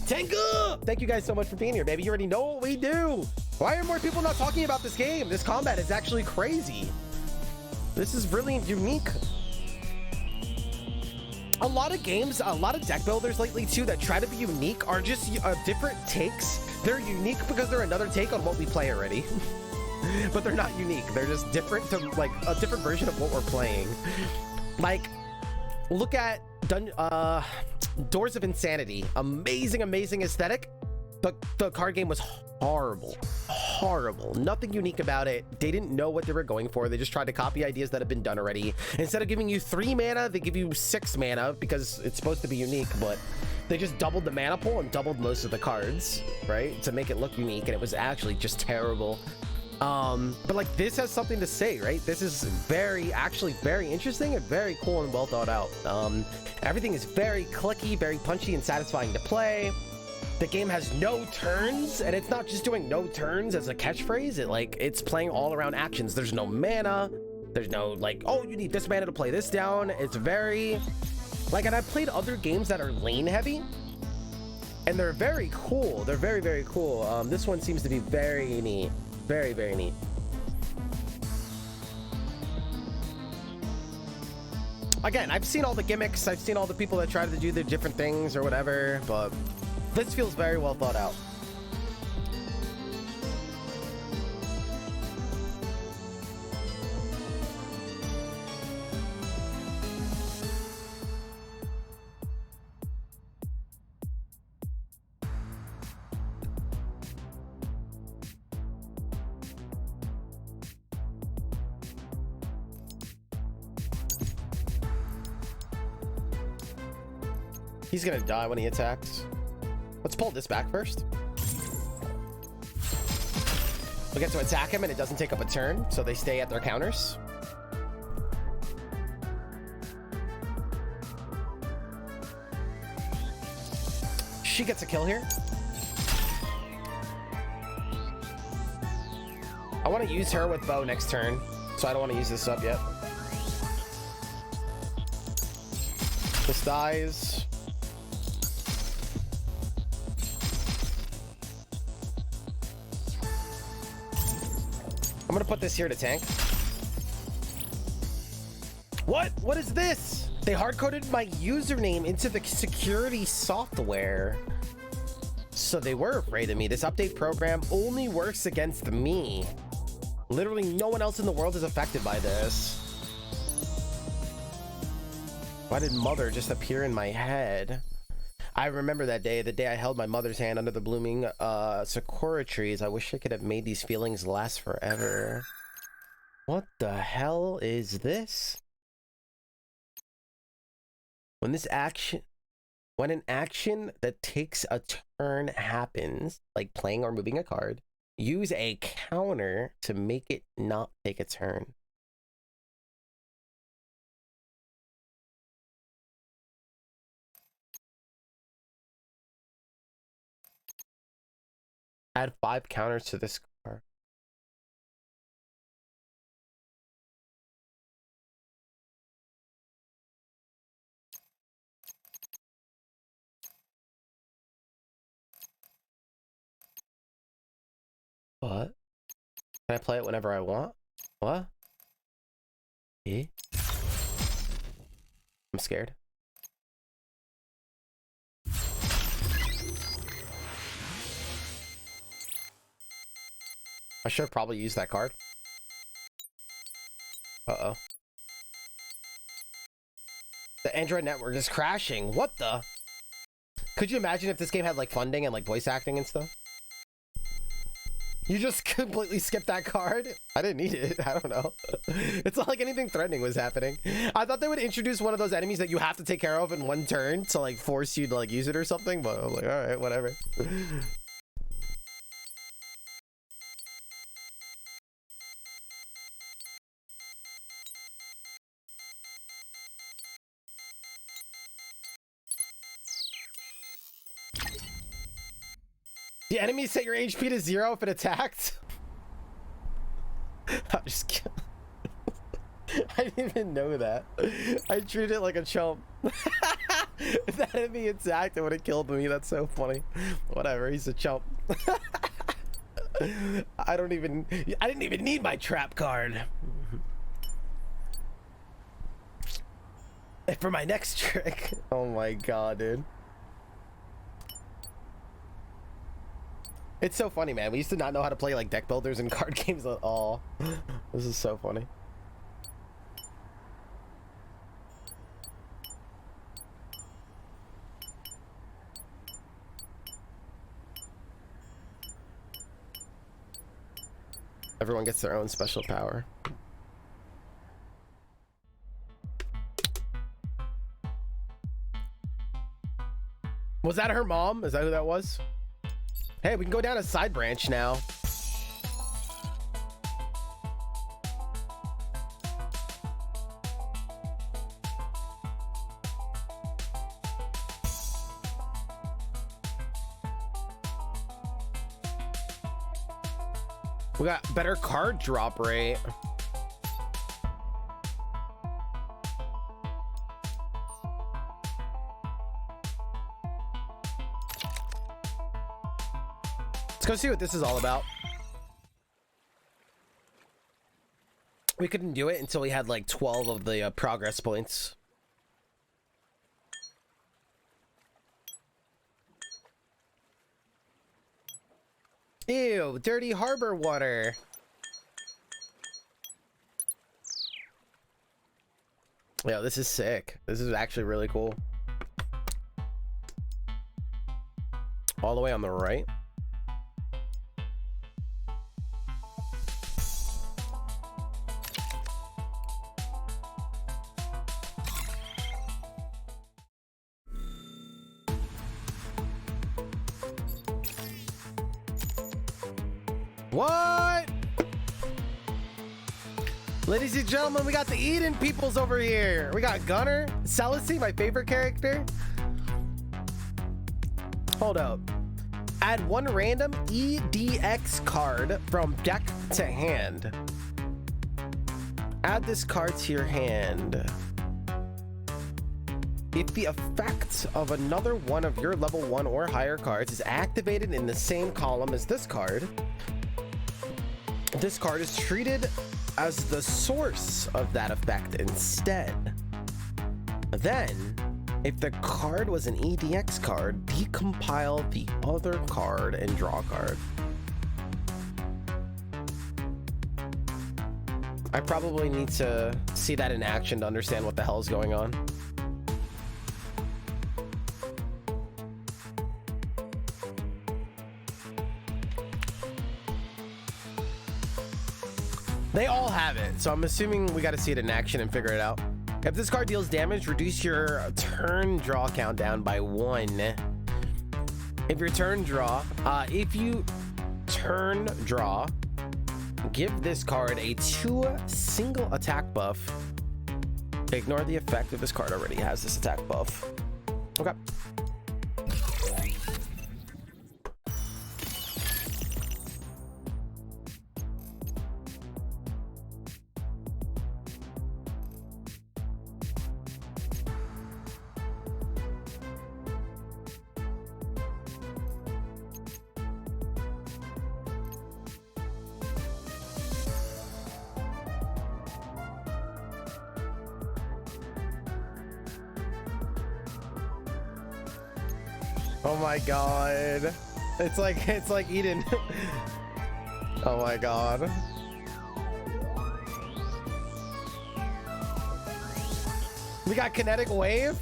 Tengu! Thank you guys so much for being here, baby. You already know what we do. Why are more people not talking about this game? This combat is actually crazy. This is really unique. A lot of games, a lot of deck builders lately too that try to be unique are just different takes. They're unique because they're another take on what we play already. But they're not unique. They're just different to like a different version of what we're playing. Like, look at Doors of Insanity. Amazing, amazing aesthetic. The card game was horrible. Horrible. Nothing unique about it. They didn't know what they were going for. They just tried to copy ideas that have been done already. Instead of giving you 3 mana, they give you 6 mana because it's supposed to be unique, but they just doubled the mana pool and doubled most of the cards, right? To make it look unique, and it was actually just terrible. But like, this has something to say, right? This is actually very interesting and very cool and well thought out. Everything is very clicky, very punchy and satisfying to play. The game has no turns, and it's not just doing no turns as a catchphrase. It's playing all around actions. There's no mana. There's no like, oh, you need this mana to play this down. It's very like, and I've played other games that are lane heavy, and they're very cool. They're very, very cool. This one seems to be very neat. Very, very neat. Again, I've seen all the gimmicks. I've seen all the people that try to do the different things or whatever, but this feels very well thought out. He's gonna die when he attacks. Let's pull this back first. We get to attack him and it doesn't take up a turn, so they stay at their counters. She gets a kill here. I want to use her with bow next turn, so I don't want to use this up yet. This dies. I'm gonna put this here to tank. What? What is this? They hard-coded my username into the security software. So they were afraid of me. This update program only works against me. Literally no one else in the world is affected by this. Why did mother just appear in my head? I remember that day, the day I held my mother's hand under the blooming sakura trees. I wish I could have made these feelings last forever. What the hell is this? When an action that takes a turn happens, like playing or moving a card, use a counter to make it not take a turn. Add 5 counters to this card. What? Can I play it whenever I want? What? Eh? I'm scared. I should have probably used that card. Uh-oh. The Android network is crashing. What the? Could you imagine if this game had like funding and like voice acting and stuff? You just completely skipped that card? I didn't need it. I don't know. It's not like anything threatening was happening. I thought they would introduce one of those enemies that you have to take care of in one turn to like force you to like use it or something, but I'm like, all right, whatever. The enemy set your HP to 0 if it attacked. I'm just kidding. I didn't even know that. I treated it like a chump. If that enemy attacked, it would have killed me. That's so funny. Whatever, he's a chump. I didn't even need my trap card. For my next trick. Oh my god, dude. It's so funny, man. We used to not know how to play like deck builders and card games at all. This is so funny. Everyone gets their own special power. Was that her mom? Is that who that was? Hey, we can go down a side branch now. We got better card drop rate. Let's go see what this is all about. We couldn't do it until we had like 12 of the progress points. Ew, dirty harbor water. Yeah, this is sick. This is actually really cool. All the way on the right. What? Ladies and gentlemen, we got the Eden peoples over here. We got Gunner, Celicy, my favorite character. Hold up. Add one random EDX card from deck to hand. Add this card to your hand. If the effect of another one of your level 1 or higher cards is activated in the same column as this card is treated as the source of that effect instead. Then, if the card was an EDX card, decompile the other card and draw a card. I probably need to see that in action to understand what the hell is going on. They all have it, so I'm assuming we got to see it in action and figure it out. If this card deals damage, reduce your turn draw countdown by 1. If your turn draw, if you turn draw, give this card a 2 single attack buff. Ignore the effect if this card already has this attack buff. Okay. Oh my god. It's like Eden. Oh my god. We got kinetic wave.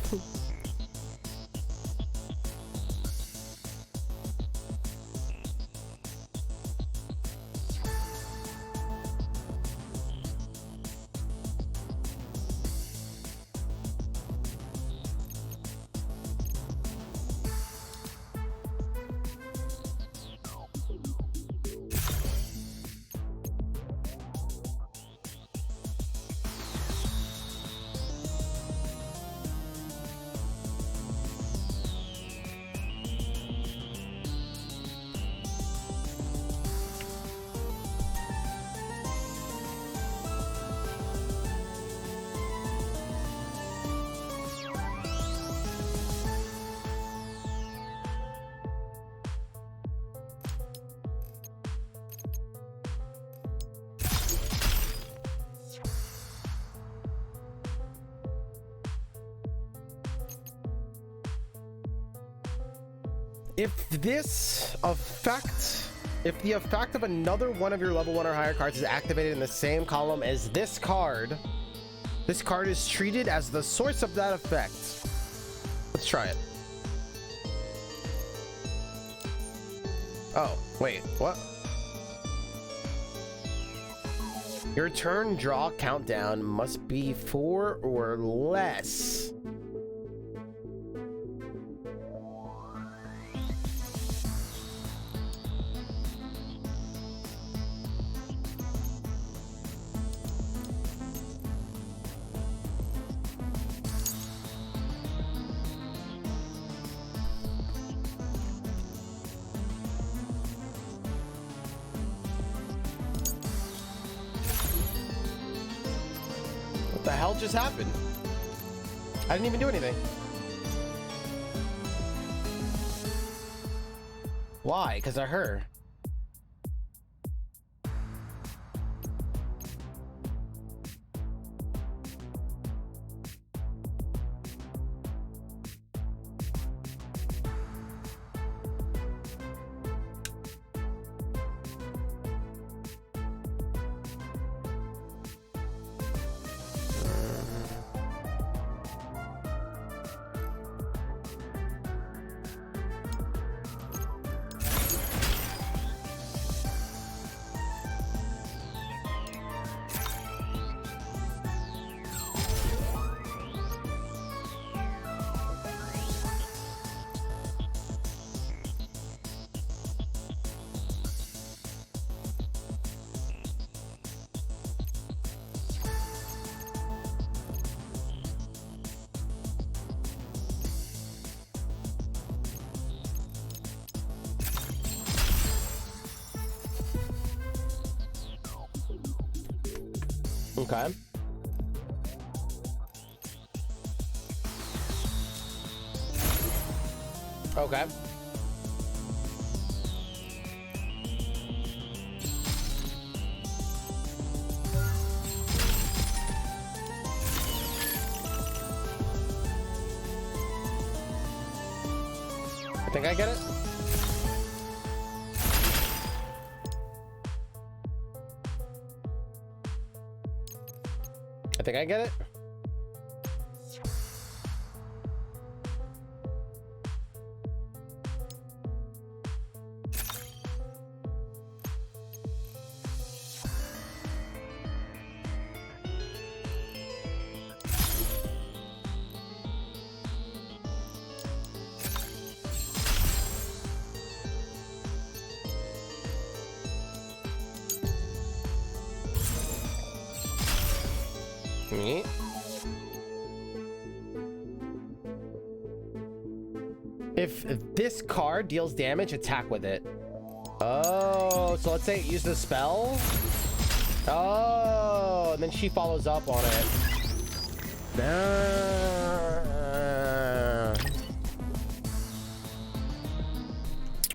If the effect of another one of your level 1 or higher cards is activated in the same column as this card is treated as the source of that effect. Let's try it. Oh, wait, what? Your turn draw countdown must be 4 or less. What the hell just happened? I didn't even do anything. Why? Because of her. Okay. Okay. I think I get it. I think I get it. Neat. If this card deals damage, attack with it. Oh, so let's say it used a spell. Oh, and then she follows up on it.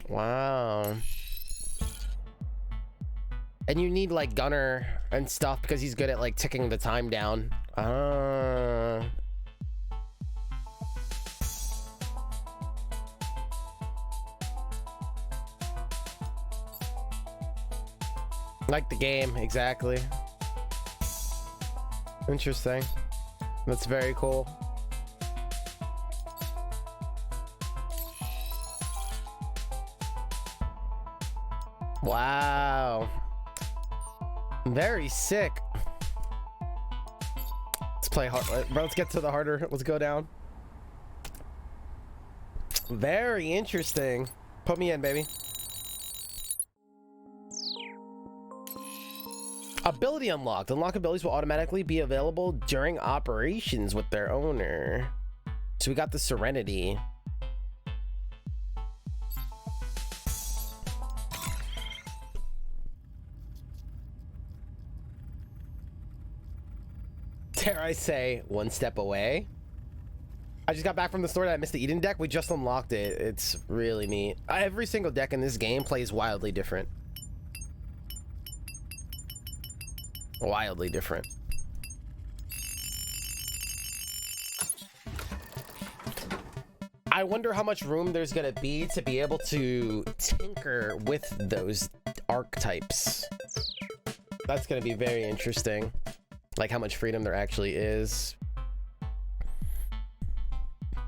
Wow. And you need like Gunner and stuff because he's good at like ticking the time down. Like the game, exactly. Interesting. That's very cool. Wow. Very sick. Let's play hard. Let's get to the harder. Let's go down. Very interesting. Put me in, baby. Ability unlocked. Unlock abilities will automatically be available during operations with their owner. So we got the Serenity. Dare I say, one step away. I just got back from the store that I missed the Eden deck. We just unlocked it. It's really neat. Every single deck in this game plays wildly different. Wildly different. I wonder how much room there's gonna be to be able to tinker with those archetypes. That's gonna be very interesting. Like how much freedom there actually is.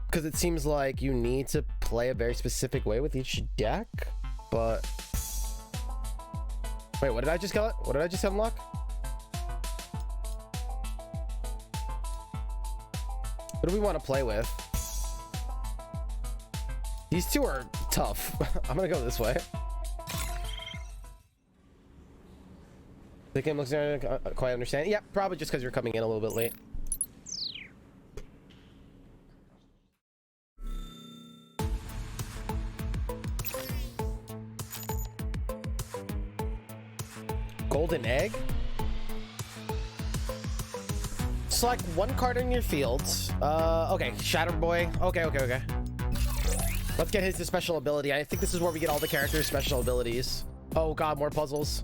Because it seems like you need to play a very specific way with each deck, but... Wait, what did I just get? What did I just unlock? What do we want to play with? These two are tough. I'm gonna go this way. The game looks quite understand. Yeah, probably just because you're coming in a little bit late. Golden egg. Select one card in your fields. Okay, Shatter Boy. Okay. Let's get his special ability. I think this is where we get all the characters' special abilities. Oh god, more puzzles.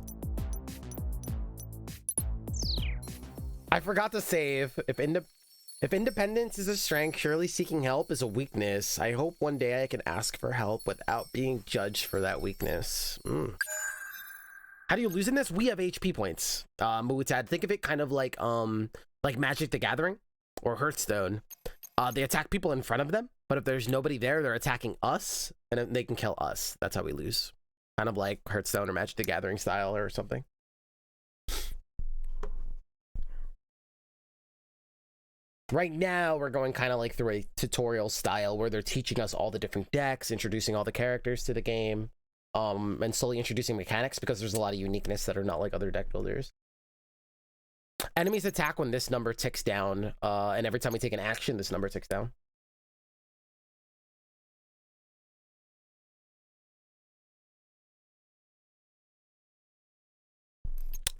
I forgot to save. If independence is a strength, surely seeking help is a weakness. I hope one day I can ask for help without being judged for that weakness. How do you lose in this? We have HP points. Muutad, think of it kind of like Magic the Gathering or Hearthstone. They attack people in front of them, but if there's nobody there, they're attacking us, and they can kill us. That's how we lose. Kind of like Hearthstone or Magic the Gathering style or something. Right now, we're going kind of like through a tutorial style where they're teaching us all the different decks, introducing all the characters to the game, and slowly introducing mechanics because there's a lot of uniqueness that are not like other deck builders. Enemies attack when this number ticks down, and every time we take an action, this number ticks down.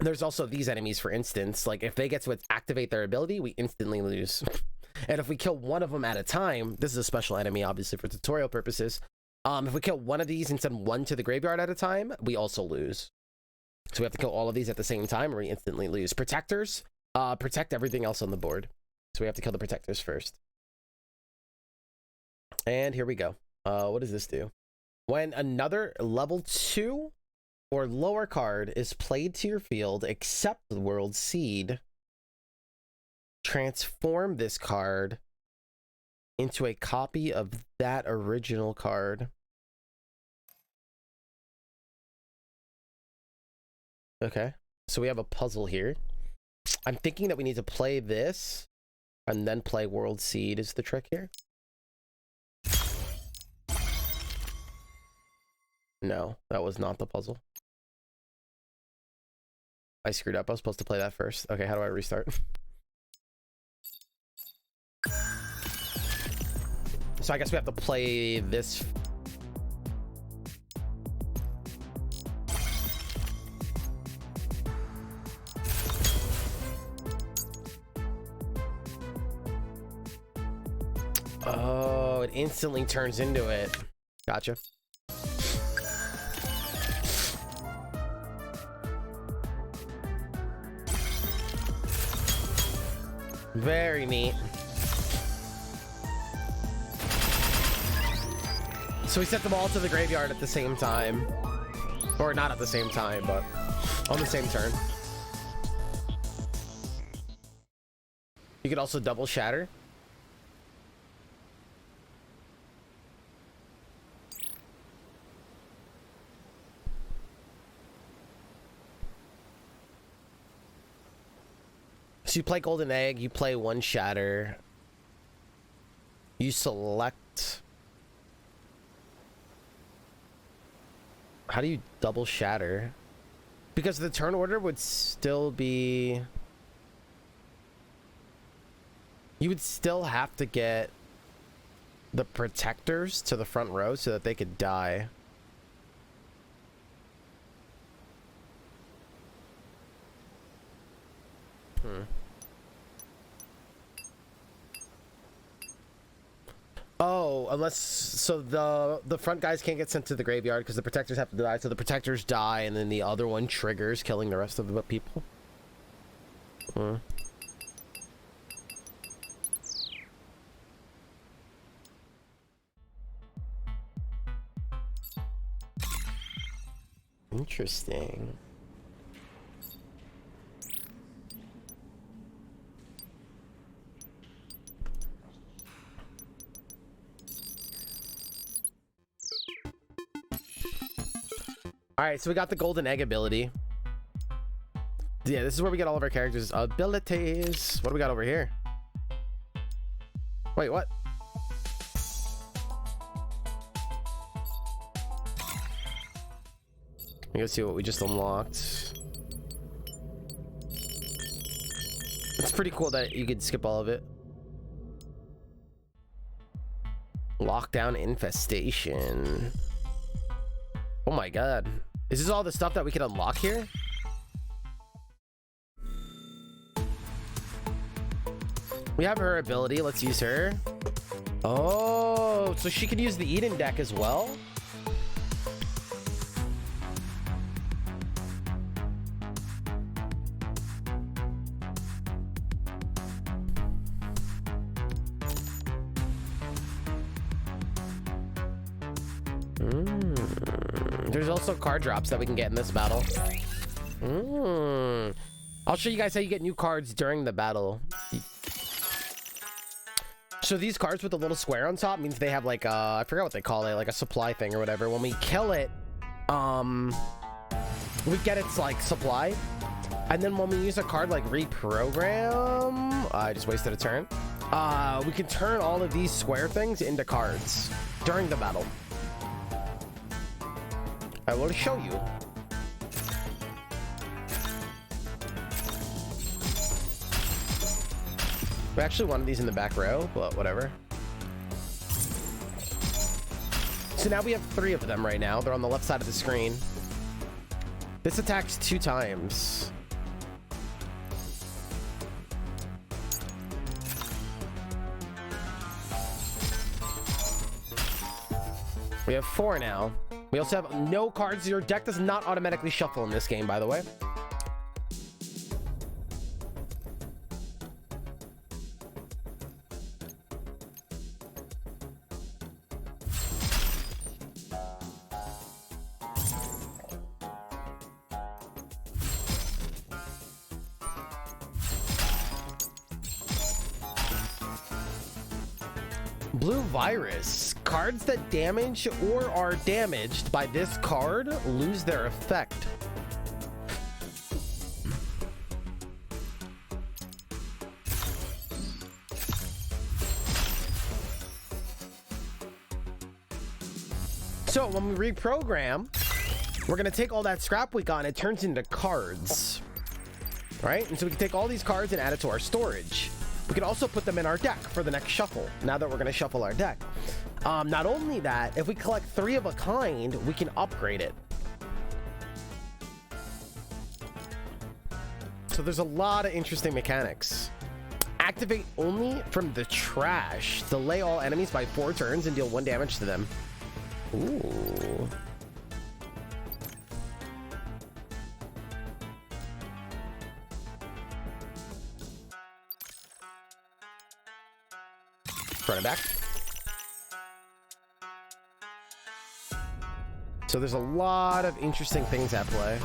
There's also these enemies, for instance, like if they get to activate their ability, we instantly lose. And if we kill one of them at a time, this is a special enemy, obviously, for tutorial purposes. If we kill one of these and send one to the graveyard at a time, we also lose. So we have to kill all of these at the same time, or we instantly lose. Protectors, protect everything else on the board. So we have to kill the protectors first. And here we go. What does this do? When another level 2 or lower card is played to your field, except the World Seed, transform this card into a copy of that original card. Okay, so we have a puzzle here. I'm thinking that we need to play this and then play World Seed is the trick here. No, that was not the puzzle. I screwed up. I was supposed to play that first. Okay, how do I restart? So I guess we have to play this. Oh, it instantly turns into it. Gotcha. Very neat. So we set them all to the graveyard at the same time. Or not at the same time, but on the same turn. You could also double shatter. So you play Golden Egg, you play one shatter. You select. How do you double shatter? Because the turn order would still be... You would still have to get the protectors to the front row so that they could die. Oh, unless so the front guys can't get sent to the graveyard because the protectors have to die, so the protectors die and then the other one triggers, killing the rest of the people. Interesting. All right, so we got the Golden Egg ability. Yeah, this is where we get all of our characters' abilities. What do we got over here? Wait, what? Let me go see what we just unlocked. It's pretty cool that you could skip all of it. Lockdown infestation. Oh my god. Is this all the stuff that we can unlock here? We have her ability. Let's use her. Oh, so she could use the Eden deck as well? There's also card drops that we can get in this battle. I'll show you guys how you get new cards during the battle. So these cards with the little square on top means they have like I forgot what they call it, like a supply thing or whatever. When we kill it, we get its like supply. And then when we use a card like reprogram, I just wasted a turn. We can turn all of these square things into cards during the battle. I will show you. We actually wanted these in the back row, but whatever. So now we have 3 of them right now. They're on the left side of the screen. This attacks 2 times. We have 4 now. We also have no cards. Your deck does not automatically shuffle in this game, by the way. Blue Virus. Cards that damage or are damaged by this card lose their effect. So when we reprogram, we're going to take all that scrap we got and it turns into cards. Right? And so we can take all these cards and add it to our storage. We can also put them in our deck for the next shuffle, now that we're going to shuffle our deck. Not only that, if we collect 3 of a kind, we can upgrade it. So there's a lot of interesting mechanics. Activate only from the trash. Delay all enemies by 4 turns and deal 1 damage to them. Ooh. Front and back. So there's a lot of interesting things at play.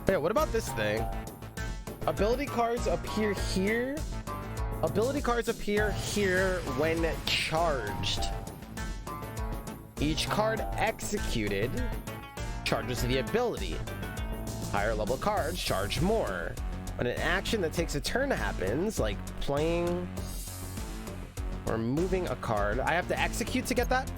Yeah, what about this thing? Ability cards appear here. Ability cards appear here when charged. Each card executed charges the ability. Higher level cards charge more. When an action that takes a turn happens, like playing or moving a card, I have to execute to get that?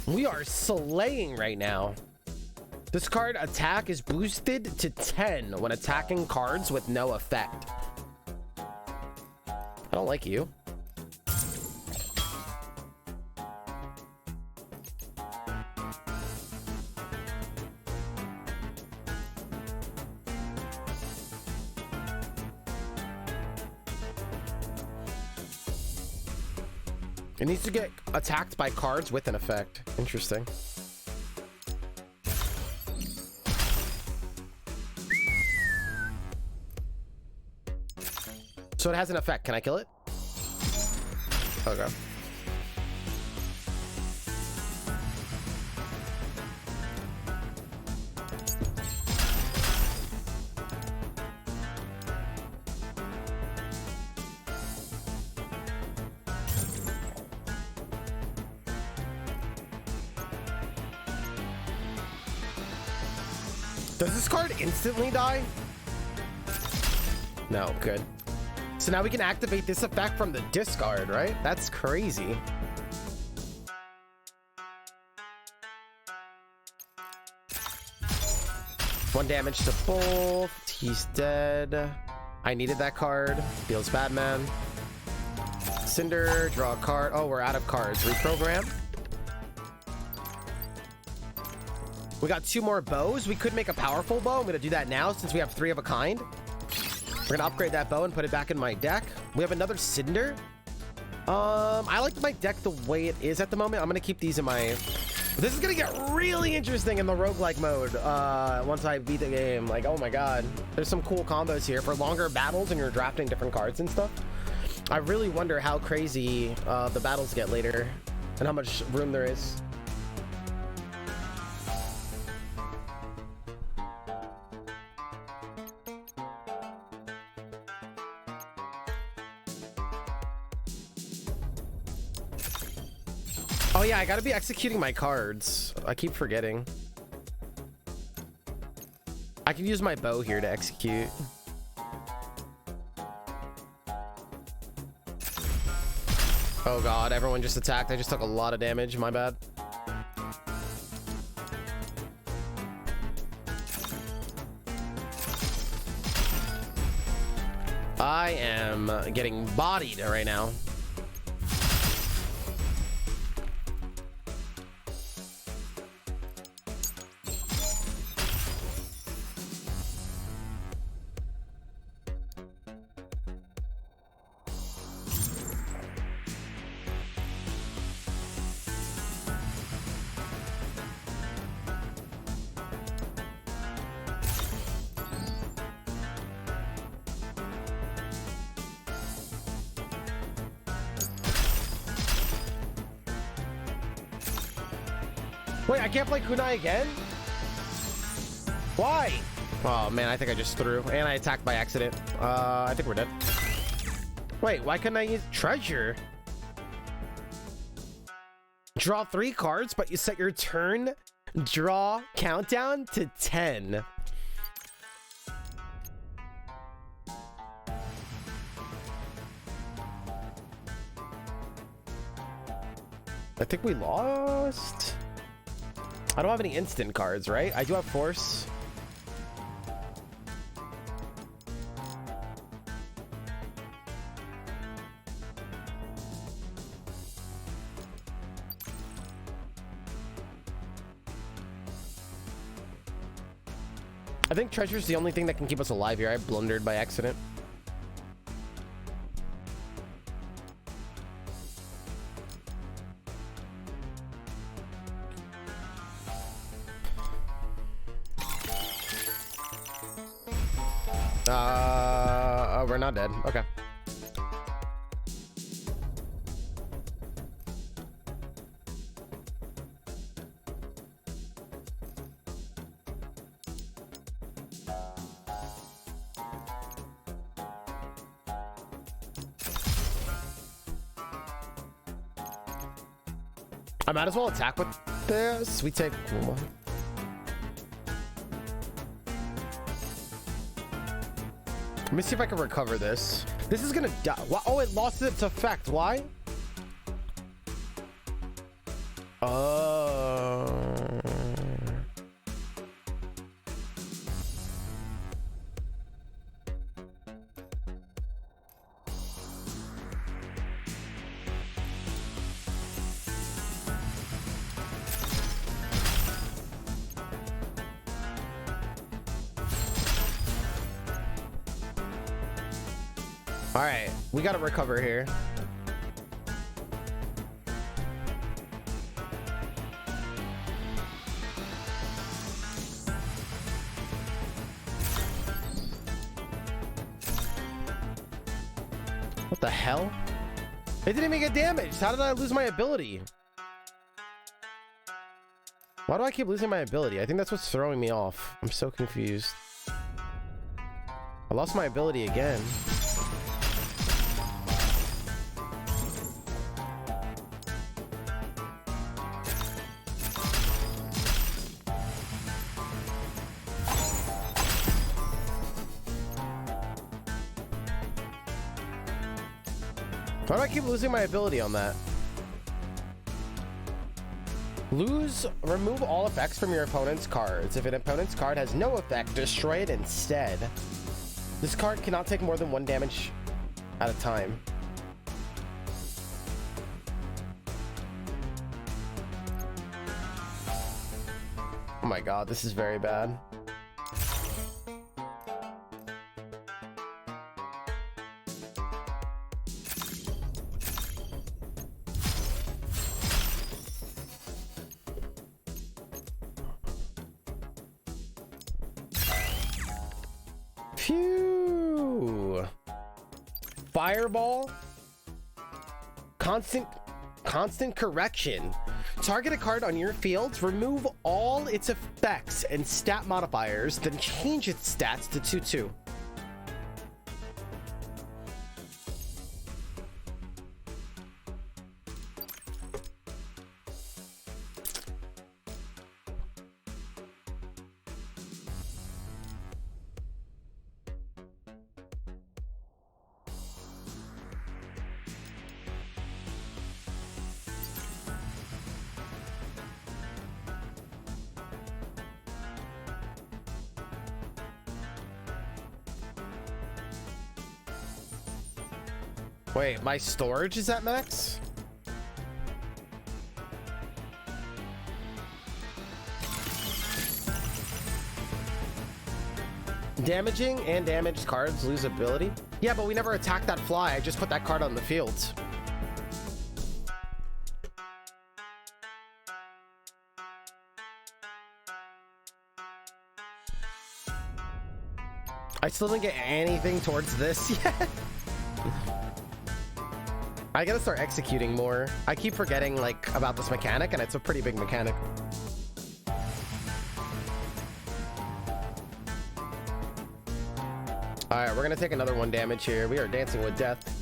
We are slaying right now. This card attack is boosted to 10 when attacking cards with no effect. I don't like you. It needs to get attacked by cards with an effect. Interesting. So it has an effect. Can I kill it? Okay. Does this card instantly die? No, good. So now we can activate this effect from the discard, right? That's crazy. One damage to both. He's dead. I needed that card. Feels bad, man. Cinder, draw a card. Oh, we're out of cards. Reprogram. We got 2 more bows. We could make a powerful bow. I'm going to do that now since we have 3 of a kind. We're going to upgrade that bow and put it back in my deck. We have another Cinder. I like my deck the way it is at the moment. I'm going to keep these in my... This is going to get really interesting in the roguelike mode once I beat the game. Like, oh my god. There's some cool combos here for longer battles and you're drafting different cards and stuff. I really wonder how crazy the battles get later and how much room there is. Oh yeah, I gotta be executing my cards. I keep forgetting. I can use my bow here to execute. Oh god, everyone just attacked. I just took a lot of damage, my bad. I am getting bodied right now. Wait, I can't play kunai again? Why? Oh man, I think I just threw. And I attacked by accident. I think we're dead. Wait, why couldn't I use treasure? Draw 3 cards, but you set your turn draw countdown to 10. I think we lost. I don't have any instant cards, right? I do have force. I think treasure's the only thing that can keep us alive here. I blundered by accident. We're not dead. Okay. I might as well attack with the sweet tape. Let me see if I can recover this. This is gonna die. Oh, it lost its effect. Why? All right, we gotta recover here. What the hell? It didn't even get damaged. How did I lose my ability? Why do I keep losing my ability? I think that's what's throwing me off. I'm so confused. I lost my ability again. Why do I keep losing my ability on that? Remove all effects from your opponent's cards. If an opponent's card has no effect, destroy it instead. This card cannot take more than 1 damage at a time. Oh my god, this is very bad. Phew. Fireball. Constant correction. Target a card on your field, remove all its effects and stat modifiers, then change its stats to 2/2. Wait, my storage is at max? Damaging and damaged cards lose ability. Yeah, but we never attacked that fly. I just put that card on the field. I still didn't get anything towards this yet. I gotta start executing more. I keep forgetting like about this mechanic, and it's a pretty big mechanic. All right, we're gonna take another 1 damage here. We are dancing with death.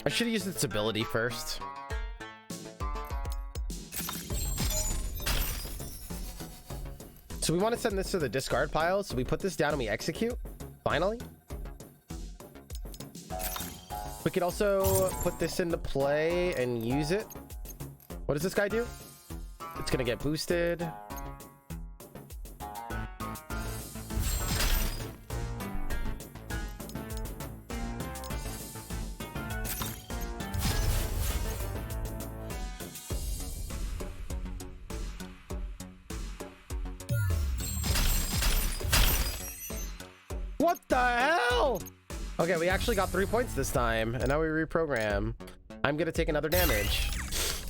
I should have used its ability first. So we want to send this to the discard pile. So we put this down and we execute. Finally. We could also put this into play and use it. What does this guy do? It's going to get boosted. What the hell? Okay, we actually got 3 points this time, and now we reprogram. I'm gonna take another damage.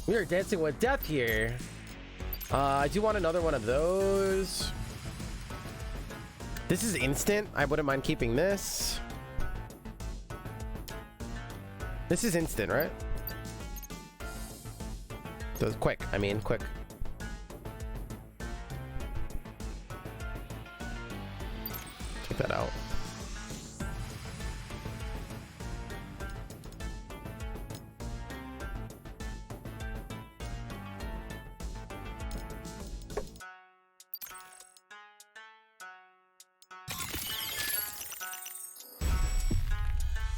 We are dancing with death here. I do want another one of those. This is instant. I wouldn't mind keeping this. This is instant, right? So it's quick. I mean, quick. Take that out.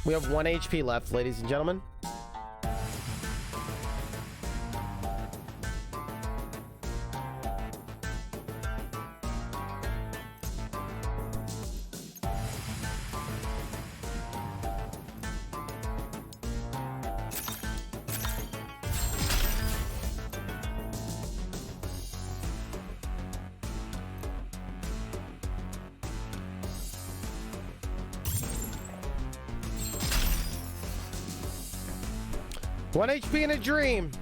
We have 1 HP left, ladies and gentlemen. One HP in a dream.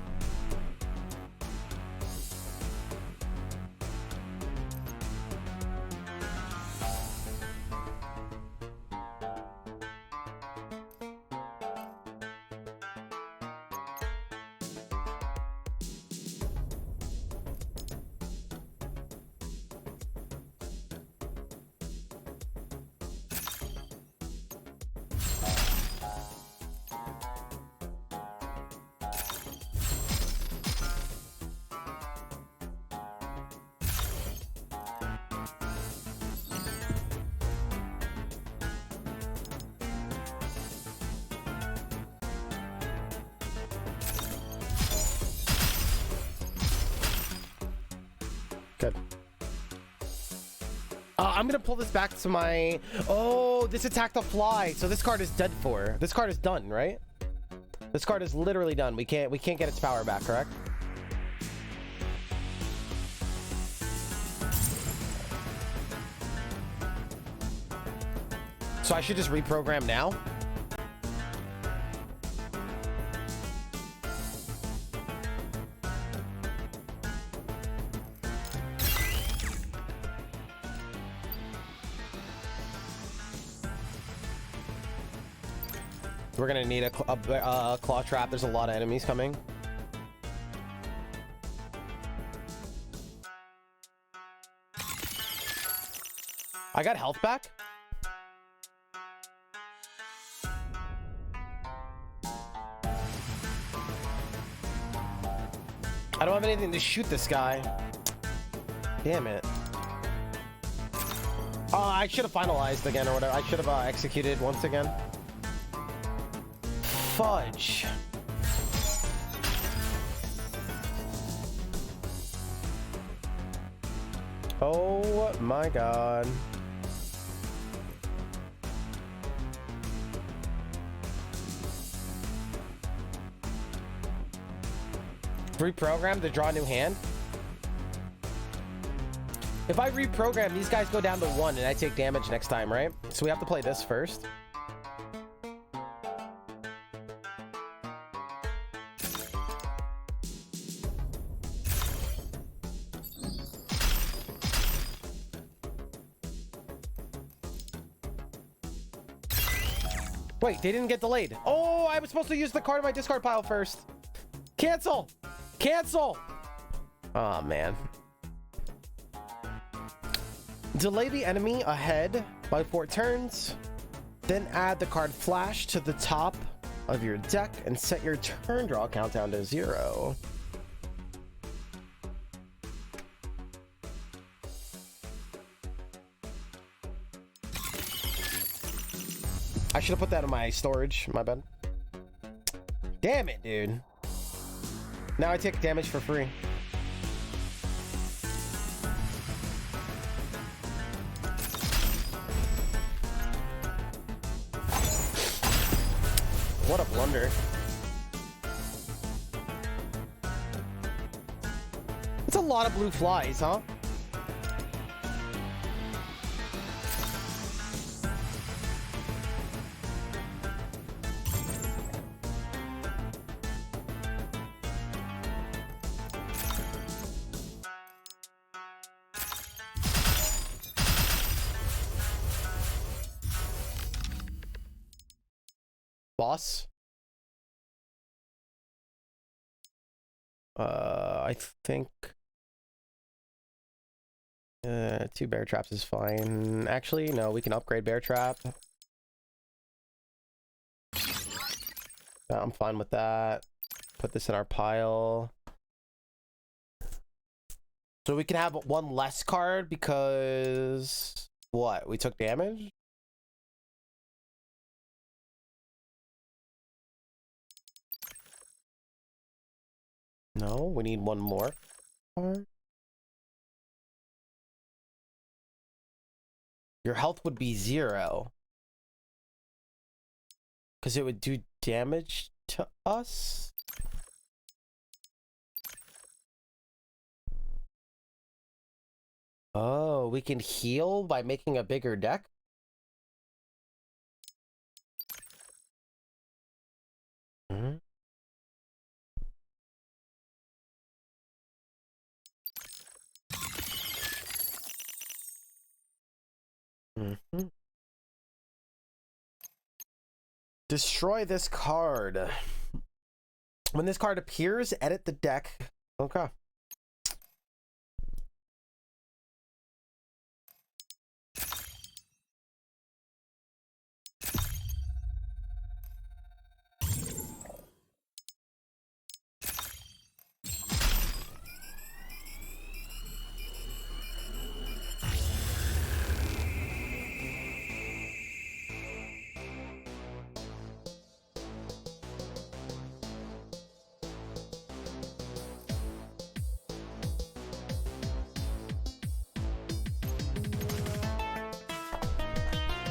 Good. I'm gonna pull this back to my... Oh, this attacked the fly. So this card is dead for. This card is done, right? This card is literally done. We can't get its power back, correct? So I should just reprogram now? We're gonna need a claw trap. There's a lot of enemies coming. I got health back. I don't have anything to shoot this guy. Damn it. Oh, I should have finalized again or whatever. I should have executed once again. Fudge. Oh my god. Reprogram to draw a new hand. If I reprogram, these guys go down to 1 and I take damage next time, right? So we have to play this first. Wait, they didn't get delayed. Oh, I was supposed to use the card in my discard pile first. Cancel! Cancel! Oh, man. Delay the enemy ahead by 4 turns. Then add the card Flash to the top of your deck and set your turn draw countdown to 0. I should have put that in my storage. My bad. Damn it, dude. Now I take damage for free. What a blunder. It's a lot of blue flies, huh? Boss. I think 2 bear traps is fine. Actually, no, we can upgrade bear trap. I'm fine with that. Put this in our pile. So we can have 1 less card because what? We took damage? No, we need 1 more card. Your health would be 0. Because it would do damage to us? Oh, we can heal by making a bigger deck? Mm-hmm. Mm-hmm. Destroy this card. When this card appears, edit the deck. Okay.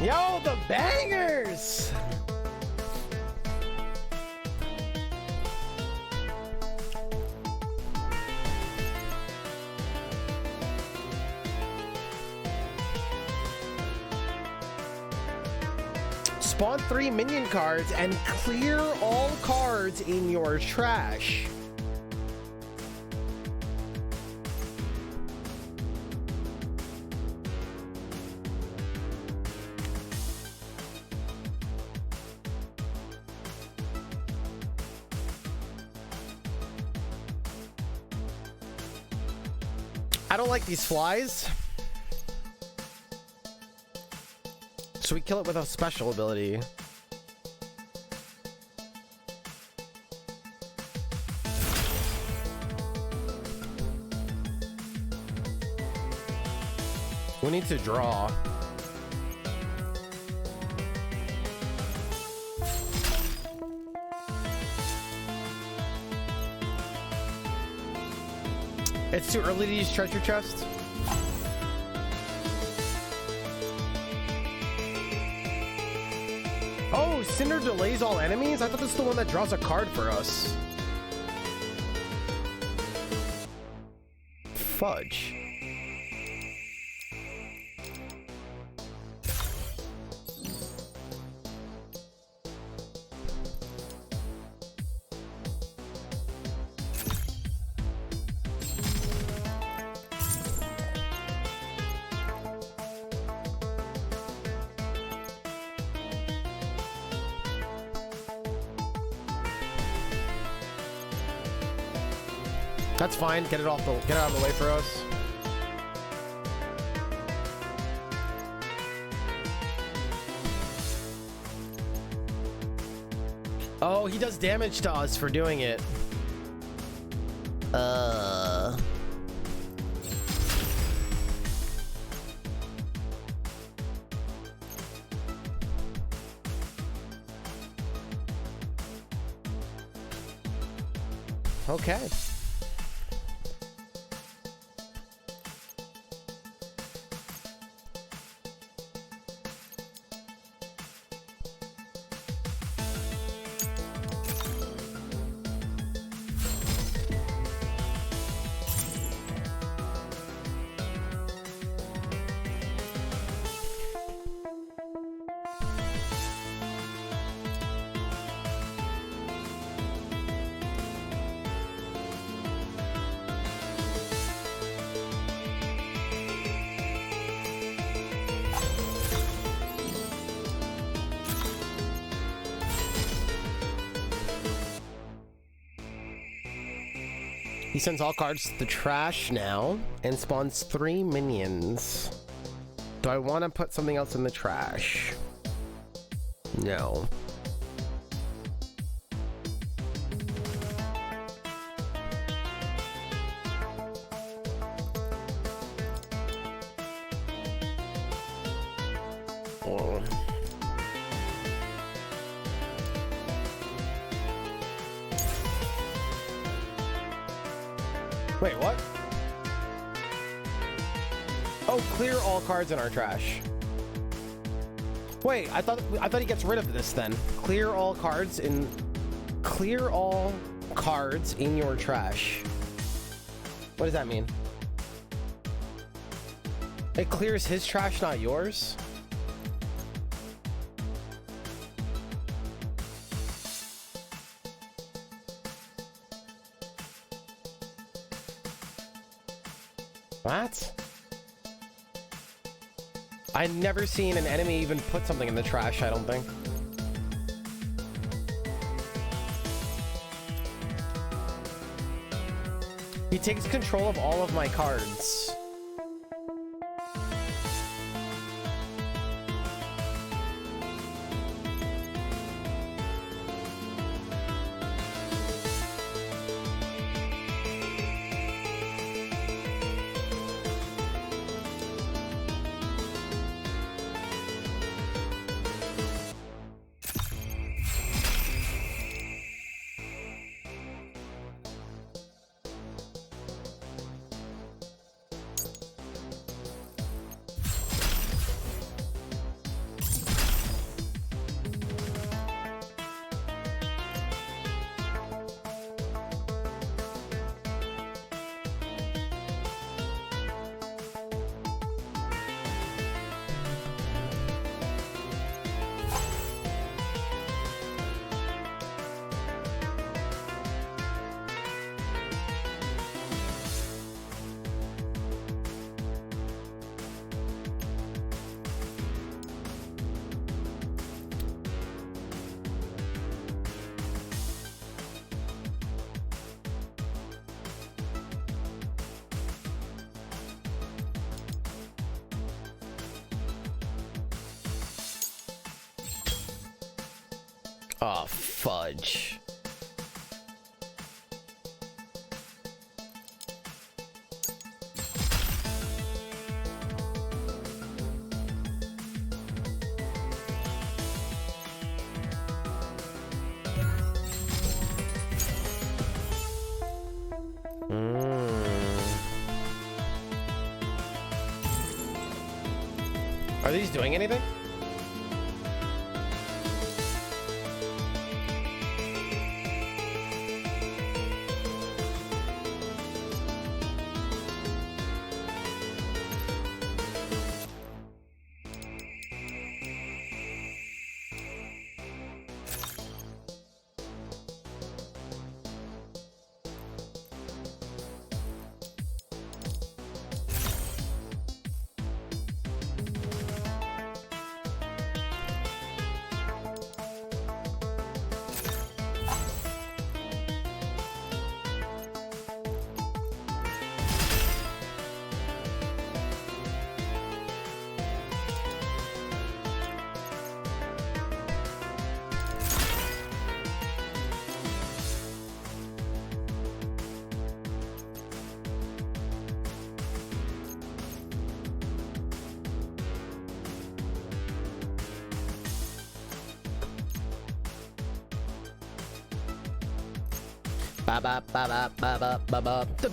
Yo, the bangers! Spawn 3 minion cards and clear all cards in your trash. I don't like these flies. So we kill it with a special ability. We need to draw. It's too early to use treasure chest. Oh, Cinder delays all enemies? I thought this is the one that draws a card for us. Fudge. That's fine. Get it out of the way for us. Oh, he does damage to us for doing it. Okay. He sends all cards to the trash now and spawns 3 minions. Do I want to put something else in the trash? No. Oh. Wait, what? Oh, clear all cards in our trash. Wait, I thought he gets rid of this then. Clear all cards in your trash. What does that mean? It clears his trash, not yours? What? I've never seen an enemy even put something in the trash, I don't think. He takes control of all of my cards. Oh, fudge. Are these doing anything?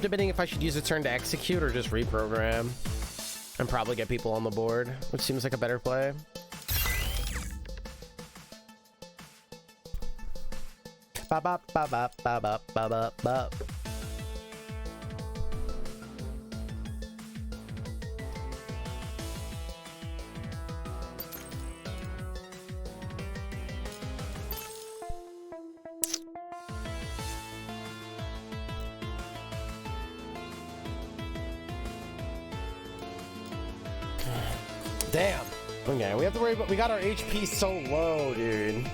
Debating if I should use a turn to execute or just reprogram and probably get people on the board, which seems like a better play. Damn. Okay, we have to worry about. We got our HP so low, dude.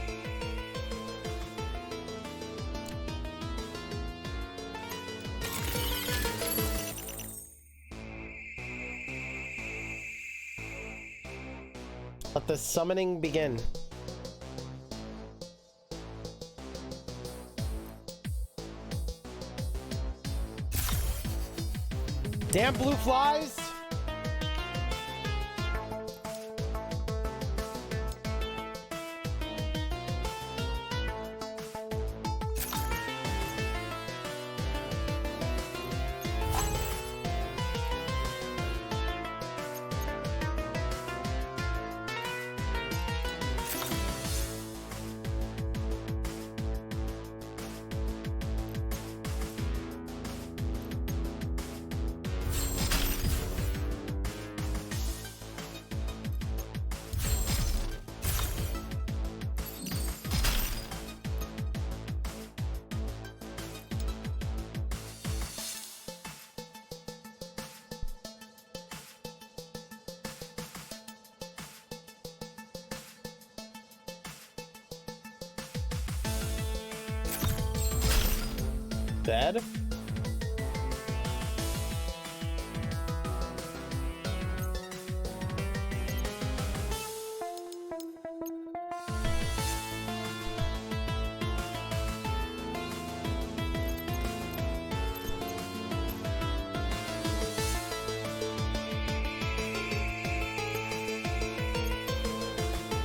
Let the summoning begin. Damn blue flies. Dead?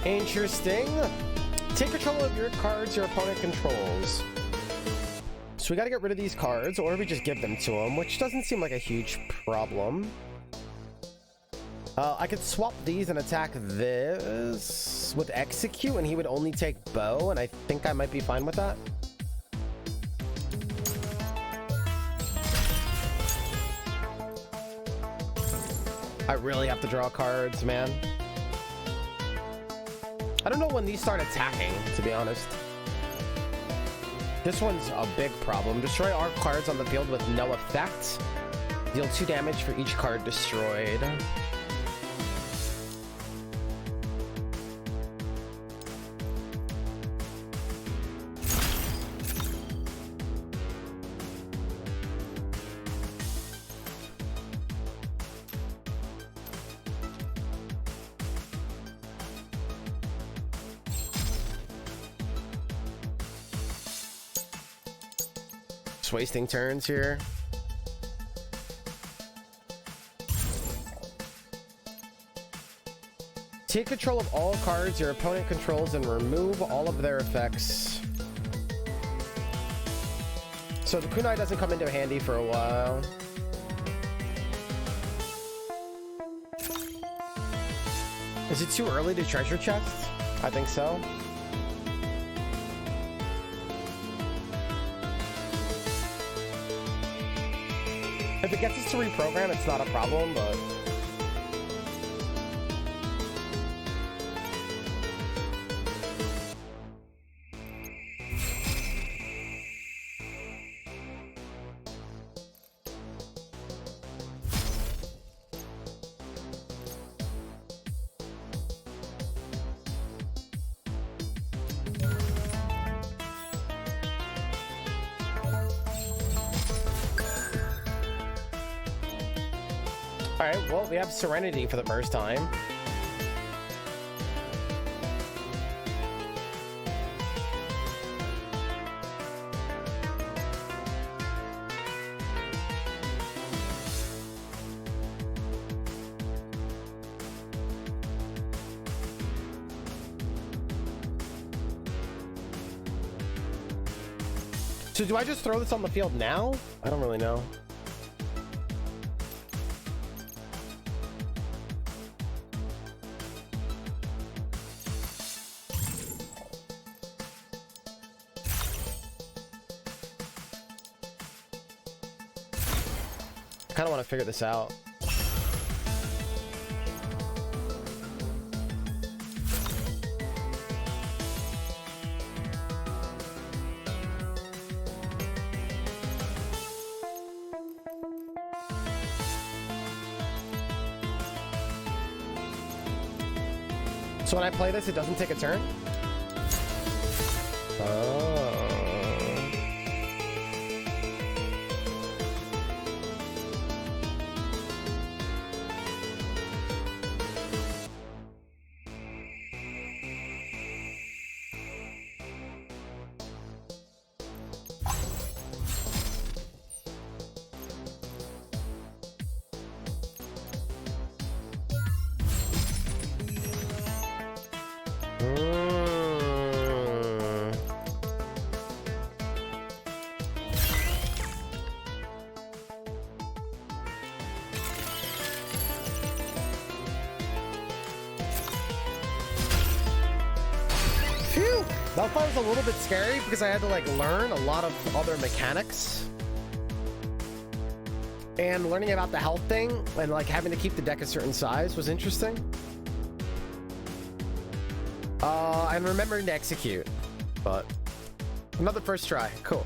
Interesting. Take control of your cards your opponent controls. So we gotta get rid of these cards, or we just give them to him, which doesn't seem like a huge problem. I could swap these and attack this with execute, and he would only take bow, and I think I might be fine with that. I really have to draw cards, man. I don't know when these start attacking, to be honest. This one's a big problem. Destroy all cards on the field with no effect. Deal 2 damage for each card destroyed. Just wasting turns here. Take control of all cards your opponent controls and remove all of their effects. So the kunai doesn't come into handy for a while. Is it too early to treasure chests? I think so. If it gets us to reprogram, it's not a problem, but... Alright, well, we have Serenity for the first time. So do I just throw this on the field now? I don't really know. I kind of want to figure this out. So when I play this, it doesn't take a turn? Oh. Phew! That part was a little bit scary because I had to like learn a lot of other mechanics. And learning about the health thing and like having to keep the deck a certain size was interesting. And remembering to execute, but another first try. Cool.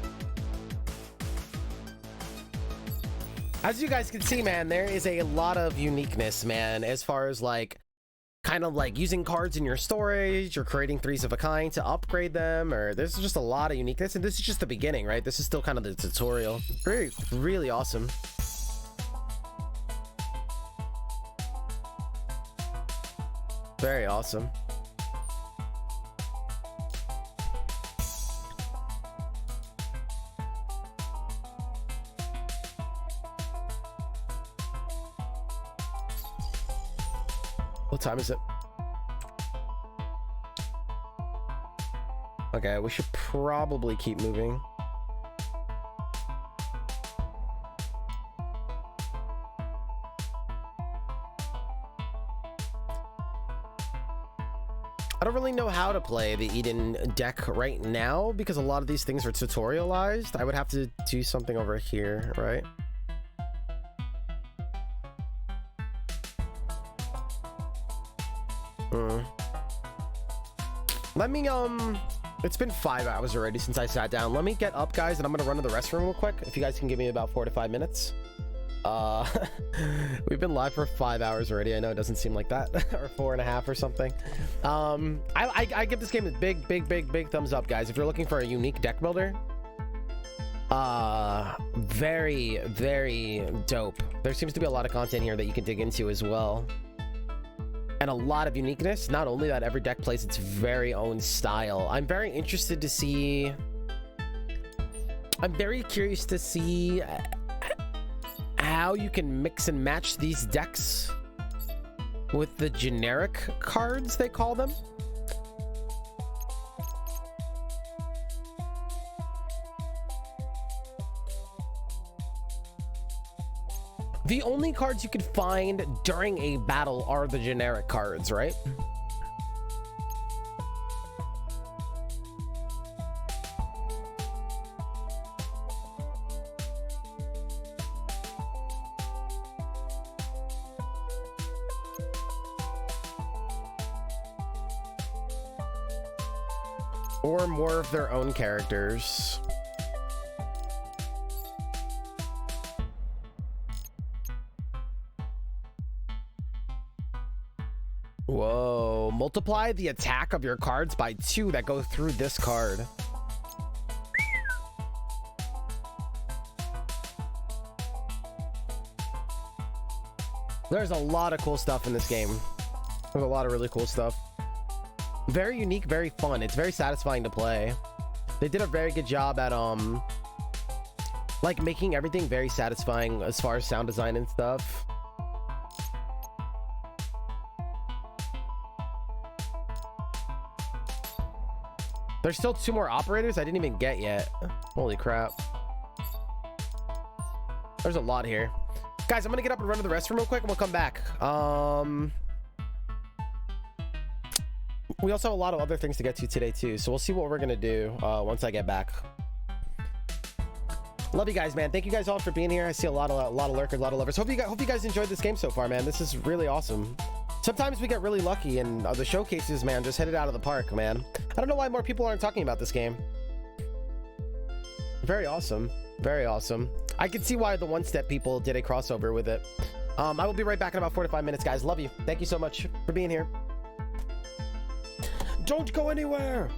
As you guys can see, man, there is a lot of uniqueness, man, as far as like kind of like using cards in your storage or creating threes of a kind to upgrade them, or there's just a lot of uniqueness, and this is just the beginning, right? This is still kind of the tutorial. Really awesome. Very awesome. What time is it? Okay, we should probably keep moving. I don't really know how to play the Eden deck right now because a lot of these things are tutorialized. I would have to do something over here, right? Let me, it's been 5 hours already since I sat down. Let me get up, guys, and I'm gonna run to the restroom real quick. If you guys can give me about 4 to 5 minutes. We've been live for 5 hours already. I know it doesn't seem like that, or 4.5 or something. I give this game a big thumbs up, guys. If you're looking for a unique deck builder, very dope. There seems to be a lot of content here that you can dig into as well. And a lot of uniqueness. Not only that, every deck plays its very own style. I'm very interested to see... I'm very curious to see how you can mix and match these decks with the generic cards, they call them. The only cards you could find during a battle are the generic cards, right? Or more of their own characters. Whoa, multiply the attack of your cards by 2 that go through this card. There's a lot of cool stuff in this game. There's a lot of really cool stuff. Very unique, very fun. It's very satisfying to play. They did a very good job at like making everything very satisfying as far as sound design and stuff. There's still 2 more operators I didn't even get yet. Holy crap. There's a lot here. Guys, I'm gonna get up and run to the restroom real quick and we'll come back. We also have a lot of other things to get to today too, so we'll see what we're gonna do once I get back. Love you guys, man. Thank you guys all for being here. I see a lot of lurkers, a lot of lovers. Hope you guys enjoyed this game so far, man. This is really awesome. Sometimes we get really lucky, and the showcases, man, just hit it out of the park, man. I don't know why more people aren't talking about this game. Very awesome. Very awesome. I can see why the One Step people did a crossover with it. I will be right back in about 4 to 5 minutes, guys. Love you. Thank you so much for being here. Don't go anywhere.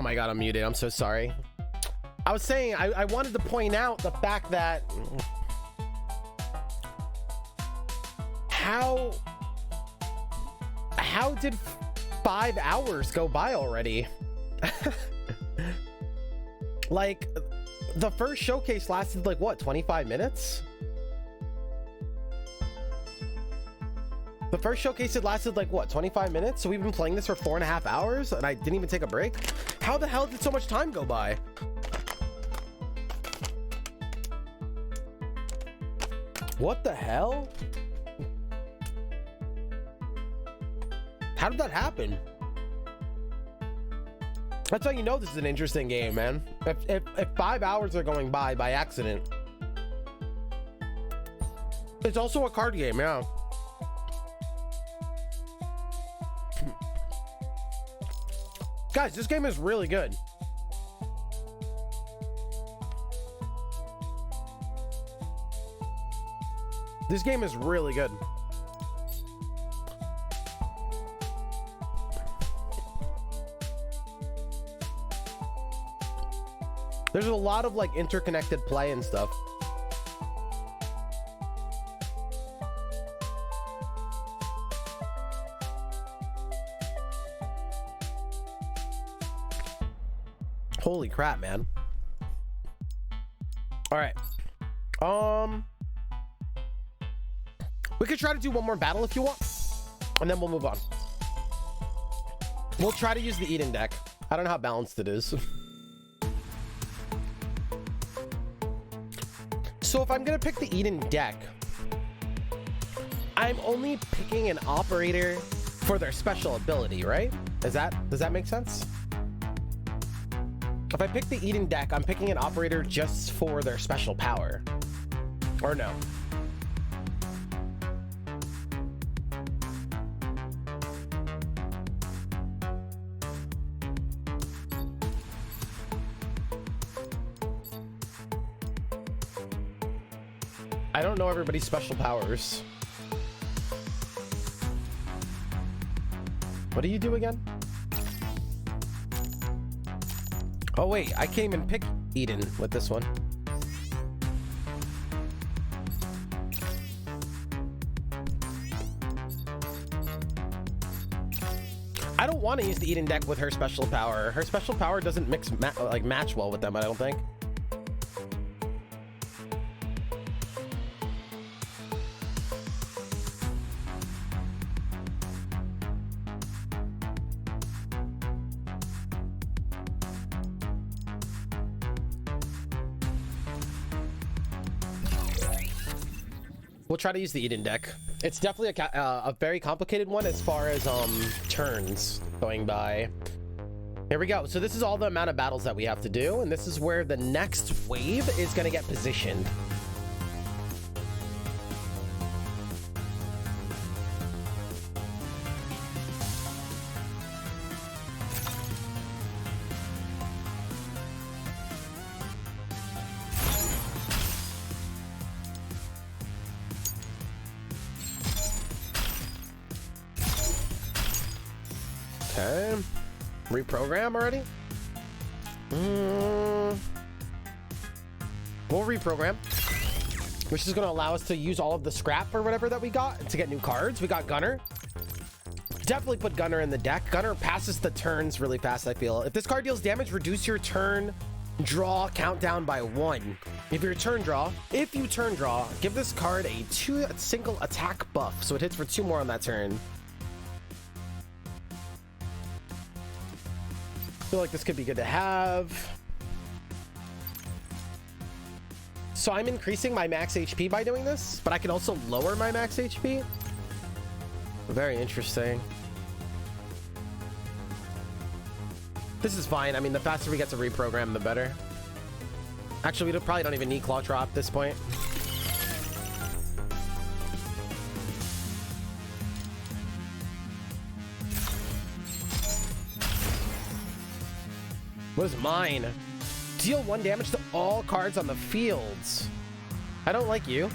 my god, I'm muted. I'm so sorry. I was saying I wanted to point out the fact that how did 5 hours go by already? Like, the first showcase lasted like what, 25 minutes? The first showcase had lasted like what, 25 minutes? So we've been playing this for 4.5 hours and I didn't even take a break? How the hell did so much time go by? What the hell? How did that happen? That's how you know this is an interesting game, man. If 5 hours are going by accident. It's also a card game, yeah. Guys, this game is really good. This game is really good. There's a lot of like interconnected play and stuff. Holy crap, man. All right. We could try to do one more battle if you want, and then we'll move on. We'll try to use the Eden deck. I don't know how balanced it is. So if I'm gonna pick the Eden deck, I'm only picking an operator for their special ability, right? Does that make sense? If I pick the Eden deck, I'm picking an operator just for their special power. Or no? I don't know everybody's special powers. What do you do again? Oh wait, I can't even pick Eden with this one. I don't want to use the Eden deck with her special power. Her special power doesn't match well with them, I don't think. We'll try to use the Eden deck. It's definitely a very complicated one as far as turns going by. Here we go. So this is all the amount of battles that we have to do, and this is where the next wave is going to get positioned. Okay, reprogram already? We'll reprogram, which is going to allow us to use all of the scrap or whatever that we got to get new cards. We got Gunner. Definitely put Gunner in the deck. Gunner passes the turns really fast, I feel. If this card deals damage, reduce your turn draw countdown by 1. If you turn draw, give this card a single attack buff, so it hits for 2 more on that turn. I feel like this could be good to have. So I'm increasing my max HP by doing this, but I can also lower my max HP. Very interesting. This is fine. I mean, the faster we get to reprogram, the better. Actually, we probably don't even need Claw Drop at this point. What is mine? Deal 1 damage to all cards on the fields. I don't like you.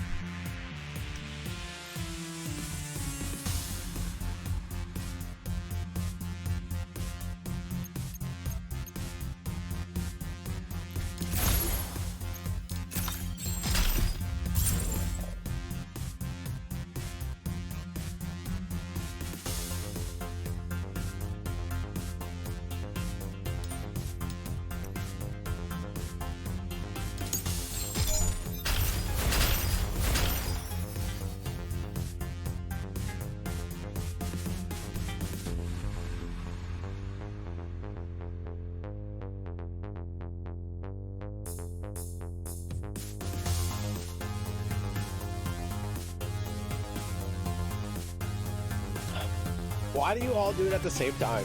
Why do you all do it at the same time?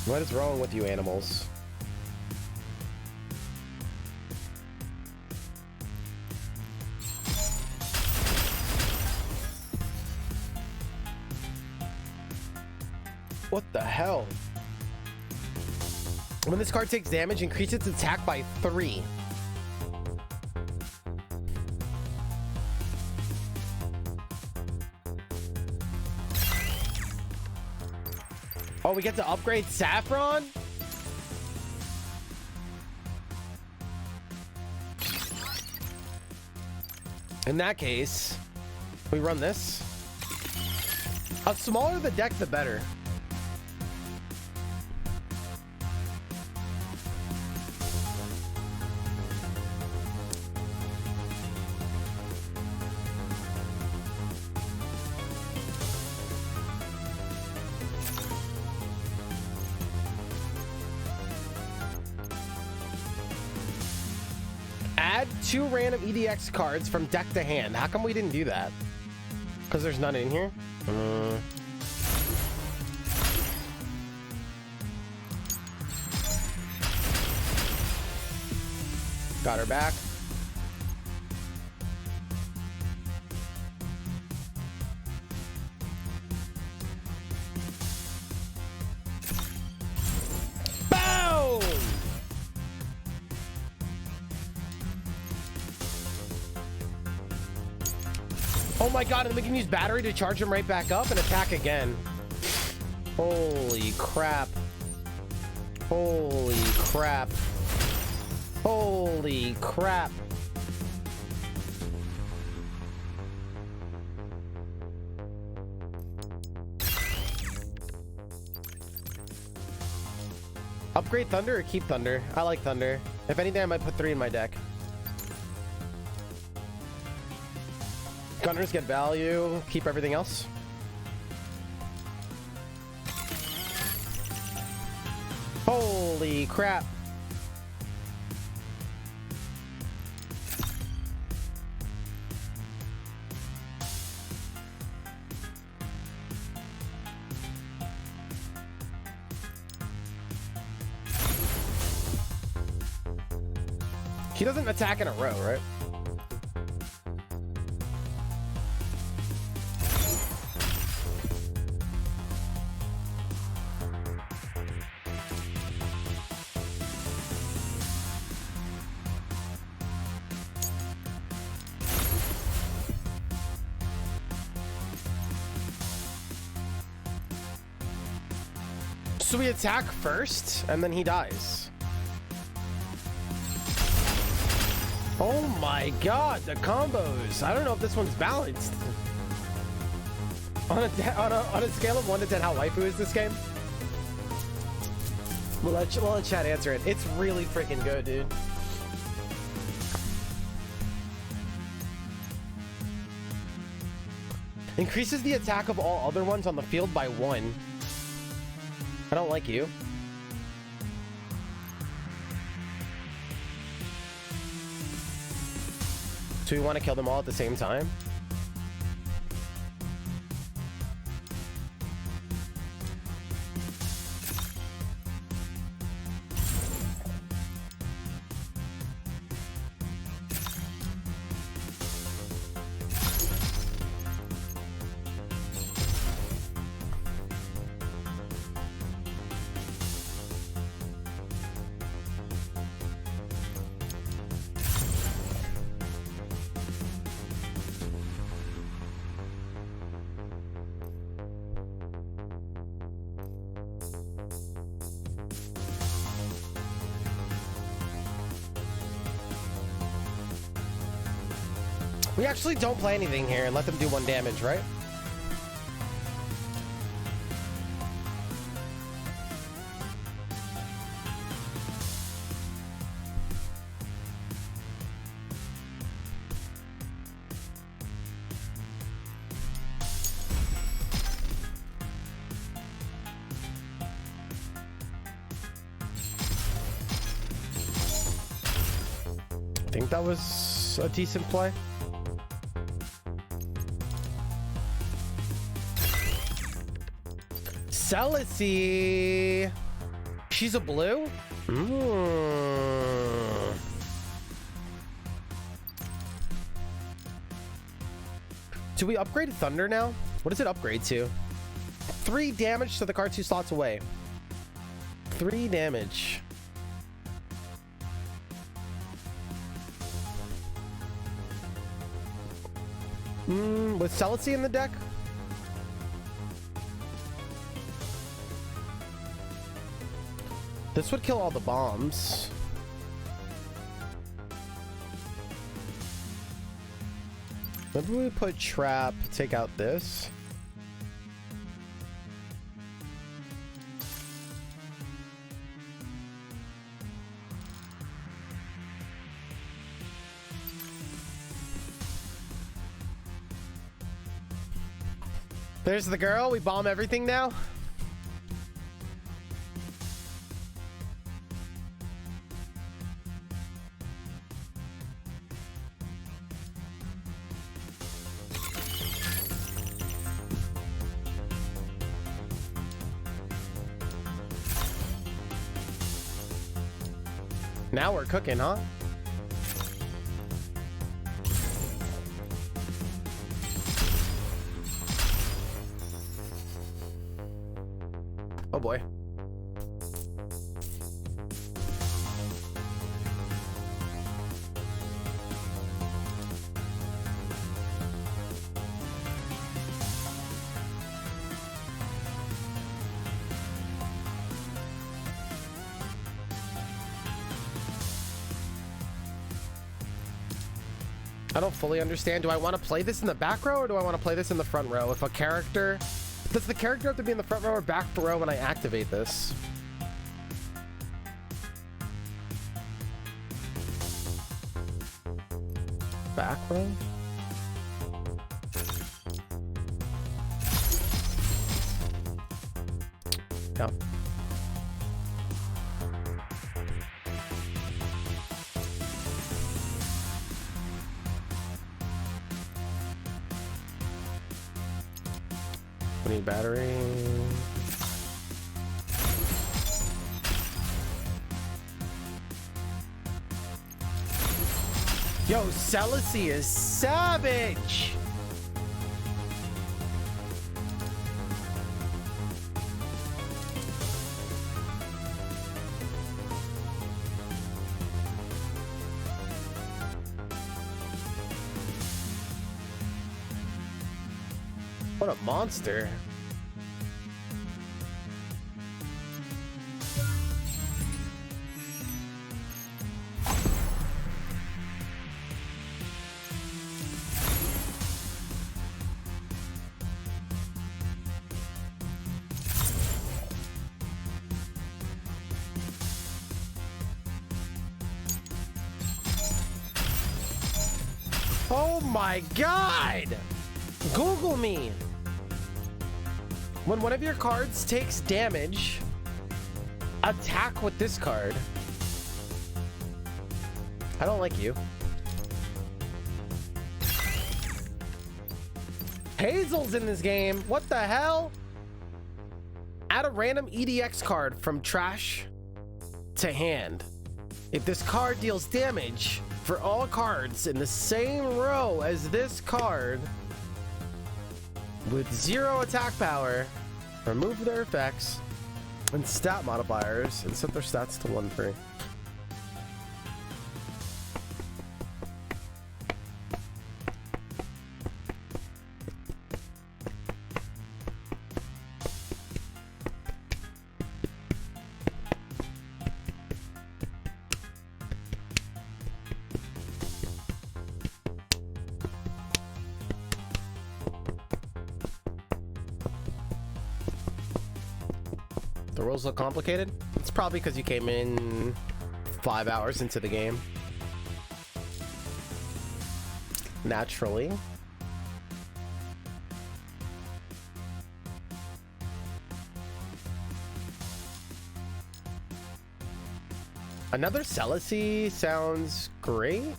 What is wrong with you animals? What the hell? When this card takes damage, increase its attack by 3. Oh, we get to upgrade Saffron? In that case, we run this. The smaller the deck, the better. Add 2 random EDX cards from deck to hand. How come we didn't do that? Because there's none in here? Got her back. Boom! Oh my god, and we can use battery to charge him right back up and attack again. Holy crap. Holy crap. Holy crap. Upgrade Thunder or keep Thunder? I like Thunder. If anything, I might put 3 in my deck. Gunners get value, keep everything else. Holy crap. He doesn't attack in a row, right? So we attack first, and then he dies. Oh my god, the combos. I don't know if this one's balanced. On a scale of 1 to 10, how waifu is this game? We'll let chat answer it. It's really freaking good, dude. Increases the attack of all other ones on the field by 1. I don't like you. So we want to kill them all at the same time? We actually don't play anything here and let them do 1 damage, right? I think that was a decent play. Celicy. She's a blue? Do we upgrade Thunder now? What does it upgrade to? 3 damage to the card 2 slots away. 3 damage. With Celicy in the deck? This would kill all the bombs. Maybe we put trap, take out this. There's the girl. We bomb everything now. Now we're cooking, huh? Oh boy. I don't fully understand. Do I want to play this in the back row or do I want to play this in the front row? If a character... Does the character have to be in the front row or back row when I activate this? Back row? Yeah. We need battery. Yo, Celicy is savage. What a monster. Oh my God! Google me! When one of your cards takes damage, attack with this card. I don't like you. Hazel's in this game. What the hell? Add a random EDX card from trash to hand. If this card deals damage for all cards in the same row as this card, with 0 attack power, remove their effects and stat modifiers and set their stats to 1-3. The rules look complicated. It's probably because you came in 5 hours into the game. Naturally. Another Celicy sounds great.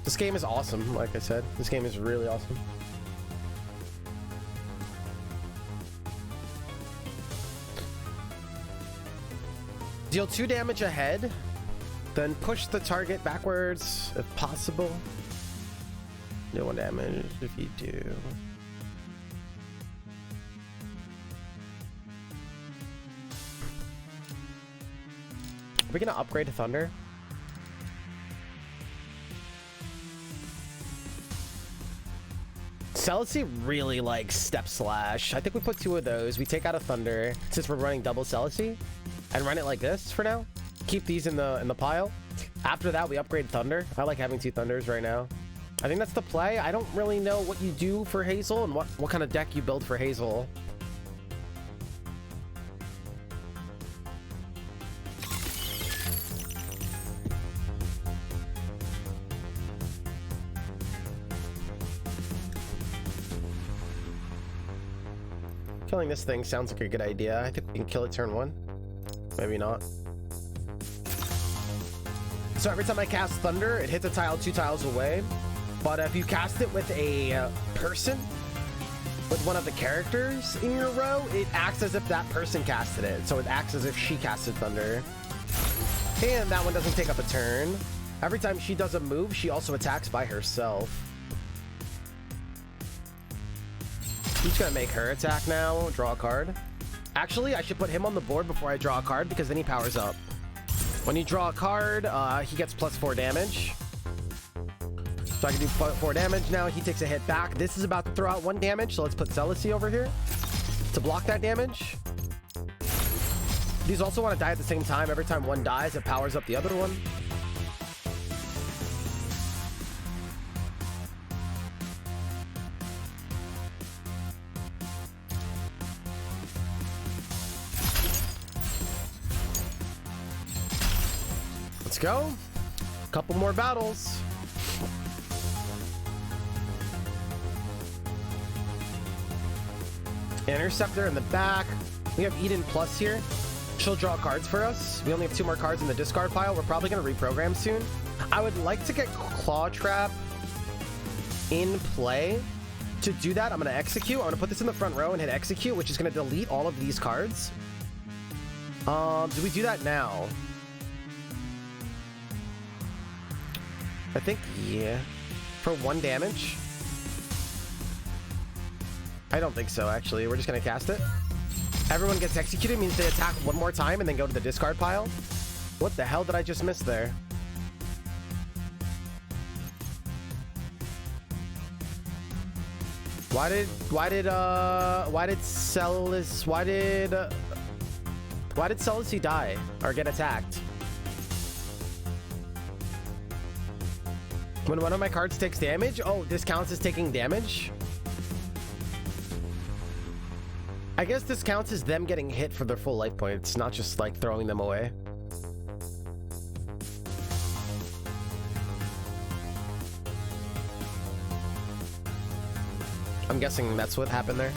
This game is awesome, like I said. This game is really awesome. Deal 2 damage ahead, then push the target backwards if possible. Deal 1 damage if you do. Are we gonna upgrade to Thunder? Celicy really likes Step Slash. I think we put 2 of those. We take out a Thunder since we're running double Celicy and run it like this for now. Keep these in the pile. After that, we upgrade Thunder. I like having 2 Thunders right now. I think that's the play. I don't really know what you do for Hazel and what kind of deck you build for Hazel. Killing this thing sounds like a good idea. I think we can kill it turn 1. Maybe not. So every time I cast Thunder, it hits a tile 2 tiles away. But if you cast it with a person, with one of the characters in your row, it acts as if that person casted it. So it acts as if she casted Thunder. And that one doesn't take up a turn. Every time she does a move, she also attacks by herself. I'm just gonna make her attack now, draw a card. Actually, I should put him on the board before I draw a card because then he powers up. When you draw a card, he gets +4 damage. So I can do 4 damage now. He takes a hit back. This is about to throw out 1 damage, so let's put Celicy over here to block that damage. These also want to die at the same time. Every time one dies, it powers up the other one. Let's go. Couple more battles. Interceptor in the back. We have Eden Plus here. She'll draw cards for us. We only have 2 more cards in the discard pile. We're probably going to reprogram soon. I would like to get Claw Trap in play. To do that, I'm going to execute. I'm going to put this in the front row and hit execute, which is going to delete all of these cards. Do we do that now? I think, yeah. For 1 damage? I don't think so, actually. We're just going to cast it. Everyone gets executed, means they attack 1 more time and then go to the discard pile. What the hell did I just miss there? Why did Celicy die or get attacked? When one of my cards takes damage? Oh, this counts as taking damage? I guess this counts as them getting hit for their full life points, not just like throwing them away. I'm guessing that's what happened there.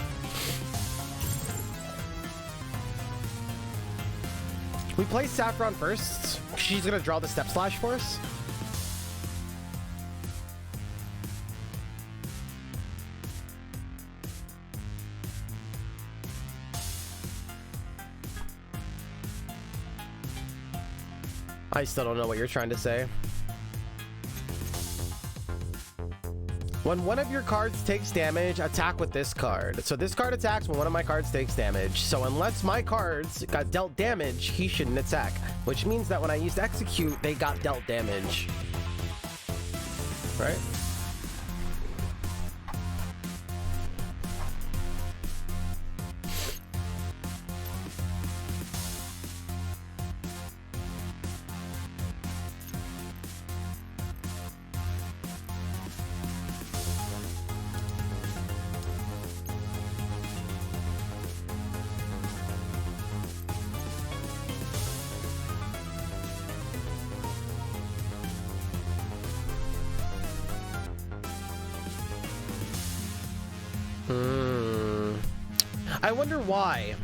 We play Saffron first. She's gonna draw the Step Slash for us. I still don't know what you're trying to say. When one of your cards takes damage, attack with this card. So this card attacks when one of my cards takes damage. So unless my cards got dealt damage, he shouldn't attack. Which means that when I used execute, they got dealt damage. Right? I wonder why.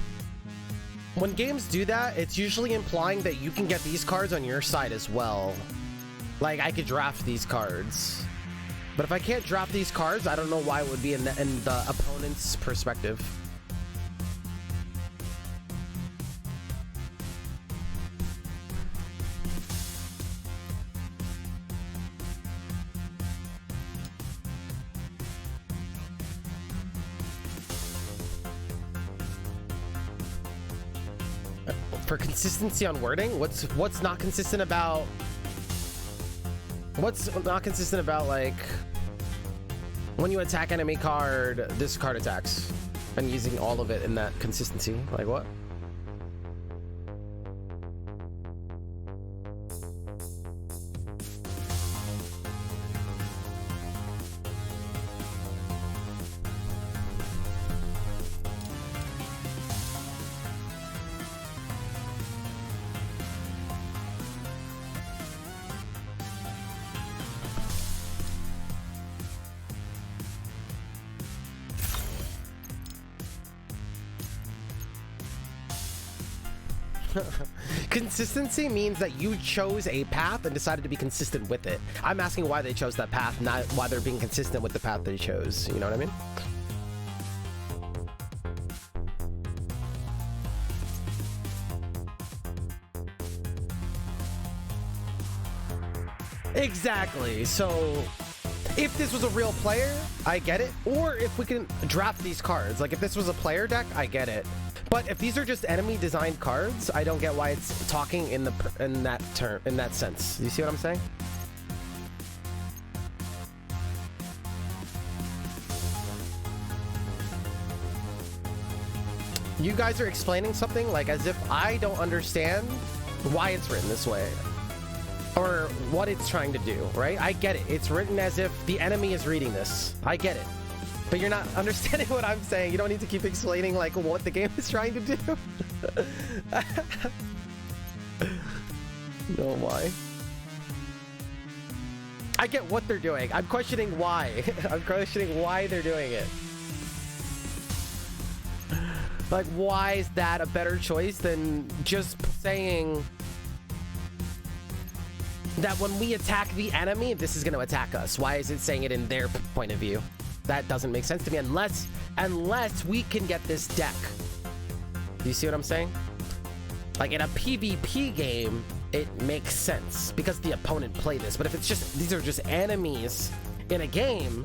When games do that, it's usually implying that you can get these cards on your side as well. Like, I could draft these cards. But if I can't draft these cards, I don't know why it would be in the opponent's perspective. For consistency on wording, what's not consistent about? What's not consistent about, like, when you attack enemy card, this card attacks, and using all of it in that consistency? Like, what? Consistency means that you chose a path and decided to be consistent with it. I'm asking why they chose that path, not why they're being consistent with the path they chose. You know what I mean? Exactly. So if this was a real player, I get it. Or if we can draft these cards, like if this was a player deck, I get it. But if these are just enemy designed cards, I don't get why it's talking in that sense. You see what I'm saying? You guys are explaining something like as if I don't understand why it's written this way or what it's trying to do, right? I get it. It's written as if the enemy is reading this. I get it. But you're not understanding what I'm saying. You don't need to keep explaining like what the game is trying to do. No, why? I get what they're doing. I'm questioning why. I'm questioning why they're doing it. Like, why is that a better choice than just saying that when we attack the enemy, this is going to attack us? Why is it saying it in their point of view? That doesn't make sense to me unless we can get this deck. Do you see what I'm saying? Like in a PvP game, it makes sense because the opponent played this. But if it's just, these are just enemies in a game,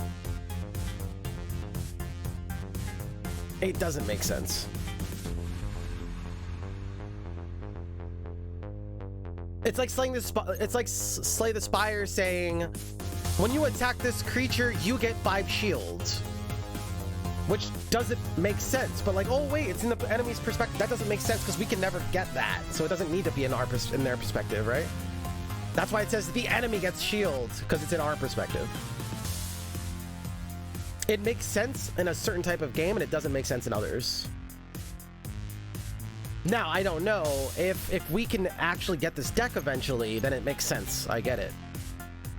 it doesn't make sense. It's like Slay the Spire saying, when you attack this creature, you get 5 shields. Which doesn't make sense, but like, oh wait, it's in the enemy's perspective. That doesn't make sense because we can never get that. So it doesn't need to be in their perspective, right? That's why it says the enemy gets shields, because it's in our perspective. It makes sense in a certain type of game, and it doesn't make sense in others. Now, I don't know if we can actually get this deck eventually, then it makes sense. I get it.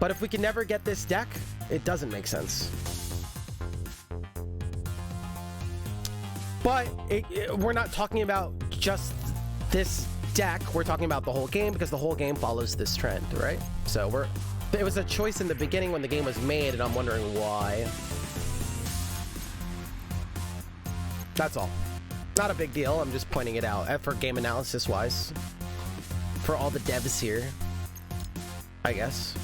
But if we can never get this deck, it doesn't make sense. But we're not talking about just this deck. We're talking about the whole game because the whole game follows this trend, right? So it was a choice in the beginning when the game was made, and I'm wondering why. That's all. Not a big deal. I'm just pointing it out for game analysis wise. For all the devs here, I guess.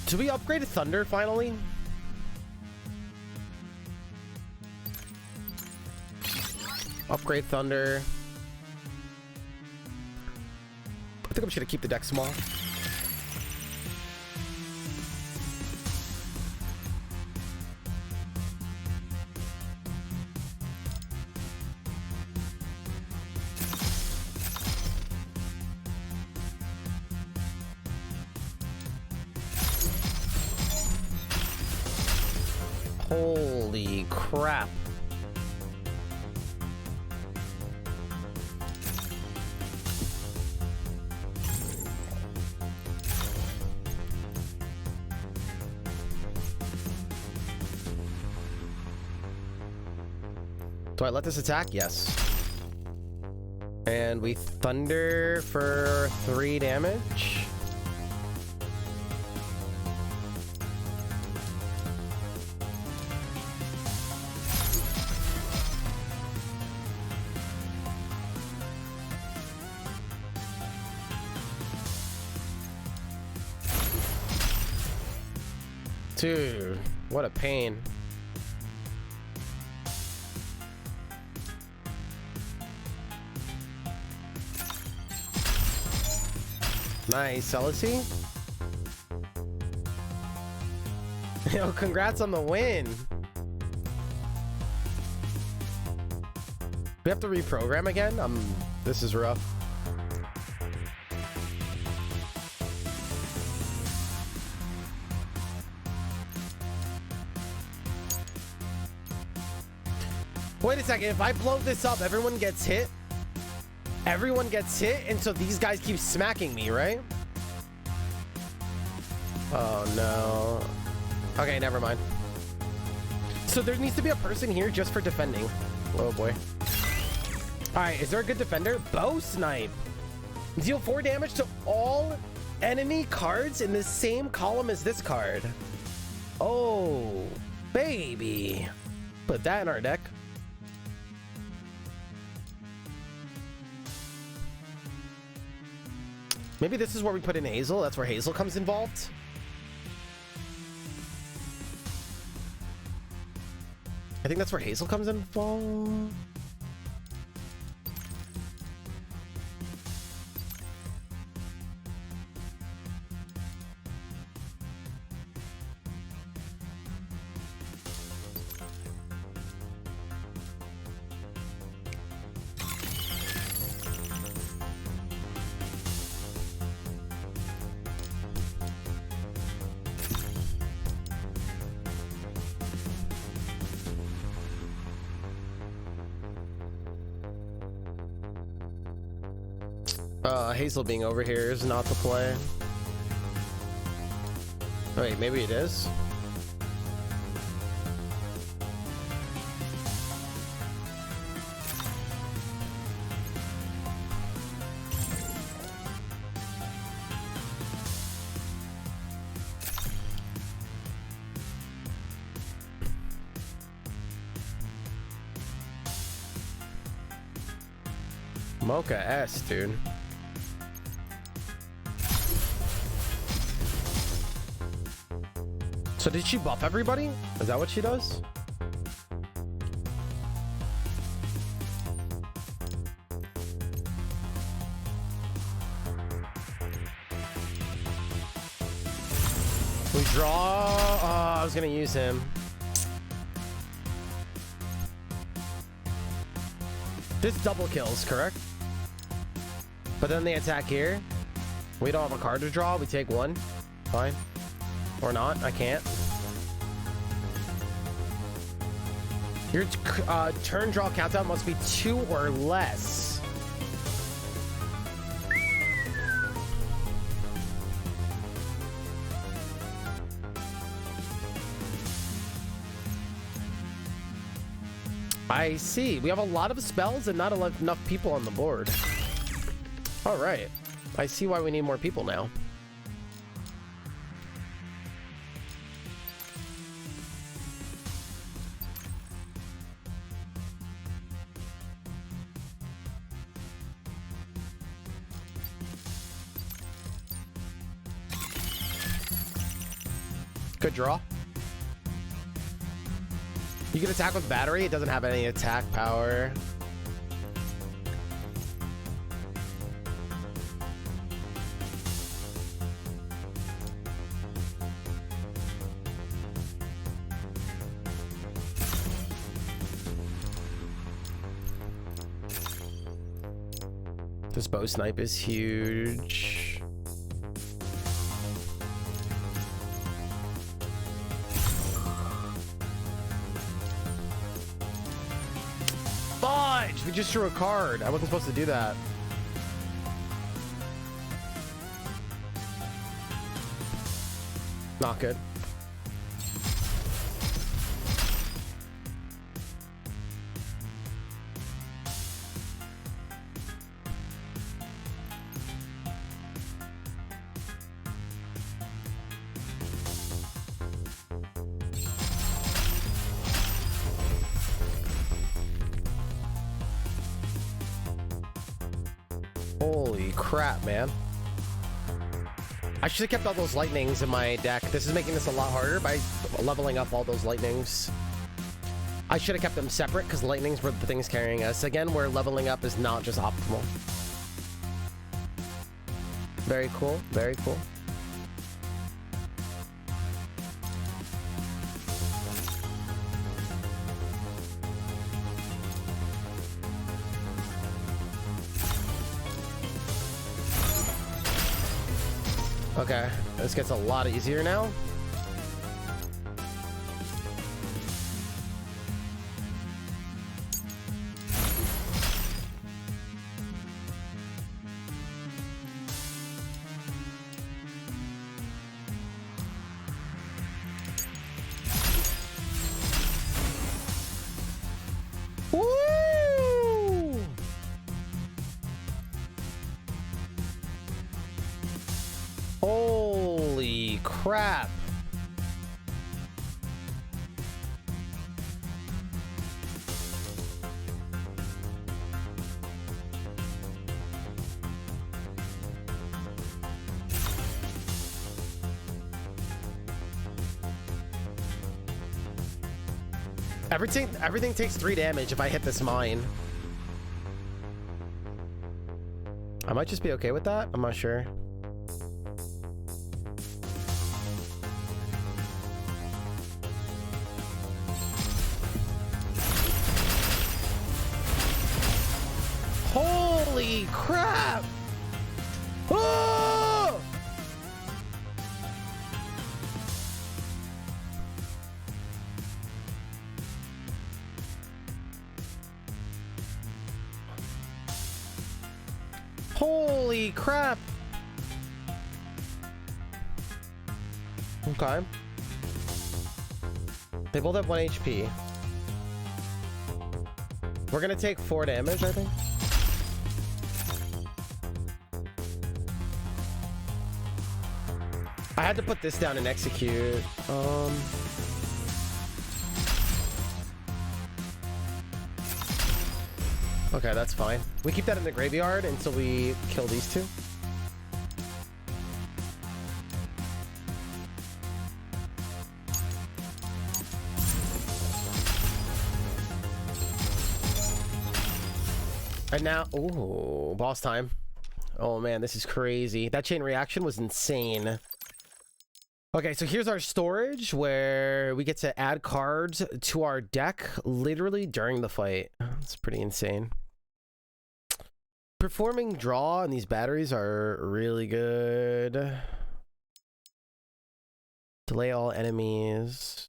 Do we upgrade Thunder finally? Upgrade Thunder. I think I'm just gonna keep the deck small. Holy crap. Do I let this attack? Yes. And we thunder for 3 damage. Dude, what a pain. Nice, Celisy. Yo, congrats on the win. We have to reprogram again? This is rough. Wait a second, if I blow this up, everyone gets hit? Everyone gets hit, and so these guys keep smacking me, right? Oh, no. Okay, never mind. So there needs to be a person here just for defending. Oh, boy. All right, is there a good defender? Bow Snipe. Deal 4 damage to all enemy cards in the same column as this card. Oh, baby. Put that in our deck. Maybe this is where we put in Hazel. That's where Hazel comes involved. I think that's where Hazel comes involved. Hazel being over here is not the play. Wait, maybe it is? Mocha S, dude. So did she buff everybody? Is that what she does? We draw. Oh, I was gonna use him. This double kills, correct? But then they attack here. We don't have a card to draw. We take 1. Fine. Or not. I can't. Your turn draw countdown must be 2 or less. I see. We have a lot of spells and not enough people on the board. All right. I see why we need more people now. Good draw. You can attack with battery. It doesn't have any attack power. This bow snipe is huge. Fudge! We just drew a card. I wasn't supposed to do that. Not good. Holy crap, man. I should have kept all those lightnings in my deck. This is making this a lot harder by leveling up all those lightnings. I should have kept them separate because lightnings were the things carrying us. Again, where leveling up is not just optimal. Very cool. Very cool. Okay, this gets a lot easier now. Woo! Holy crap. Everything takes 3 damage if I hit this mine. I might just be okay with that. I'm not sure. Holy crap! Oh! Holy crap! Okay. They both have 1 HP. We're gonna take 4 damage, I think. I had to put this down and execute. Okay, that's fine. We keep that in the graveyard until we kill these two. And now, ooh, boss time. Oh man, this is crazy. That chain reaction was insane. Okay, so here's our storage where we get to add cards to our deck literally during the fight. It's pretty insane. Performing draw and these batteries are really good. Delay all enemies.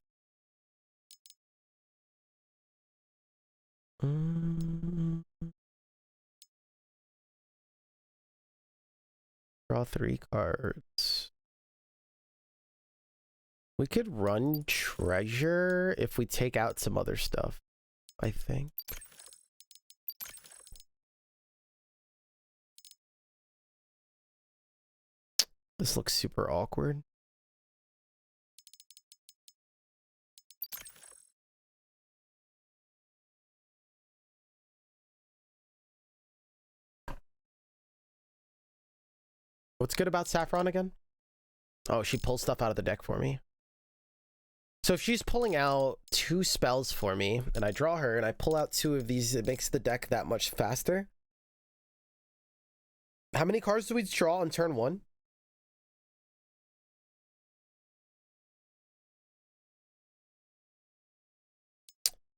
Draw 3 cards. We could run treasure if we take out some other stuff, I think. This looks super awkward. What's good about Saffron again? Oh, she pulls stuff out of the deck for me. So if she's pulling out 2 spells for me, and I draw her, and I pull out 2 of these, it makes the deck that much faster. How many cards do we draw on turn 1?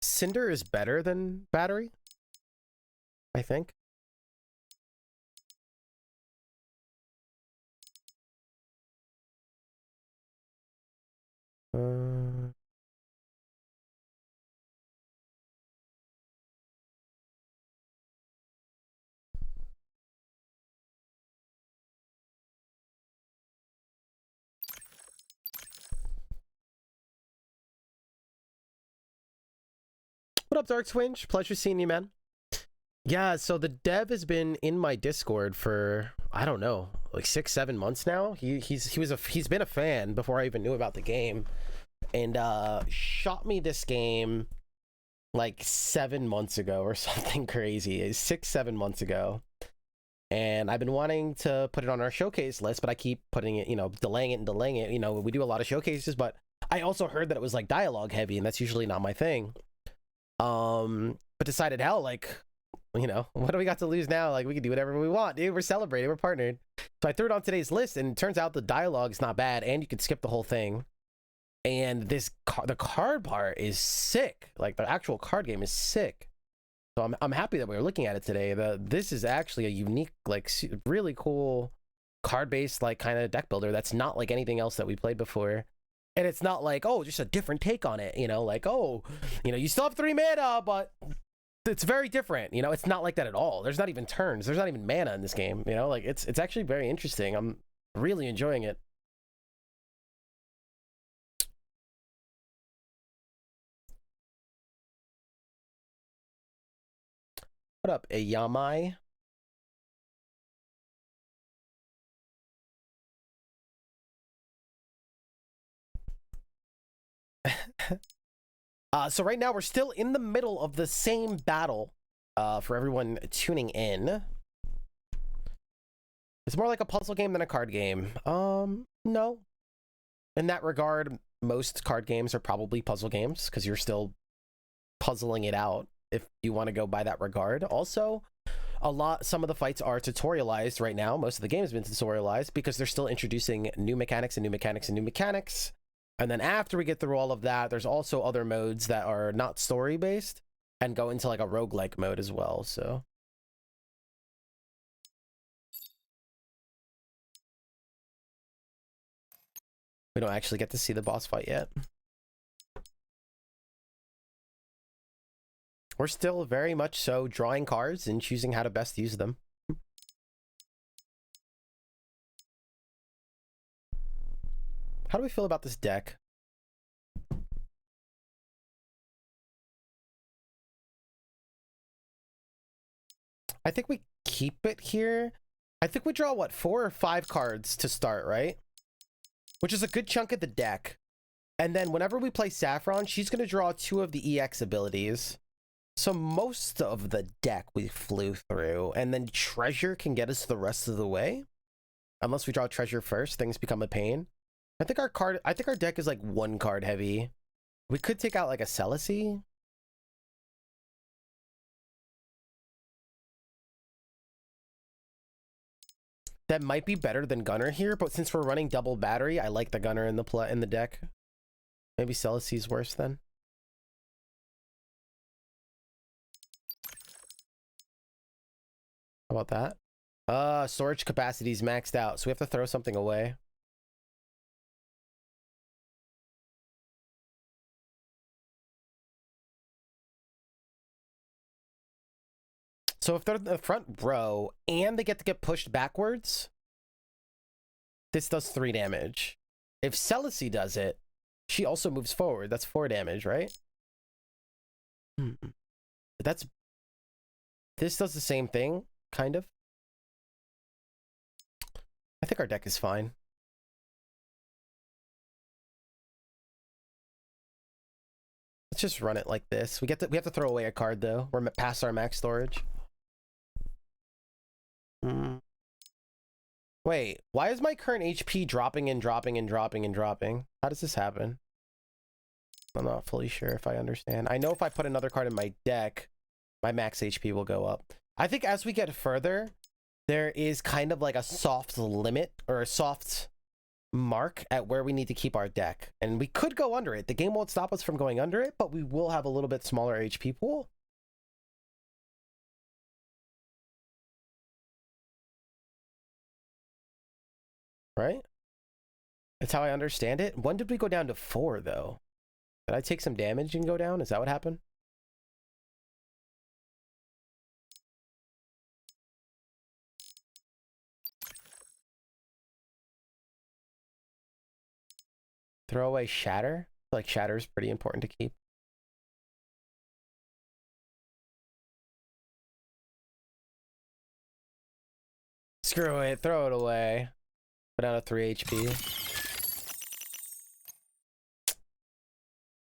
Cinder is better than Battery, I think. What up, Dark Swinge? Pleasure seeing you, man. Yeah, so the dev has been in my Discord for, I don't know, like 6-7 months now. He's been a fan before I even knew about the game, and shot me this game like 7 months ago or something crazy. 6-7 months ago. and I've been wanting to put it on our showcase list, but I keep putting it, delaying it and delaying it. We do a lot of showcases, but I also heard that it was like dialogue heavy, and that's usually not my thing. But decided, hell, like, what do we got to lose now? Like, we can do whatever we want, dude. We're celebrating, we're partnered. So I threw it on today's list, and it turns out the dialogue's not bad, and you could skip the whole thing. And the card part is sick. Like, the actual card game is sick. So I'm happy that we were looking at it today. This is actually a unique, like, really cool card-based, like, kind of deck builder that's not like anything else that we played before. And it's not like, oh, just a different take on it, like, oh, you still have 3 mana, but it's very different. It's not like that at all. There's not even turns. There's not even mana in this game. Like, it's actually very interesting. I'm really enjoying it. What up, Ayamai? So right now we're still in the middle of the same battle for everyone tuning in. It's more like a puzzle game than a card game. No. In that regard, most card games are probably puzzle games because you're still puzzling it out if you want to go by that regard. Also, some of the fights are tutorialized right now. Most of the game has been tutorialized because they're still introducing new mechanics and new mechanics and new mechanics. And then after we get through all of that, there's also other modes that are not story based and go into like a roguelike mode as well. So we don't actually get to see the boss fight yet. We're still very much so drawing cards and choosing how to best use them. How do we feel about this deck? I think we keep it here. I think we draw, what, 4 or 5 cards to start, right? Which is a good chunk of the deck. And then whenever we play Saffron, she's going to draw 2 of the EX abilities. So most of the deck we flew through. And then Treasure can get us the rest of the way. Unless we draw Treasure first, things become a pain. I think our deck is like 1 card heavy. We could take out like a Celicy. That might be better than Gunner here, but since we're running double battery, I like the Gunner in the deck. Maybe Celicy's worse then. How about that? Storage capacity is maxed out, so we have to throw something away. So if they're in the front row and they get to get pushed backwards, this does 3 damage. If Celicy does it, she also moves forward. That's 4 damage, right? This does the same thing, kind of. I think our deck is fine. Let's just run it like this. We have to throw away a card though. We're past our max storage. Wait, why is my current HP dropping and dropping and dropping and dropping? How does this happen? I'm not fully sure if I understand. I know if I put another card in my deck, my max HP will go up. I think as we get further, there is kind of like a soft limit or a soft mark at where we need to keep our deck. And we could go under it. The game won't stop us from going under it, but we will have a little bit smaller HP pool. Right? That's how I understand it. When did we go down to 4 though? Did I take some damage and go down? Is that what happened? Throw away Shatter. Like Shatter is pretty important to keep. Screw it. Throw it away. Put down a 3 HP.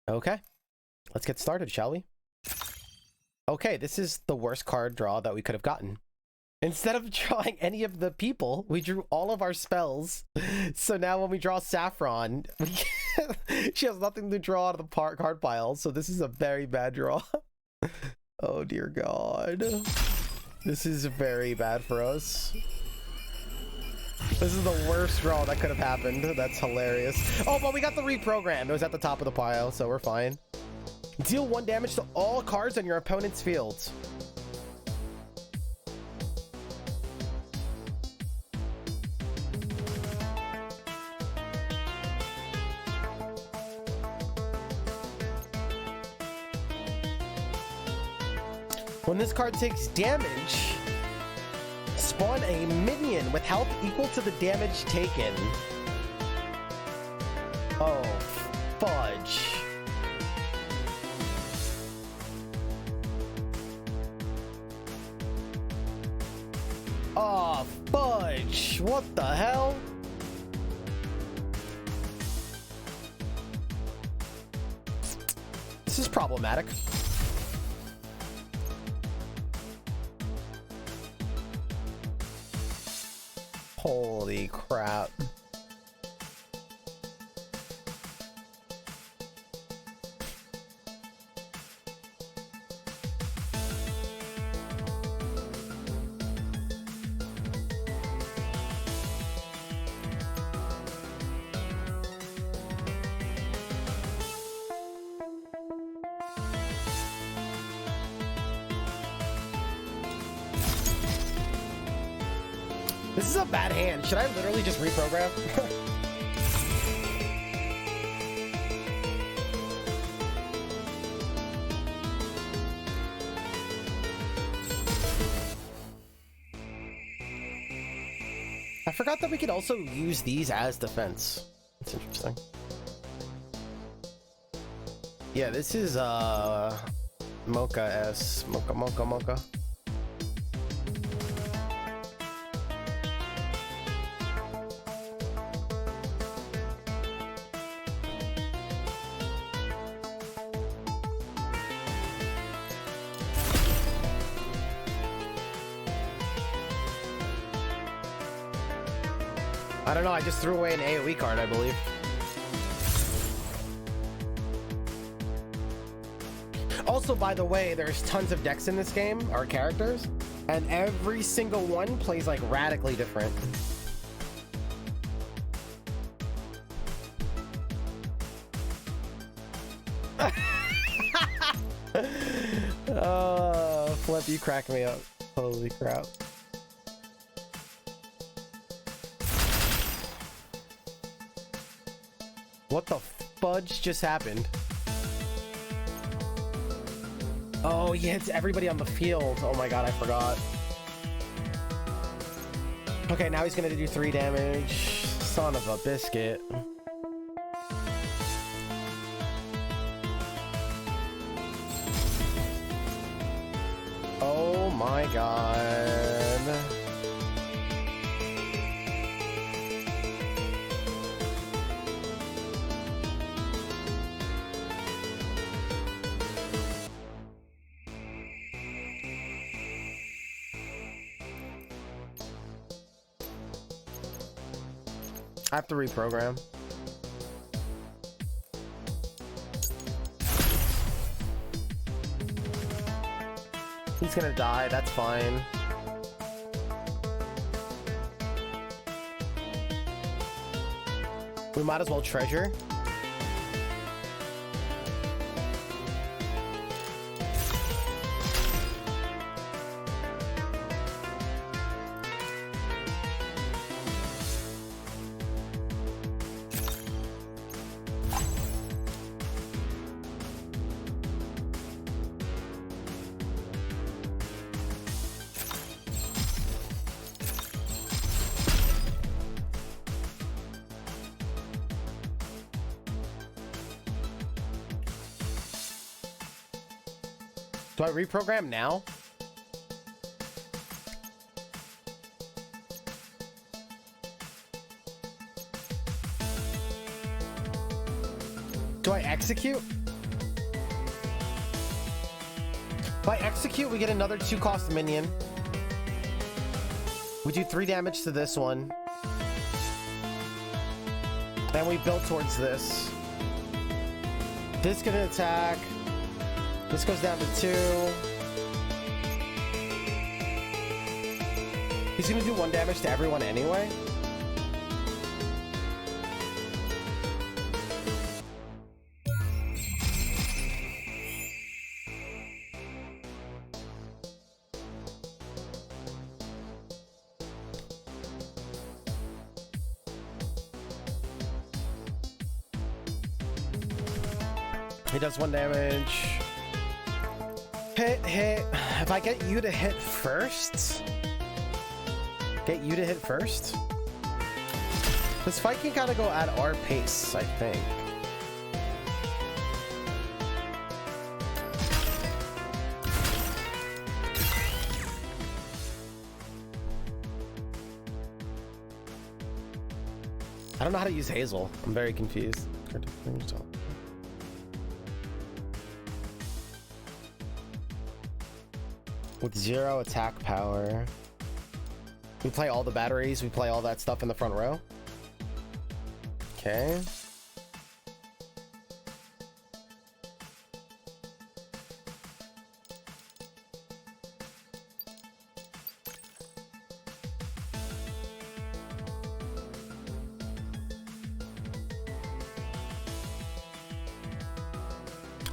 Okay. Let's get started, shall we? Okay, this is the worst card draw that we could have gotten. Instead of drawing any of the people, we drew all of our spells. So now when we draw Saffron, she has nothing to draw out of the card pile. So this is a very bad draw. Oh dear God. This is very bad for us. This is the worst draw that could have happened. That's hilarious. Oh, but we got the reprogram. It was at the top of the pile, so we're fine. Deal 1 damage to all cards on your opponent's field. When this card takes damage, spawn a minion with health equal to the damage taken. Oh, fudge. Oh, fudge. What the hell? This is problematic. Holy crap. This is a bad hand. Should I literally just reprogram? I forgot that we could also use these as defense. That's interesting. Yeah, this is Mocha S. Mocha. I don't know, I just threw away an AoE card, I believe. Also, by the way, there's tons of decks in this game, or characters, and every single one plays like radically different. Flip, you crack me up. Holy crap. What the fudge just happened? Oh, he hits everybody on the field. Oh my god, I forgot. Okay, now he's gonna do 3 damage. Son of a biscuit. Oh my god. I have to reprogram. He's gonna die, that's fine. We might as well treasure. Do I reprogram now? Do I execute? If I execute, we get another 2-cost minion. We do 3 damage to this one. And we build towards this. This can attack. This goes down to 2. He's gonna do 1 damage to everyone anyway. He does 1 damage. Hit, hit. If I get you to hit first? Get you to hit first? This fight can kind of go at our pace, I think. I don't know how to use Hazel. I'm very confused. With 0 attack power. We play all the batteries, we play all that stuff in the front row. Okay.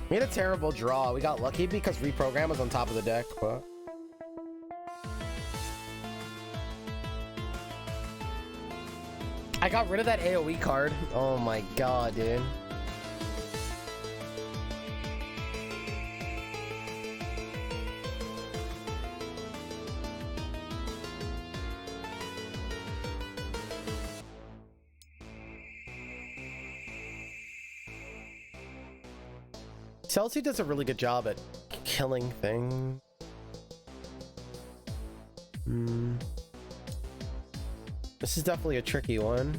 We had a terrible draw. We got lucky because reprogram was on top of the deck, but I got rid of that AoE card. Oh my god, dude. Chelsea does a really good job at killing things. This is definitely a tricky one.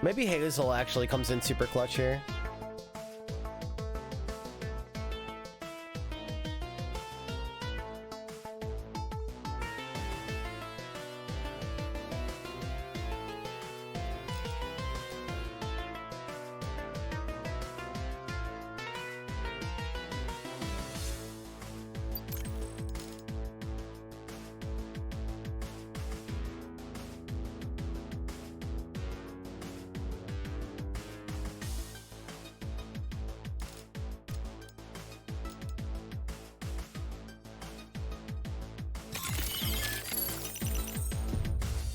Maybe Hazel actually comes in super clutch here.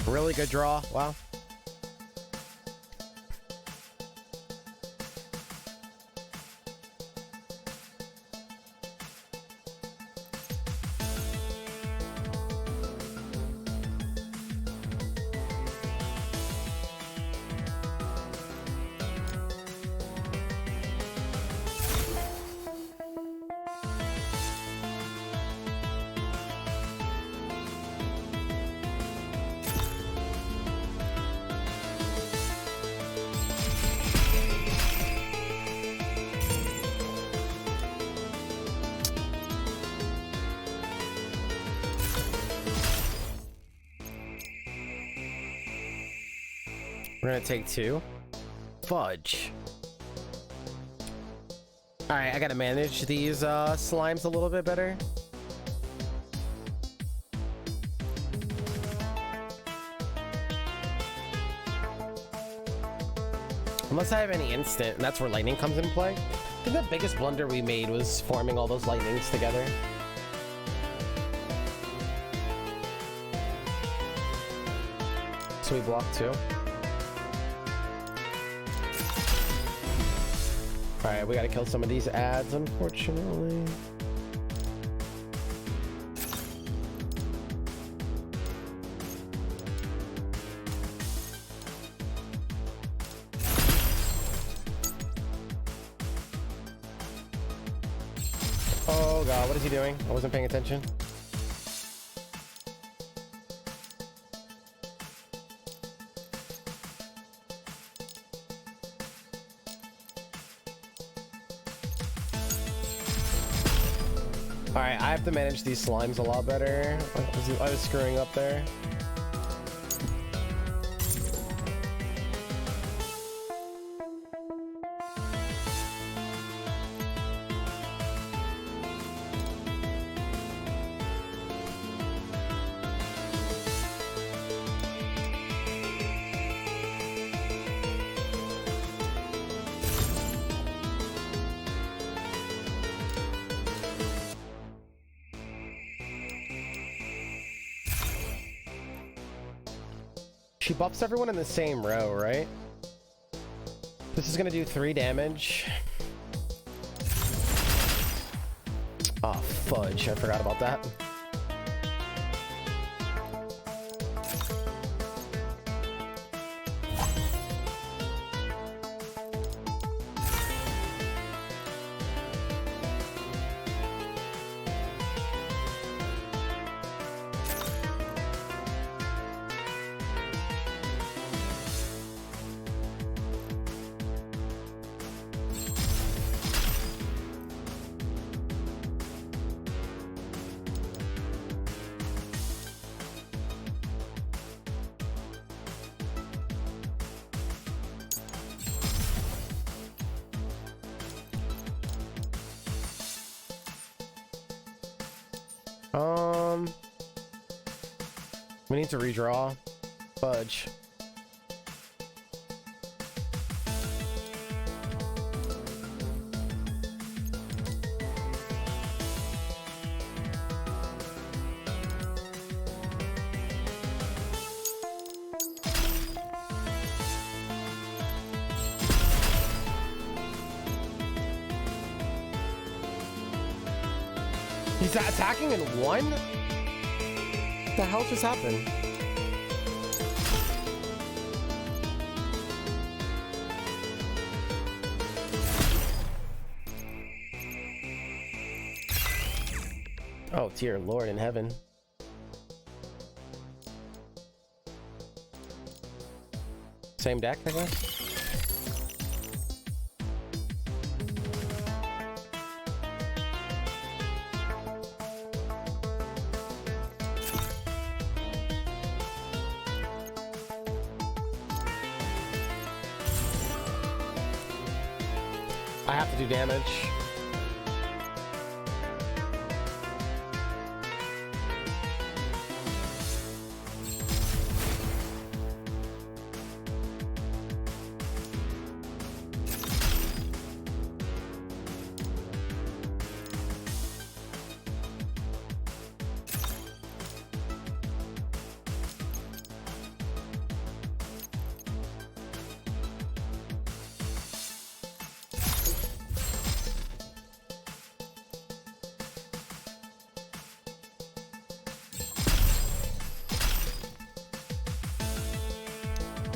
Really good draw. Wow. We're gonna take 2. Fudge. All right, I gotta manage these slimes a little bit better. Unless I have any instant, and that's where lightning comes into play. I think the biggest blunder we made was forming all those lightnings together. So we blocked 2. Alright, we gotta kill some of these ads, unfortunately. Oh god, what is he doing? I wasn't paying attention. Alright, I have to manage these slimes a lot better. I was screwing up there. She buffs everyone in the same row, right? This is gonna do 3 damage. Oh, fudge. I forgot about that. We need to redraw. Fudge. He's attacking in 1? What the hell just happened? Oh, dear Lord in heaven. Same deck, I guess? I have to do damage.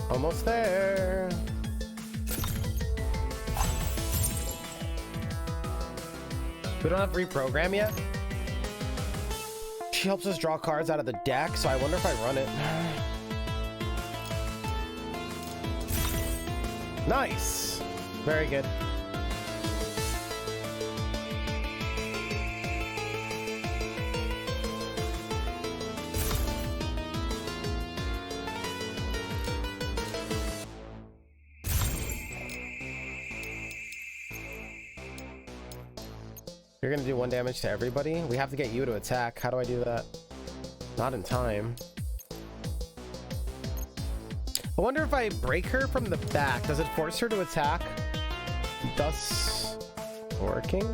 Almost there. We don't have reprogram yet. She helps us draw cards out of the deck, so I wonder if I run it. Nice. Very good. You're gonna do 1 damage to everybody? We have to get you to attack. How do I do that? Not in time. I wonder if I break her from the back, does it force her to attack? Thus working?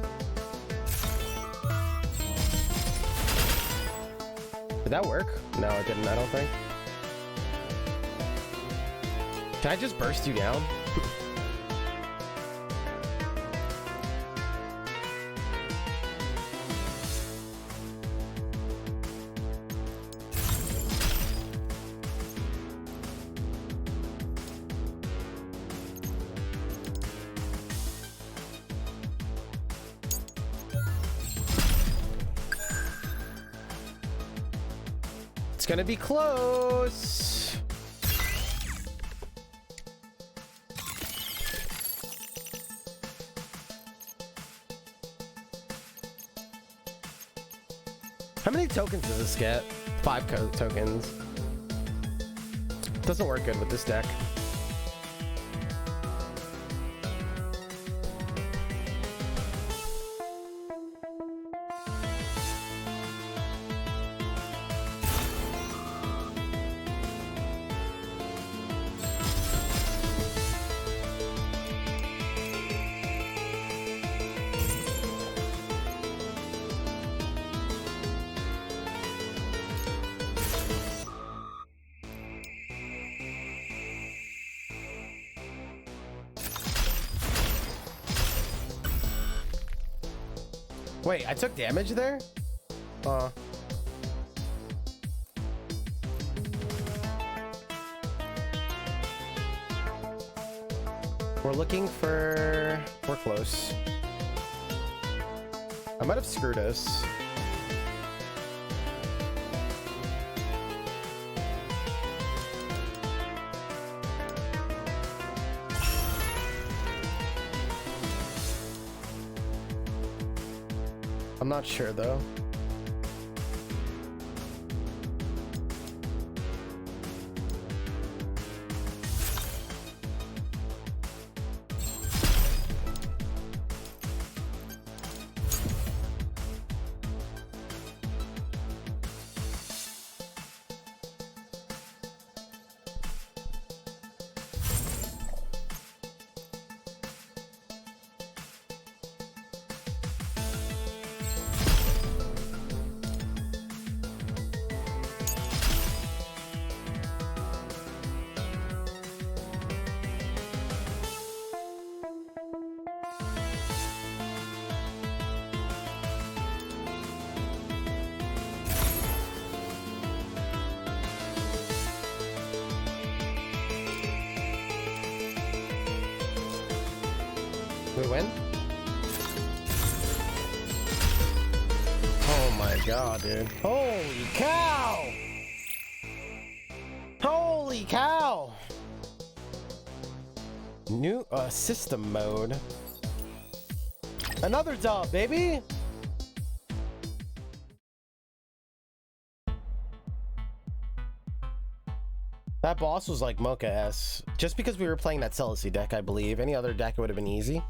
Did that work? No, it didn't, I don't think. Can I just burst you down? Gonna be close. How many tokens does this get? 5 tokens. Doesn't work good with this deck. Wait, I took damage there? We're looking for... We're close. I might have screwed us. I'm not sure though. We win? Oh my god, dude. Holy cow! Holy cow! New system mode. Another dub, baby! That boss was like Mocha S. Just because we were playing that Celicy deck, I believe. Any other deck, it would have been easy.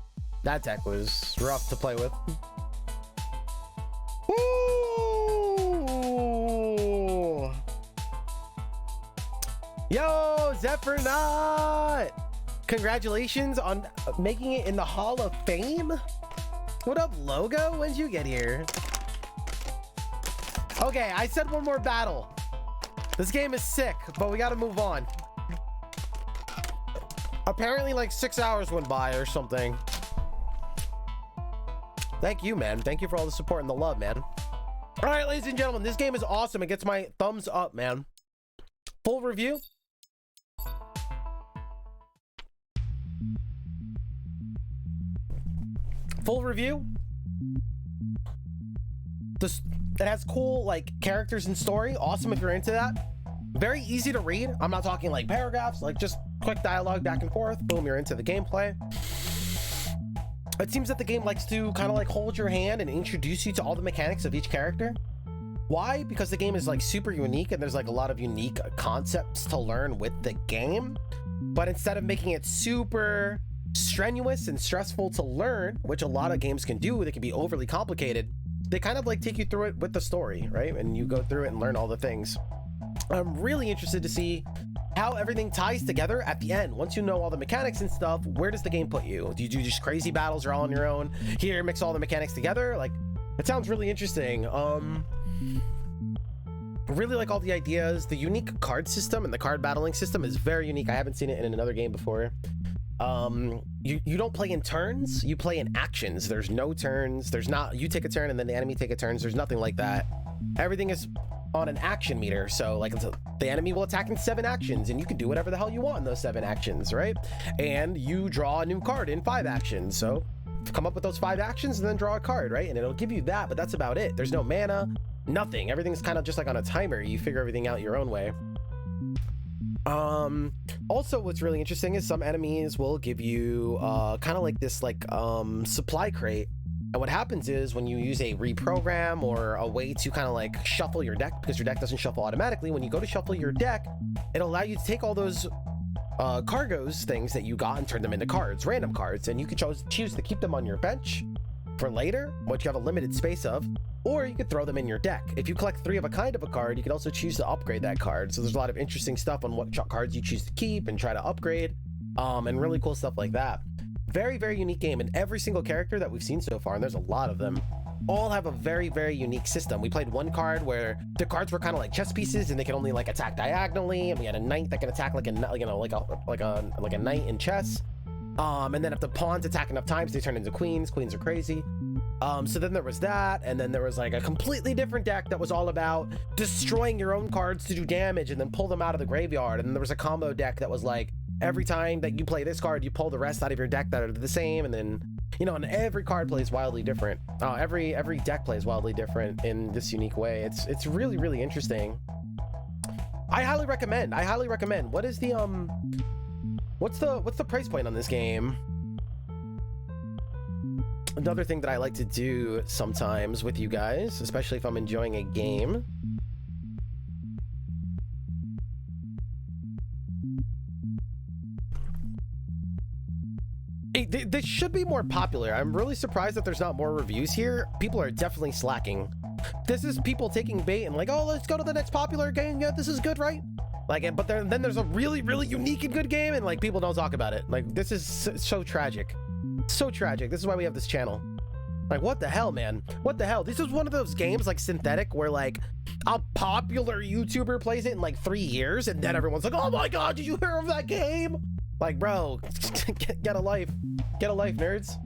That deck was rough to play with. Woo! Yo, Esty8nine! Congratulations on making it in the Hall of Fame. What up, Logo? When'd you get here? Okay, I said one more battle. This game is sick, but we gotta move on. Apparently like 6 hours went by or something. Thank you, man. Thank you for all the support and the love, man. All right, ladies and gentlemen, this game is awesome. It gets my thumbs up, man. Full review. Full review. This, it has cool like characters and story. Awesome if you're into that. Very easy to read. I'm not talking like paragraphs, like just quick dialogue back and forth. Boom, you're into the gameplay. It seems that the game likes to kind of like hold your hand and introduce you to all the mechanics of each character. Why? Because the game is like super unique and there's like a lot of unique concepts to learn with the game. But instead of making it super strenuous and stressful to learn, which a lot of games can do, they can be overly complicated. They kind of like take you through it with the story, right? And you go through it and learn all the things. I'm really interested to see how everything ties together at the end. Once you know all the mechanics and stuff, where does the game put you? Do you do just crazy battles or all on your own? Here, mix all the mechanics together? Like, it sounds really interesting. Really like all the ideas. The unique card system and the card battling system is very unique. I haven't seen it in another game before. You don't play in turns, you play in actions. There's no turns. There's not, you take a turn and then the enemy take a turn. There's nothing like that. Everything is on an action meter. So like the enemy will attack in 7 actions and you can do whatever the hell you want in those 7 actions, right? And you draw a new card in 5 actions. So come up with those 5 actions and then draw a card, right? And it'll give you that, but that's about it. There's no mana, nothing. Everything's kind of just like on a timer. You figure everything out your own way. Also what's really interesting is some enemies will give you kind of like this like supply crate. And what happens is when you use a reprogram or a way to kind of like shuffle your deck, because your deck doesn't shuffle automatically, when you go to shuffle your deck, it'll allow you to take all those cargoes things that you got and turn them into cards, random cards, and you can choose to keep them on your bench for later, what you have a limited space of, or you could throw them in your deck. If you collect 3 of a kind of a card, you can also choose to upgrade that card. So there's a lot of interesting stuff on what cards you choose to keep and try to upgrade, and really cool stuff like that. Very, very unique game, and every single character that we've seen so far, and there's a lot of them, all have a very, very unique system. We played one card where the cards were kind of like chess pieces and they can only like attack diagonally, and we had a knight that can attack like a knight in chess. And then if the pawns attack enough times, they turn into queens. Queens are crazy. So then there was that, and then there was like a completely different deck that was all about destroying your own cards to do damage and then pull them out of the graveyard. And then there was a combo deck that was like, every time that you play this card, you pull the rest out of your deck that are the same. And then, you know, and every card plays wildly different. Every deck plays wildly different in this unique way. It's really, really interesting. I highly recommend. What is the what's the price point on this game? Another thing that I like to do sometimes with you guys, especially if I'm enjoying a game. This should be more popular. I'm really surprised that there's not more reviews here. People are definitely slacking. This is people taking bait and like, oh, let's go to the next popular game. Yeah, this is good, right? Like, but then there's a really, really unique and good game, and like people don't talk about it. Like, this is so tragic. So tragic. This is why we have this channel. Like, what the hell, man? What the hell? This is one of those games like Synthetic where like a popular YouTuber plays it in like 3 years, and then everyone's like, oh my god, did you hear of that game? Like, bro, get a life. Get a life, nerds.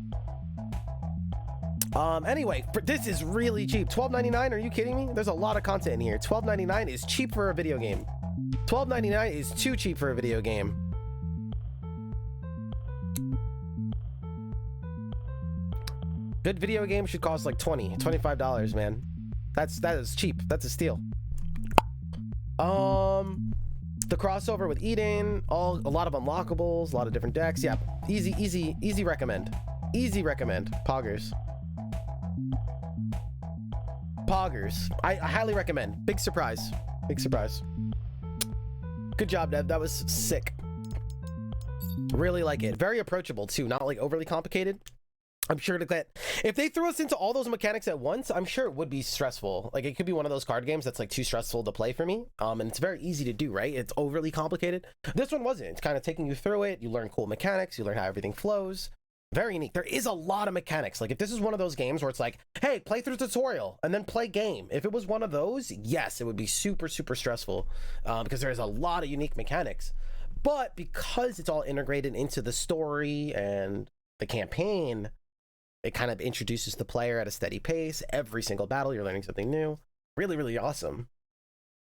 Anyway, this is really cheap. $12.99, are you kidding me? There's a lot of content in here. $12.99 is cheap for a video game. $12.99 is too cheap for a video game. Good video game should cost like $25, man. That is cheap. That's a steal. The crossover with Eden, a lot of unlockables, a lot of different decks. Yeah, easy recommend. Easy recommend. Poggers. I highly recommend. Big surprise. Good job, Dev. That was sick. Really like it. Very approachable too, not like overly complicated. I'm sure that if they threw us into all those mechanics at once, I'm sure it would be stressful. Like, it could be one of those card games that's like too stressful to play for me. And it's very easy to do, right? It's overly complicated. This one wasn't. It's kind of taking you through it. You learn cool mechanics. You learn how everything flows. Very unique. There is a lot of mechanics. Like, if this is one of those games where it's like, hey, play through tutorial and then play game. If it was one of those, yes, it would be super stressful because there is a lot of unique mechanics. But because it's all integrated into the story and the campaign, it kind of introduces the player at a steady pace. Every single battle, you're learning something new. Really, really awesome.